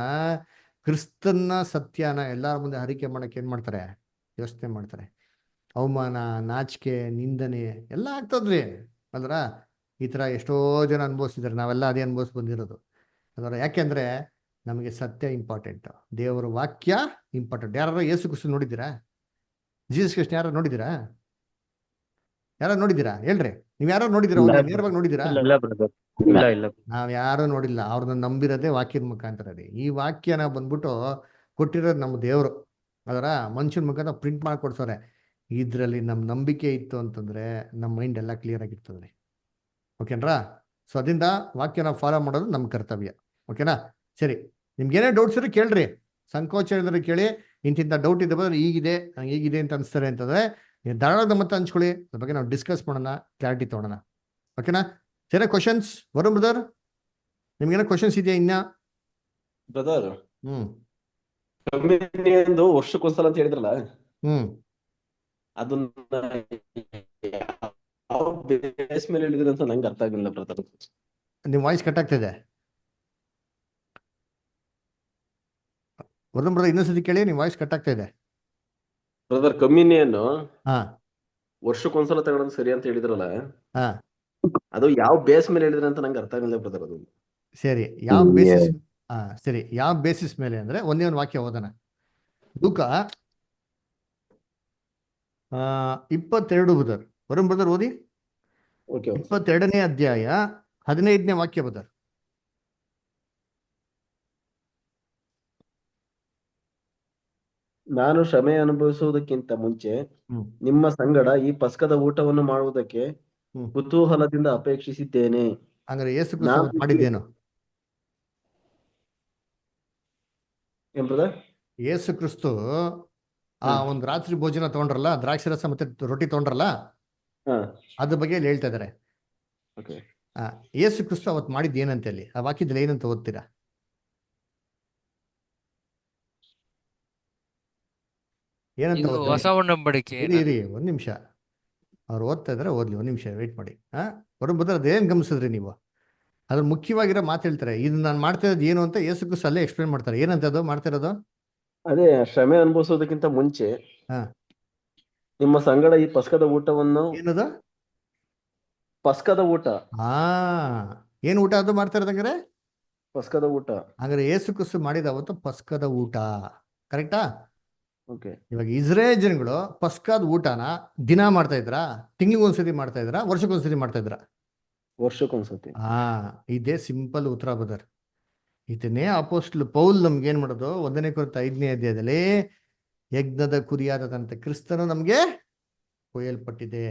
ಕ್ರಿಸ್ತನ ಸತ್ಯನ ಎಲ್ಲಾರ ಮುಂದೆ ಹರಿಕೆ ಮಾಡಕ್ಕೆ ಏನ್ ಮಾಡ್ತಾರೆ, ಯೋಚನೆ ಮಾಡ್ತಾರೆ. ಅವಮಾನ, ನಾಚಿಕೆ, ನಿಂದನೆ ಎಲ್ಲ ಆಗ್ತದ್ರಿ ಅಲ್ರ. ಈ ತರ ಎಷ್ಟೋ ಜನ ಅನುಭವಿಸಿದ್ದಾರೆ, ನಾವೆಲ್ಲ ಅದೇ ಅನುಭವಿಸ್ ಬಂದಿರೋದು ಅದರ. ಯಾಕೆಂದ್ರೆ ನಮಗೆ ಸತ್ಯ ಇಂಪಾರ್ಟೆಂಟ್, ದೇವರ ವಾಕ್ಯ ಇಂಪಾರ್ಟೆಂಟ್. ಯಾರು ಯೇಸು ಕ್ರಿಸ್ತ ನೋಡಿದ್ದೀರಾ? ಜೀಸಸ್ ಕ್ರಿಸ್ತ ಯಾರು ನೋಡಿದ್ದೀರಾ? ಯಾರು ನೋಡಿದ್ದೀರಾ ಹೇಳ್ರಿ? ನೀವ್ ಯಾರು ನೋಡಿದ್ದೀರಾ? ನೇರವಾಗಿ ನೋಡಿದ್ದೀರಾ? ಇಲ್ಲ ಬ್ರದರ್, ಇಲ್ಲ ಇಲ್ಲ. ನಾವ್ ಯಾರು ನೋಡಿಲ್ಲ. ಅವ್ರನ್ನ ನಂಬಿರೋದೇ ವಾಕ್ಯದ ಮುಖಾಂತರ ರೀ. ಈ ವಾಕ್ಯನ ಬಂದ್ಬಿಟ್ಟು ಕೊಟ್ಟಿರೋದು ನಮ್ಮ ದೇವರು, ಅದರ ಮನುಷ್ಯನ ಮುಖಾಂತರ ಪ್ರಿಂಟ್ ಮಾಡಿ ಕೊಡ್ಸೋರೆ. ಇದ್ರಲ್ಲಿ ನಮ್ಮ ನಂಬಿಕೆ ಇತ್ತು ಅಂತಂದ್ರೆ ನಮ್ಮ ಮೈಂಡ್ ಎಲ್ಲ ಕ್ಲಿಯರ್ ಆಗಿರ್ತದೆ. ಓಕೆನಾ? ಸೊ ಅದರಿಂದ ವಾಕ್ಯನ ಫಾಲೋ ಮಾಡೋದು ನಮ್ಮ ಕರ್ತವ್ಯ. ಓಕೆನಾ? ಸರಿ, ನಿಮ್ಗೇನೇ ಡೌಟ್ಸ್ ಇದ್ರೆ ಕೇಳ್ರಿ, ಸಂಕೋಚ ಇದ್ರೆ ಕೇಳಿ. ಇಂತಿಂಥ ಡೌಟ್ ಇದೆ ಬಂದ್ರೆ ಹೀಗಿದೆ ಅಂತ ಅನಿಸ್ತಾರೆ ಅಂತಂದ್ರೆ ನೀವು ಧಾರಾಳದ ಮತ್ತೆ ಹಂಚ್ಕೊಳ್ಳಿ, ಅದ್ರ ಬಗ್ಗೆ ನಾವು ಡಿಸ್ಕಸ್ ಮಾಡೋಣ, ಕ್ಲಾರಿಟಿ ತೊಗೊಳೋಣ. ಓಕೆನಾ? ಸರಿ, ಕ್ವಶನ್ಸ್ ವರುಣ್ ಬ್ರದರ್, ನಿಮ್ಗೇನೋ ಕ್ವಶನ್ಸ್ ಇದೆಯಾ ಇನ್ನ? ಬ್ರದರ್, ಕಮ್ಯುನಿಟಿಯಂದು ವರ್ಷಕ್ಕೊಂದ್ಸಲ ಅಂತ ಹೇಳಿದ್ರಲ್ಲ, ಅದನ್ನ ಯಾವ ಬೇಸ್ ಮೇಲೆ ಹೇಳಿದ್ರಿ ಅಂತ ನಂಗೆ ಅರ್ಥ ಆಗಿಲ್ಲ ಬ್ರದರ್. ನಿಮ್ ವಾಯ್ಸ್ ಕಟ್ ಆಗ್ತಿದೆ ವರುಣ್ ಬ್ರದರ್, ಇನ್ನೊಂದ್ಸತಿ ಕೇಳಿ, ನಿಮ್ ವಾಯ್ಸ್ ಕಟ್ ಆಗ್ತಾ ಇದೆ. ಬ್ರದರ್, ಕಮ್ಯುನಿಯನ್ ವರ್ಷಕ್ಕೊಂದ್ಸಲ ತಗೊಳೋದು ಸರಿ ಅಂತ ಹೇಳಿದ್ರಲ್ಲ, ಅದು ಯಾವ ಬೇಸ್ ಮೇಲೆ ಹೇಳಿದ್ರಿ ಅಂತ ನಂಗೆ ಅರ್ಥ ಆಗಿಲ್ಲ ಬ್ರದರ್. ಅದು ಸರಿ, ಯಾವ ಬೇಸಿಸ್? ಸರಿ, ಯಾವ ಬೇಸಿಸ್ ಮೇಲೆ ಅಂದ್ರೆ ಒಂದೇ ಒಂದು ವಾಕ್ಯ ಓದೋಣ. ಲೂಕ 22 ಬ್ರದರ್. ವರುಣ್ ಬ್ರದರ್ ಓದಿ. 22ನೇ ಅಧ್ಯಾಯ 15ನೇ ವಾಕ್ಯ ಬ್ರದರ್. ನಾನು ಶ್ರಮೆ ಅನುಭವಿಸುವುದಕ್ಕಿಂತ ಮುಂಚೆ ನಿಮ್ಮ ಸಂಗಡ ಈ ಪಸ್ಕದ ಊಟವನ್ನು ಮಾಡುವುದಕ್ಕೆ ಕುತೂಹಲದಿಂದ ಅಪೇಕ್ಷಿಸಿದ್ದೇನೆ. ಅಂದ್ರೆ ಯೇಸು ಕ್ರಿಸ್ತ ಮಾಡಿದ್ದೇನು? ಯೇಸು ಕ್ರಿಸ್ತು ಒಂದು ರಾತ್ರಿ ಭೋಜನ ತಗೊಂಡ್ರಲ್ಲ, ದ್ರಾಕ್ಷಿ ರಸ ಮತ್ತೆ ರೊಟ್ಟಿ ತಗೊಂಡ್ರಲ್ಲ, ಅದ್ರ ಬಗ್ಗೆ ಇಲ್ಲಿ ಹೇಳ್ತಾ ಇದಾರೆ. ಯೇಸು ಕ್ರಿಸ್ತು ಅವತ್ತು ಮಾಡಿದ್ದು ಏನಂತ ಹೇಳಿ ಆ ವಾಕ್ಯದಲ್ಲಿ ಏನಂತ ಓದ್ತೀರಾ? ಏನಂತ ಹೊಸ ಒಡಂಬಡಿಕೆ. ಇರಿ ಒಂದ್ ನಿಮಿಷ, ಅವ್ರು ಓದ್ತಾ ಇದಾರೆ, ಓದ್ಲಿ, ಒಂದ್ ನಿಮಿಷ ವೇಟ್ ಮಾಡಿ. ಬರೋಬ್ಬರ ಅದೇನ್ ಗಮನಿಸಿದ್ರಿ ನೀವು? ಅದ್ರ ಮುಖ್ಯವಾಗಿರೋ ಮಾತು ಹೇಳ್ತಾರೆ. ಇದು ನಾನು ಮಾಡ್ತಾ ಇರೋದು ಏನು ಅಂತ ಯೇಸು ಕ್ರಿಸ್ತ ಅಲ್ಲೇ ಎಕ್ಸ್ಪ್ಲೇನ್ ಮಾಡ್ತಾರೆ. ಏನಂತ ಅದು ಮಾಡ್ತಾ ಇರೋದು? ಅದೇ ಶ್ರಮೆ ಅನುಭವಿಸೋದಕ್ಕಿಂತ ಮುಂಚೆ ನಿಮ್ಮ ಸಂಗಡ ಈ ಪಸ್ಕದ ಊಟವನ್ನು. ಏನದು ಪಸ್ಕದ ಊಟ? ಏನ್ ಊಟ ಅದು ಮಾಡ್ತಾ ಇರೋದಂಗ್ರೆ? ಪಸ್ಕದ ಊಟ. ಹಾಗಾದ್ರೆ ಯೇಸು ಕ್ರಿಸ್ತ ಮಾಡಿದ ಅವತ್ತು ಪಸ್ಕದ ಊಟ, ಕರೆಕ್ಟಾ? ಓಕೆ. ಇವಾಗ ಇಸ್ರೇಲ್ ಜನಗಳು ಪಸ್ಕದ ಊಟನ ದಿನ ಮಾಡ್ತಾ ಇದ್ರಾ, ತಿಂಗಳಿಗೊಂದ್ಸತಿ ಮಾಡ್ತಾ ಇದ್ರಾ, ವರ್ಷಕ್ಕೊಂದ್ಸತಿ ಮಾಡ್ತಾ ಇದ್ರಾ? ವರ್ಷಕ್ಕೊಂದ್ಸತಿ. ಇದೇ ಸಿಂಪಲ್ ಉತ್ತರ ಬ್ರದರ್. ಇದನ್ನೇ ಅಪೋಸ್ಟಲ್ ಪೌಲ್ ನಮ್ಗೆ ಏನ್ ಮಾಡೋದು, 1 ಕೊರಿಂಥ 5ನೇ ಅಧ್ಯಾಯದಲ್ಲಿ ಯಜ್ಞದ ಕುರಿಯಾದಂತೆ ಕ್ರಿಸ್ತನು ನಮ್ಗೆ ಕೊಯ್ಯಲ್ಪಟ್ಟಿದೆ,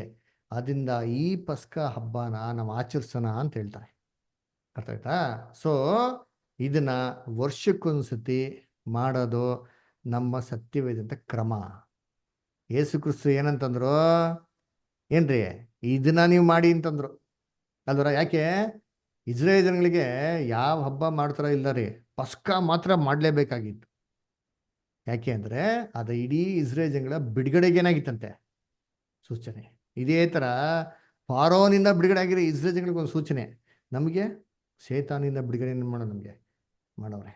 ಅದರಿಂದ ಈ ಪಸ್ಕ ಹಬ್ಬನ ನಾವು ಆಚರಿಸೋಣ ಅಂತ ಹೇಳ್ತಾರೆ. ಅರ್ಥ ಆಯ್ತಾ? ಸೊ ಇದನ್ನ ವರ್ಷಕ್ಕೊಂದ್ಸತಿ ಮಾಡೋದು ನಮ್ಮ ಸತ್ಯವೇದಂತ ಕ್ರಮ. ಯೇಸು ಕ್ರಿಸ್ತು ಏನಂತಂದ್ರು, ಏನ್ರಿ ಇದನ್ನ ನೀವು ಮಾಡಿ ಅಂತಂದ್ರು ಅಲ್ವರ? ಯಾಕೆ? ಇಸ್ರೇಲ್ ಜನಗಳಿಗೆ ಯಾವ ಹಬ್ಬ ಮಾಡ್ತಾರೋ ಇಲ್ಲ ರೀ, ಪಸ್ಕ ಮಾತ್ರ ಮಾಡಲೇಬೇಕಾಗಿತ್ತು. ಯಾಕೆ ಅಂದರೆ ಅದು ಇಡೀ ಇಸ್ರೇಲ್ ಜನಗಳ ಬಿಡುಗಡೆಗೆ ಏನಾಗಿತ್ತಂತೆ ಸೂಚನೆ. ಇದೇ ಥರ ಫಾರೋನಿಂದ ಬಿಡುಗಡೆ ಆಗಿರೋ ಇಸ್ರೇಲ್ ಜನಗಳಿಗೆ ಒಂದು ಸೂಚನೆ, ನಮಗೆ ಸೇತಾನಿಂದ ಬಿಡುಗಡೆ ಮಾಡೋ ನಮಗೆ ಮಾಡವ್ರೆ.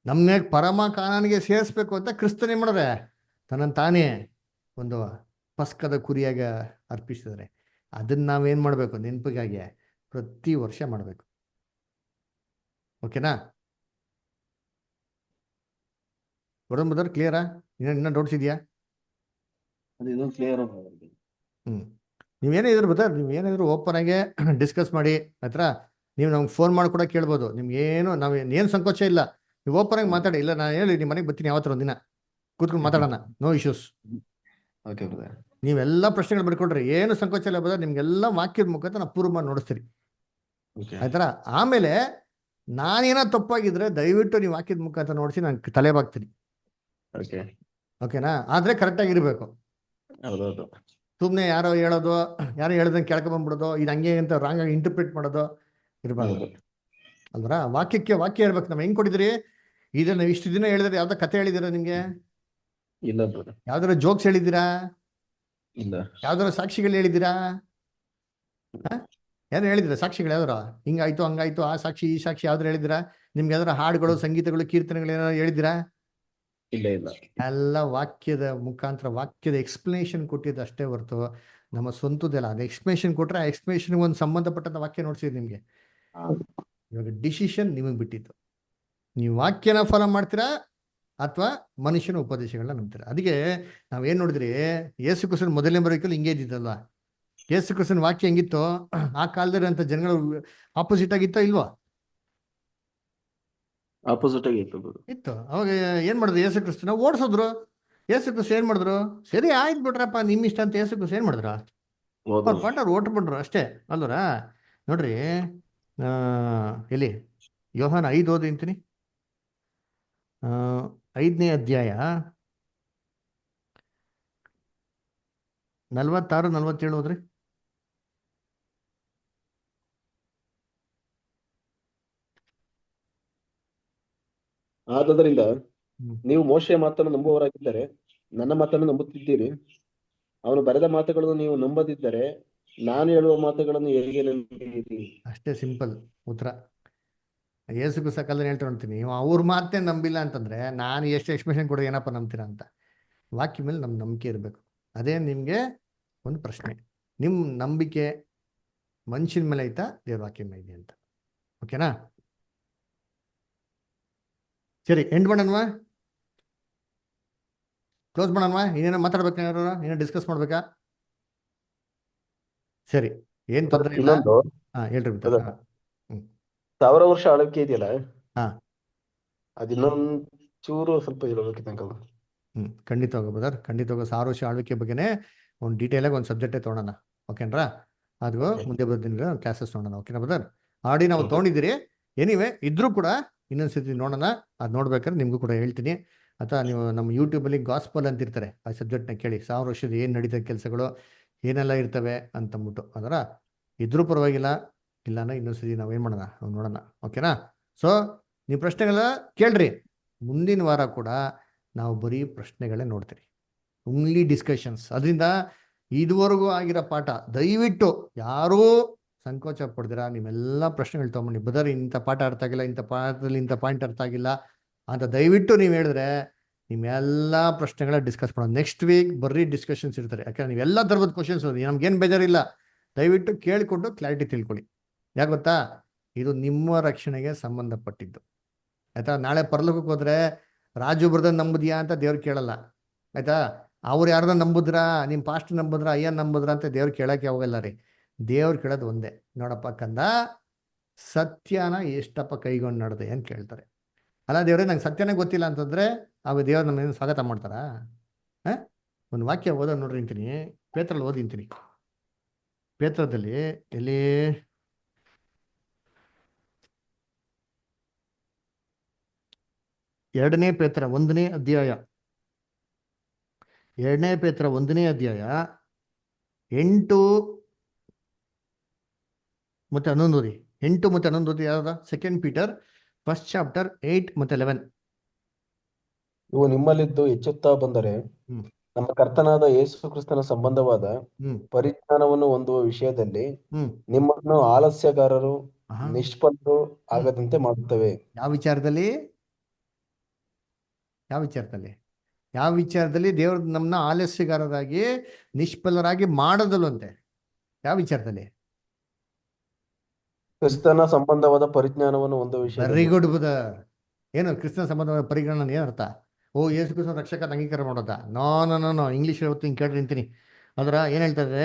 ನಮ್ಮನ್ನೇ ಪರಮ ಕಾನಾನಿಗೆ ಸೇರಿಸ್ಬೇಕು ಅಂತ ಕ್ರಿಸ್ತನೇ ಮಾಡೋರೆ ತನ್ನನ್ನು ತಾನೇ ಒಂದು ಪಸ್ಕದ ಕುರಿಯಾಗ ಅರ್ಪಿಸಿದರೆ ಅದನ್ನ ನಾವೇನು ಮಾಡಬೇಕು ನೆನಪಿಗಾಗಿ ಪ್ರತಿ ವರ್ಷ ಮಾಡಬೇಕು. ಓಕೆನಾ? ಬರೋದು ಕ್ಲಿಯರಾ? ಇನ್ನೂ ಡೌಟ್ಸ್ ಇದೆಯಾ? ಇದೊಂದು ಕ್ಲಿಯರ್. ನೀವೇನೇ ಇದ್ರು ಬದರ್ ನೀವೇನಾದ್ರು ಓಪನ್ ಆಗಿ ಡಿಸ್ಕಸ್ ಮಾಡಿ ಹತ್ರ ನೀವು ನಮ್ಗೆ ಫೋನ್ ಮಾಡಿ ಕೂಡ ಕೇಳ್ಬೋದು. ನಿಮ್ಗೇನು ಏನು ಸಂಕೋಚ ಇಲ್ಲ, ನೀವು ಓಪನ್ ಆಗಿ ಮಾತಾಡಿ. ಇಲ್ಲ ನಾನು ಹೇಳಿ ನಿಮ್ಮ ಮನೆಗೆ ಬರ್ತೀನಿ ಯಾವತ್ತರ ಒಂದಿನ ಕೂತ್ಕೊಂಡು ಮಾತಾಡೋಣ, ನೋ ಇಶ್ಯೂಸ್. Okay brother. ನೀವೆಲ್ಲ ಪ್ರಶ್ನೆಗಳು ಬರ್ಕೊಡ್ರಿ, ಏನು ಸಂಕೋಚ ಇಲ್ಲ ಬದರ್. ನಿಮ್ಗೆಲ್ಲ ವಾಕ್ಯದ ಮುಖಾಂತರ ನಾವು ಪೂರ್ವ ಮಾಡಿ ನೋಡಿಸ್ತೀರಿ ಆಯ್ತರ. ಆಮೇಲೆ ನಾನೇನೋ ತಪ್ಪಾಗಿದ್ರೆ ದಯವಿಟ್ಟು ನೀವು ವಾಕ್ಯದ ಮುಖಾಂತರ ನೋಡಿಸಿ ನಾನು ತಲೆ ಬಾಗ್ತೀನಿ. ಓಕೆನಾ? ಆದ್ರೆ ಕರೆಕ್ಟಾಗಿ ಇರಬೇಕು. ಹೌದೌದು. ಸುಮ್ಮನೆ ಯಾರೋ ಹೇಳ್ದಂಗೆ ಕೇಳ್ಕೊಂಬಂದ್ಬಿಡೋದು, ಇದು ಹಂಗೆ ಅಂತ ರಾಂಗ್ ಆಗಿ ಇಂಟರ್ಪ್ರಿಟ್ ಮಾಡೋದು ಇರಬಾರ್ದು ಅಲ್ವರ. ವಾಕ್ಯಕ್ಕೆ ವಾಕ್ಯ ಇರ್ಬೇಕು. ನಾವು ಹೆಂಗ್ ಕೊಟ್ಟಿದ್ರಿ ಇದನ್ನ ಇಷ್ಟು ದಿನ ಹೇಳಿದ್ರೆ ಯಾವ್ದೋ ಕತೆ ಹೇಳಿದಿರಾ ನಿಮ್ಗೆ? ಇಲ್ಲ. ಯಾವ್ದಾರ ಜೋಕ್ಸ್ ಹೇಳಿದ್ದೀರಾ? ಇಲ್ಲ. ಯಾವ್ದಾರ ಸಾಕ್ಷಿಗಳು ಹೇಳಿದ್ದೀರಾ? ಯಾರು ಹೇಳಿದಿರ ಸಾಕ್ಷಿಗಳು? ಯಾವ್ದಾರ ಹಿಂಗಾಯ್ತು ಹಂಗಾಯ್ತು ಆ ಸಾಕ್ಷಿ ಈ ಸಾಕ್ಷಿ ಯಾವ್ದಾರು ಹೇಳಿದಿರಾ? ನಿಮ್ಗೆ ಯಾವ್ದಾರ ಹಾಡುಗಳು, ಸಂಗೀತಗಳು, ಕೀರ್ತನೆಗಳು ಏನಾದ್ರು ಹೇಳಿದಿರಾ? ಇಲ್ಲ. ಎಲ್ಲ ವಾಕ್ಯದ ಮುಖಾಂತರ ವಾಕ್ಯದ ಎಕ್ಸ್ಪ್ಲನೇಷನ್ ಕೊಟ್ಟಿದ್ದು ಅಷ್ಟೇ ಹೊರತು ನಮ್ಮ ಸ್ವಂತದ್ದೆಲ್ಲ. ಅದು ಎಕ್ಸ್ಪ್ಲನೇಷನ್ ಕೊಟ್ರೆ ಆ ಎಕ್ಸ್ಪ್ಲನೇಷನ್ ಒಂದು ಸಂಬಂಧಪಟ್ಟಂತ ವಾಕ್ಯ ನೋಡ್ಸಿದ್ ನಿಮ್ಗೆ. ಇವಾಗ ಡಿಸಿಷನ್ ನಿಮಗೆ ಬಿಟ್ಟಿತ್ತು. ನೀವು ವಾಕ್ಯನ ಫಾಲೋ ಮಾಡ್ತೀರಾ ಅಥವಾ ಮನುಷ್ಯನ ಉಪದೇಶಗಳನ್ನ ನಂಬ್ತೀರಾ? ಅದಕ್ಕೆ ನಾವೇನ್ ನೋಡಿದ್ರಿ, ಯೇಸು ಕ್ರಿಸ್ತನ ಮೊದಲನೇ ಬರೋಕಲ್ಲಿ ಹಿಂಗೆ ಇದ್ದಿದ್ದಲ್ವಾ? ಯೇಸು ಕ್ರಿಸ್ತನ ವಾಕ್ಯ ಹೆಂಗಿತ್ತು ಆ ಕಾಲದಲ್ಲಿ ಅಂತ ಜನಗಳು ಆಪೋಸಿಟ್ ಆಗಿತ್ತೋ ಇಲ್ವಾ? ಆಪೋಸಿಟ್ ಆಗಿ ಇತ್ತು. ಅವಾಗ ಏನ್ ಮಾಡಿದ್ರು? ಯೇಸು ಕ್ರಿಸ್ತನ ಓಡಿಸಿದ್ರು. ಯೇಸು ಕ್ರಿಸ್ತ ಏನ್ ಮಾಡಿದ್ರು? ಸರಿ ಆಯ್ತು ಬಿಟ್ರಪ್ಪ ನಿಮ್ ಇಷ್ಟ ಅಂತ ಯೇಸು ಕ್ರಿಸ್ತ ಏನ್ ಮಾಡಿದ್ರ? ಅವ್ರ ಪಾಠ ಅವ್ರು ಓಟ್ಬಿಟ್ರು ಅಷ್ಟೇ ಅಲ್ವರ. ನೋಡ್ರಿ ಎಲ್ಲಿ ಯೋಹಾನ 5 ಓದಿಂತೀನಿ. 5ನೇ ಅಧ್ಯಾಯ 46-47 ಹೋದ್ರಿ. ಆದದರಿಂದ ನೀವು ಮೋಶೆಯ ಮಾತನ್ನು ನಂಬುವವರಾಗಿದ್ದರೆ ನನ್ನ ಮಾತನ್ನು ನಂಬುತ್ತಿದ್ದೀರಿ. ಅವನು ಬರೆದ ಮಾತುಗಳನ್ನು ನೀವು ನಂಬದಿದ್ದರೆ ನಾನು ಹೇಳುವ ಮಾತುಗಳನ್ನು ಹೇಗೆ ನಂಬುತ್ತೀರಿ? ಅಷ್ಟೇ ಸಿಂಪಲ್ ಉತ್ತರ. ಯೇಸು ಕ್ರಿಸ್ತ ಕಾಲದಲ್ಲಿ ಹೇಳ್ತಾ ನೋಡ್ತೀನಿ, ನೀವು ಅವ್ರ ಮಾತೇ ನಂಬಿಲ್ಲ ಅಂತಂದ್ರೆ ನಾನು ಎಷ್ಟು ಎಕ್ಸ್ಪ್ರೆಷನ್ ಕೊಡೋ ಏನಪ್ಪ ನಂಬ್ತೀರಾ ಅಂತ. ವಾಕ್ಯ ಮೇಲೆ ನಮ್ಮ ನಂಬಿಕೆ ಇರಬೇಕು. ಅದೇ ನಿಮ್ಗೆ ಒಂದು ಪ್ರಶ್ನೆ, ನಿಮ್ಮ ನಂಬಿಕೆ ಮನುಷ್ಯನ ಮೇಲೆ ಐತಾ ದೇವ್ರ ವಾಕ್ಯ ಮೇಲೆ ಇದೆ ಅಂತ? ಓಕೆನಾ? ಸರಿ, ಎಂಡ್ ಮಾಡೋಣವಾ? ಕ್ಲೋಸ್ ಮಾಡೋಣವಾ? ಇನ್ನೇನೋ ಮಾತಾಡ್ಬೇಕಾ? ಏನೋ ಡಿಸ್ಕಸ್ ಮಾಡ್ಬೇಕಾ? ಸರಿ, ಏನ್ ತೊಂದರೆ ಇಲ್ಲ. ಇನ್ನೊಂದು ಹೇಳ್ರಿ. 1000 ವರ್ಷ ಆಳ್ವಿಕೆ ಇದೆಯಲ್ಲ, ಹಾ, ಅದಿನ್ನೊಂದ್ ಚೂರು ಸ್ವಲ್ಪ ಹೇಳ್ಬೇಕಿತ್ತು ಅಂಕಲ್. ಖಂಡಿತವಾಗ ಬ್ರದರ್, ಖಂಡಿತವಾಗ 1000 ವರ್ಷ ಆಳ್ವಿಕೆ ಬಗ್ಗೆನೇ ಒಂದು ಡೀಟೇಲ್ ಆಗಿ ಒಂದು ಸಬ್ಜೆಕ್ಟೇ ತೊಗೊಳೋಣ. ಓಕೆನ್ರಾ? ಅದು ಮುಂದೆ ಬರ್ದಿನ ಕ್ಲಾಸಸ್ ನೋಡೋಣ. ಓಕೆನಾ ಬ್ರದರ್? ಆಡಿ ನಾವು ತೊಗೊಂಡಿದ್ದೀರಿ. ಎನಿವೆ ಇದ್ರೂ ಕೂಡ ಇನ್ನೊಂದ್ಸತಿ ನೋಡೋಣ. ಅದು ನೋಡ್ಬೇಕಾದ್ರೆ ನಿಮಗೂ ಕೂಡ ಹೇಳ್ತೀನಿ. ಅಥವಾ ನೀವು ನಮ್ಮ ಯೂಟ್ಯೂಬಲ್ಲಿ ಗಾಸ್ಪಲ್ ಅಂತ ಇರ್ತಾರೆ, ಆ ಸಬ್ಜೆಕ್ಟ್ನ ಕೇಳಿ. 1000 ವರ್ಷದ ಏನು ನಡೀತಾ ಕೆಲಸಗಳು ಏನೆಲ್ಲ ಇರ್ತವೆ ಅಂತಂದ್ಬಿಟ್ಟು. ಅದರ ಇದ್ರೂ ಪರವಾಗಿಲ್ಲ, ಇಲ್ಲಾಂದ್ರೆ ಇನ್ನೊಂದ್ಸತಿ ನಾವೇನು ಮಾಡೋಣ ನೋಡೋಣ. ಓಕೆನಾ? ಸೊ ನೀವು ಪ್ರಶ್ನೆಗಳ ಕೇಳ್ರಿ. ಮುಂದಿನ ವಾರ ಕೂಡ ನಾವು ಬರೀ ಪ್ರಶ್ನೆಗಳೇ ನೋಡ್ತೀರಿ, ಓನ್ಲಿ ಡಿಸ್ಕಷನ್ಸ್. ಅದರಿಂದ ಇದುವರೆಗೂ ಆಗಿರೋ ಪಾಠ ದಯವಿಟ್ಟು ಯಾರೂ ಸಂಕೋಚ ಪಡ್ದಿರಾ ನಿಮ್ಮೆಲ್ಲ ಪ್ರಶ್ನೆಗಳು ತೊಗೊಂಡು ಬದರ್ ಇಂಥ ಪಾಠ ಅರ್ಥ ಆಗಿಲ್ಲ, ಇಂಥ ಪಾಠದಲ್ಲಿ ಇಂಥ ಪಾಯಿಂಟ್ ಅರ್ಥ ಆಗಿಲ್ಲ ಅಂತ ದಯವಿಟ್ಟು ನೀವು ಹೇಳಿದ್ರೆ ನಿಮ್ಮೆಲ್ಲ ಪ್ರಶ್ನೆಗಳ ಡಿಸ್ಕಸ್ ಮಾಡೋಣ. ನೆಕ್ಸ್ಟ್ ವೀಕ್ ಬರೀ ಡಿಸ್ಕಷನ್ಸ್ ಇರ್ತಾರೆ. ಯಾಕಂದ್ರೆ ನೀವೆಲ್ಲ ಥರದ ಕ್ವಶನ್ಸ್ ನಮ್ಗೇನು ಬೇಜಾರಿಲ್ಲ. ದಯವಿಟ್ಟು ಕೇಳಿಕೊಂಡು ಕ್ಲಾರಿಟಿ ತಿಳ್ಕೊಳ್ಳಿ. ಯಾಕೆ ಗೊತ್ತಾ? ಇದು ನಿಮ್ಮ ರಕ್ಷಣೆಗೆ ಸಂಬಂಧಪಟ್ಟಿದ್ದು. ಆಯ್ತಾ? ನಾಳೆ ಪರಲೋಕಕ್ಕೆ ಹೋದ್ರೆ ರಾಜು ಬ್ರದರ್ ನಂಬುದಿಯಾ ಅಂತ ದೇವ್ರು ಕೇಳಲ್ಲ. ಆಯ್ತಾ? ಅವ್ರು ಯಾರ್ದ ನಂಬುದ್ರಾ, ನಿಮ್ಮ ಪಾಸ್ಟ್ ನಂಬುದ್ರ, ಅಯ್ಯನ್ ನಂಬುದ್ರ ಅಂತ ದೇವ್ರು ಕೇಳಕ್ಕೆ ಹೋಗಲ್ಲ ರೀ. ದೇವ್ರು ಕೇಳೋದು ಒಂದೇ, ನೋಡಪ್ಪ ಕಂದ ಸತ್ಯನ ಎಷ್ಟಪ್ಪ ಕೈಗೊಂಡು ನಡೆದೆ ಅಂತ ಕೇಳ್ತಾರೆ. ಅಲ್ಲ ದೇವ್ರೆ ನಂಗೆ ಸತ್ಯನೇ ಗೊತ್ತಿಲ್ಲ ಅಂತಂದ್ರೆ ಅವಾಗ ದೇವ್ರು ನಮ್ಮನ್ನು ಸ್ವಾಗತ ಮಾಡ್ತಾರಾ? ಒಂದು ವಾಕ್ಯ ಓದೋ ನೋಡ್ರಿ ಅಂತೀನಿ. ಪೇತ್ರದಲ್ಲಿ ಓದಿಂತೀನಿ. ಪೇತ್ರದಲ್ಲಿ ಎಲ್ಲಿ ಎರಡನೇ ಪೇತ್ರ 1ನೇ ಅಧ್ಯಾಯ 8 ಮತ್ತೆ 11 ಓದಿ. 8 ಮತ್ತೆ 11 ಓದಿ. ಯಾವ್ದ? 2 ಪೀಟರ್ 1st ಚಾಪ್ಟರ್ 8 ಮತ್ತೆ 11. ಇವು ನಿಮ್ಮಲ್ಲಿದ್ದು ಹೆಚ್ಚುತ್ತಾ ಬಂದರೆ ನಮ್ಮ ಕರ್ತನಾದ ಯೇಸು ಕ್ರಿಸ್ತನ ಸಂಬಂಧವಾದ ಪರಿಜ್ಞಾನವನ್ನು ಹೊಂದುವ ವಿಷಯದಲ್ಲಿ ನಿಮ್ಮನ್ನು ಆಲಸ್ಯಗಾರರು ಆಹಾ. ನಿಷ್ಫಲರು ಆಗದಂತೆ ಮಾಡುತ್ತವೆ. ಯಾವ ವಿಚಾರದಲ್ಲಿ? ಯಾವ ವಿಚಾರದಲ್ಲಿ? ಯಾವ ವಿಚಾರದಲ್ಲಿ ದೇವ್ರ ನಮ್ಮನ್ನ ಆಲಸ್ಯಗಾರರಾಗಿ ನಿಷ್ಫಲರಾಗಿ ಮಾಡೋದಲ್ವಂತೆ? ಯಾವ ವಿಚಾರದಲ್ಲಿ? ಕ್ರಿಸ್ತನ ಸಂಬಂಧವಾದ ಪರಿಜ್ಞಾನವನ್ನು ಒಂದು ವೆರಿ ವಿಷಯದಲ್ಲಿ. Good brother. ಏನು ಕ್ರಿಸ್ತನ ಸಂಬಂಧವಾದ ಪರಿಗಣನ ಏನು ಅರ್ಥ? ಓ ಯೇಸು ಕ್ರಿಸ್ತನ ರಕ್ಷಕ ಅಂಗೀಕಾರ ಮಾಡೋದಾ? No no no no. English ಹೇಳ್ತು ಹಿಂಗೆ ಕೇಳಿ ನಿಂತೀನಿ. ಅದರ ಏನು ಹೇಳ್ತಾರೆ?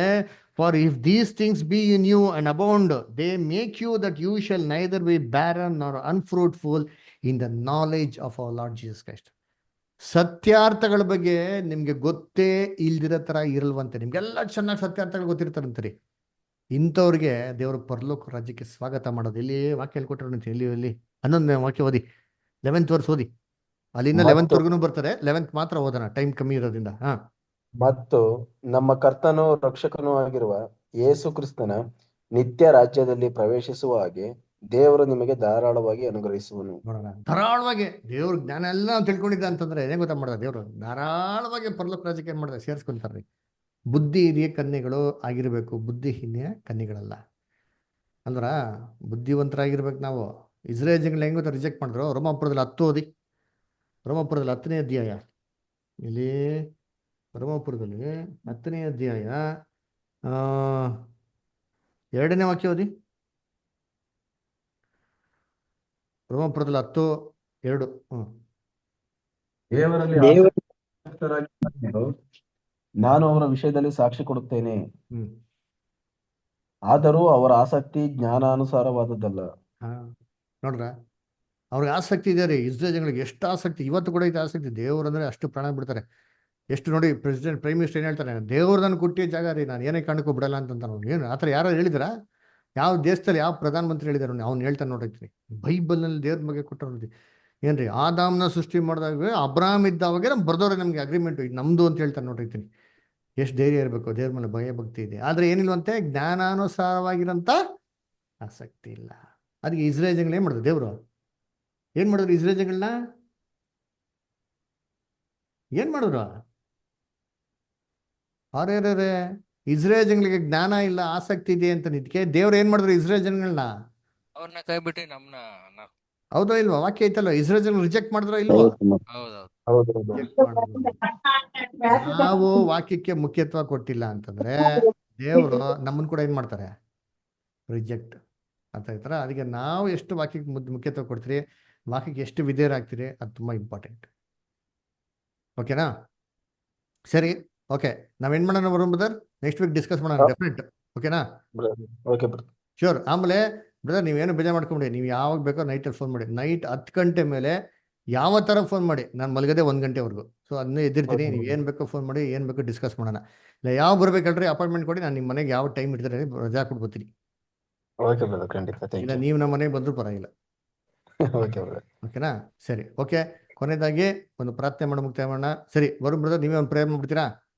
For if these things be in you and abound they make you that you shall neither be barren or unfruitful in the knowledge of our Lord Jesus Christ. ಸತ್ಯಾರ್ಥಗಳ ಬಗ್ಗೆ ನಿಮ್ಗೆ ಗೊತ್ತೇ ಇಲ್ದಿರೋ ತರ ಇರಲ್ವಂತೆ. ನಿಮ್ಗೆಲ್ಲ ಚೆನ್ನಾಗಿ ಸತ್ಯಾರ್ಥಗಳು ಗೊತ್ತಿರ್ತಾರಂತೀರಿ. ಇಂಥವ್ರಿಗೆ ದೇವರು ಪರಲೋಕ ರಾಜ್ಯಕ್ಕೆ ಸ್ವಾಗತ ಮಾಡೋದು. ಇಲ್ಲಿ ವಾಕ್ಯ ಹೇಳ್ಕೊಟ್ರು ಇಲ್ಲಿ 11ನೇ ವಾಕ್ಯ ಓದಿ, 11th ವರ್ಸ್ ಓದಿ. ಅಲ್ಲಿಂದ 11th ವರ್ಗು ಬರ್ತಾರೆ. 11th ಮಾತ್ರ ಓದೋಣ, ಟೈಮ್ ಕಮ್ಮಿ ಇರೋದ್ರಿಂದ. ಮತ್ತು ನಮ್ಮ ಕರ್ತನೂ ರಕ್ಷಕನೂ ಆಗಿರುವ ಯೇಸು ಕ್ರಿಸ್ತನ ನಿತ್ಯ ರಾಜ್ಯದಲ್ಲಿ ಪ್ರವೇಶಿಸುವ ಹಾಗೆ ದೇವರು ನಿಮಗೆ ಧಾರಾಳವಾಗಿ ಅನುಗ್ರಹಿಸುವನು. ನೋಡೋಣ, ಧಾರಾಳವಾಗಿ ದೇವ್ರ ಜ್ಞಾನ ಎಲ್ಲ ನಾವು ತಿಳ್ಕೊಂಡಿದ್ದ ಅಂತಂದ್ರೆ ಏನ್ ಗೊತ್ತಾ ಮಾಡೋದು? ದೇವರು ಧಾರಾಳವಾಗಿ ಪರಲೋಕ ರಾಜ್ಯಕ್ಕೆ ಏನ್ ಮಾಡ್ತಾರೆ? ಸೇರಿಸ್ಕೊಂತಾರ್ರಿ. ಬುದ್ಧಿ ಹಿರಿಯ ಕನ್ಯೆಗಳು ಆಗಿರ್ಬೇಕು, ಬುದ್ಧಿಹೀನ ಕನ್ಯೆಗಳಲ್ಲ. ಅಂದ್ರ ಬುದ್ಧಿವಂತರಾಗಿರ್ಬೇಕು ನಾವು. ಇಸ್ರೇಲ್ ಜನಗಳು ಹೆಂಗ್ ಗೊತ್ತಾ ರಿಜೆಕ್ಟ್ ಮಾಡಿದ್ರು? ರೋಮಾಪುರದಲ್ಲಿ 10 ಓದಿ. ರೋಮಾಪುರದಲ್ಲಿ 10ನೇ ಅಧ್ಯಾಯ. ಇಲ್ಲಿ ರೋಮಾಪುರದಲ್ಲಿ 10ನೇ ಅಧ್ಯಾಯ 2ನೇ ವಾಕ್ಯ ಓದಿ. ರೋಮಾಪುರದಲ್ಲಿ 10:2. ದೇವರಲ್ಲಿ ಆಸಕ್ತರಾಗಿರುವ ನಾನು ಅವರ ವಿಷಯದಲ್ಲಿ ಸಾಕ್ಷಿ ಕೊಡುತ್ತೇನೆ, ಆದರೂ ಅವರ ಆಸಕ್ತಿ ಜ್ಞಾನಾನುಸಾರವಾದದ್ದಲ್ಲ. ನೋಡ್ರ, ಅವ್ರಿಗೆ ಆಸಕ್ತಿ ಇದೆ ರೀ. ಇಸ್ರೇಲ್ ಜನಗಳಿಗೆ ಎಷ್ಟು ಆಸಕ್ತಿ, ಇವತ್ತು ಕೂಡ ಇದೆ ಆಸಕ್ತಿ. ದೇವ್ರು ಅಂದ್ರೆ ಅಷ್ಟು ಪ್ರಾಣ ಬಿಡ್ತಾರೆ. ಎಷ್ಟು ನೋಡಿ, ಪ್ರೆಸಿಡೆಂಟ್ ಪ್ರೈಮ್ ಮಿನಿಸ್ಟರ್ ಏನ್ ಹೇಳ್ತಾರೆ? ದೇವ್ರು ನನ್ನ ಕೊಟ್ಟಿಯ ಜಾಗ ರೀ, ನಾನು ಏನೇ ಕಾರಣಕ್ಕೂ ಬಿಡಲ್ಲ ಅಂತ. ಏನು ಆ ಥರ ಯಾರು ಹೇಳಿದಾರ? ಯಾವ ದೇಶದಲ್ಲಿ ಯಾವ ಪ್ರಧಾನಮಂತ್ರಿ ಹೇಳಿದಾರ? ಅವ್ನು ಹೇಳ್ತಾನೆ ನೋಡಿದ್ರಿ. ಬೈಬಲ್ನಲ್ಲಿ ದೇವ್ರ ಬಗ್ಗೆ ಕೊಟ್ಟರು ನೋಡಿ. ಏನ್ರಿ, ಆದಾಮ್ನ ಸೃಷ್ಟಿ ಮಾಡಿದಾಗ ಅಬ್ರಾಮ್ ಇದ್ದಾವಾಗ ಬರ್ದವ್ರೆ ನಮ್ಗೆ ಅಗ್ರಿಮೆಂಟ್ ಇದು ನಮ್ದು ಅಂತ ಹೇಳ್ತಾನೆ ನೋಡಿರ್ತೀನಿ. ಎಷ್ಟು ಧೈರ್ಯ ಇರಬೇಕು, ದೇವ್ರ ಮೇಲೆ ಭಯ ಭಕ್ತಿ ಇದೆ. ಆದ್ರೆ ಏನಿಲ್ವಂತೆ? ಜ್ಞಾನಾನುಸಾರವಾಗಿರೋಂಥ ಆಸಕ್ತಿ ಇಲ್ಲ. ಅದಕ್ಕೆ ಇಸ್ರೇಲ್ ಜನಗಳು ಏನ್ ಮಾಡಿದ್ರು? ದೇವ್ರು ಏನ್ ಮಾಡಿದ್ರು? ಇಸ್ರೇಲ್ ಜನಗಳನ್ನ ಏನ್ ಮಾಡಿದ್ರು? ಅರೆ ಇಸ್ರೇಲ್ ಜನಗಳಿಗೆ ಜ್ಞಾನ ಇಲ್ಲ, ಆಸಕ್ತಿ ಇದೆ ಅಂತ ನಿದ್ಕೆ ದೇವ್ರು ಏನ್ ಮಾಡಿದ್ರು? ಇಸ್ರೇಲ್ ಜನಗಳನ್ನ ಅವ್ರನ್ನ ಕೈ ಬಿಟ್ಟು ನಮ್ನ ಹೌದೋ ಇಲ್ವಾ? ವಾಕ್ಯ ಐತಲ್ಲ, ಇಸ್ರೇಲ್ ಜನ ರಿಜೆಕ್ಟ್ ಮಾಡಿದ್ರ ಇಲ್ವಾ? ಹೌದೌದು. ನಾವು ವಾಕ್ಯಕ್ಕೆ ಮುಖ್ಯತ್ವ ಕೊಟ್ಟಿಲ್ಲ ಅಂತಂದ್ರೆ ದೇವರು ನಮ್ಮನ್ ಕೂಡ ಏನ್ ಮಾಡ್ತಾರೆ? ರಿಜೆಕ್ಟ್ ಅಂತ ಹೇಳ್ತಾರ. ಅದಕ್ಕೆ ನಾವು ಎಷ್ಟು ವಾಕ್ಯಕ್ಕೆ ಮುಖ್ಯತ್ವ ಕೊಡ್ತೀರಿ, ವಾಕ್ಯಕ್ಕೆ ಎಷ್ಟು ವಿಧೇಯರಾಗ್ತೀರಿ, ಅದು ತುಂಬಾ ಇಂಪಾರ್ಟೆಂಟ್. ಓಕೆನಾ? ಸರಿ, ಓಕೆ. ನಾವೇನ್ ಮಾಡೋಣ ಬ್ರದರ್? ನೆಕ್ಸ್ಟ್ ವೀಕ್ ಡಿಸ್ಕಸ್ ಮಾಡೋಣ ಡೆಫಿನೆಟ್. ಓಕೆನಾ? ಶೋರ್. ಆಮೇಲೆ ಬ್ರದರ್ ನೀವೇನು ಬೇಜಾರು ಮಾಡ್ಕೊಂಬಿಡಿ. ನೀವು ಯಾವಾಗ ಬೇಕೋ ನೈಟಲ್ಲಿ ಫೋನ್ ಮಾಡಿ. ನೈಟ್ 10 ಗಂಟೆ ಮೇಲೆ ಯಾವ ಥರ ಫೋನ್ ಮಾಡಿ. ನಾನು ಮಲಗದೆ 1 ಗಂಟೆವರೆಗೂ. ಸೊ ಅದನ್ನೇ ಎದ್ದಿರ್ತೀನಿ. ನೀವು ಏನು ಬೇಕೋ ಫೋನ್ ಮಾಡಿ, ಏನು ಬೇಕೋ ಡಿಸ್ಕಸ್ ಮಾಡೋಣ. ಇಲ್ಲ ಯಾವ ಬರ್ಬೇಕಲ್ರಿ ಅಪಾಯಿಂಟ್ಮೆಂಟ್ ಕೊಡಿ. ನಾನು ನಿಮ್ಮ ಮನೆಗೆ ಯಾವ ಟೈಮ್ ಇಡ್ತಾರೆ ರಜಾ ಕೊಟ್ಬಿಡ್ತೀನಿ. ಇಲ್ಲ ನೀವು ನಮ್ಮ ಮನೆಗೆ ಬಂದರೂ ಪರವಾಗಿಲ್ಲ. ಓಕೆನಾ? ಸರಿ, ಓಕೆ. ಕೊನೆಯದಾಗಿ ಒಂದು ಪ್ರಾರ್ಥನೆ ಮಾಡಿ ಮುಕ್ತಾಯ ಮಾಡೋಣ. ಸರಿ, ವರುಣ್ ಬ್ರದರ್ ನೀವೇ ಒಂದು ಪ್ರೇಯರ್ ಮಾಡ್ಬಿಡ್ತೀರಾ?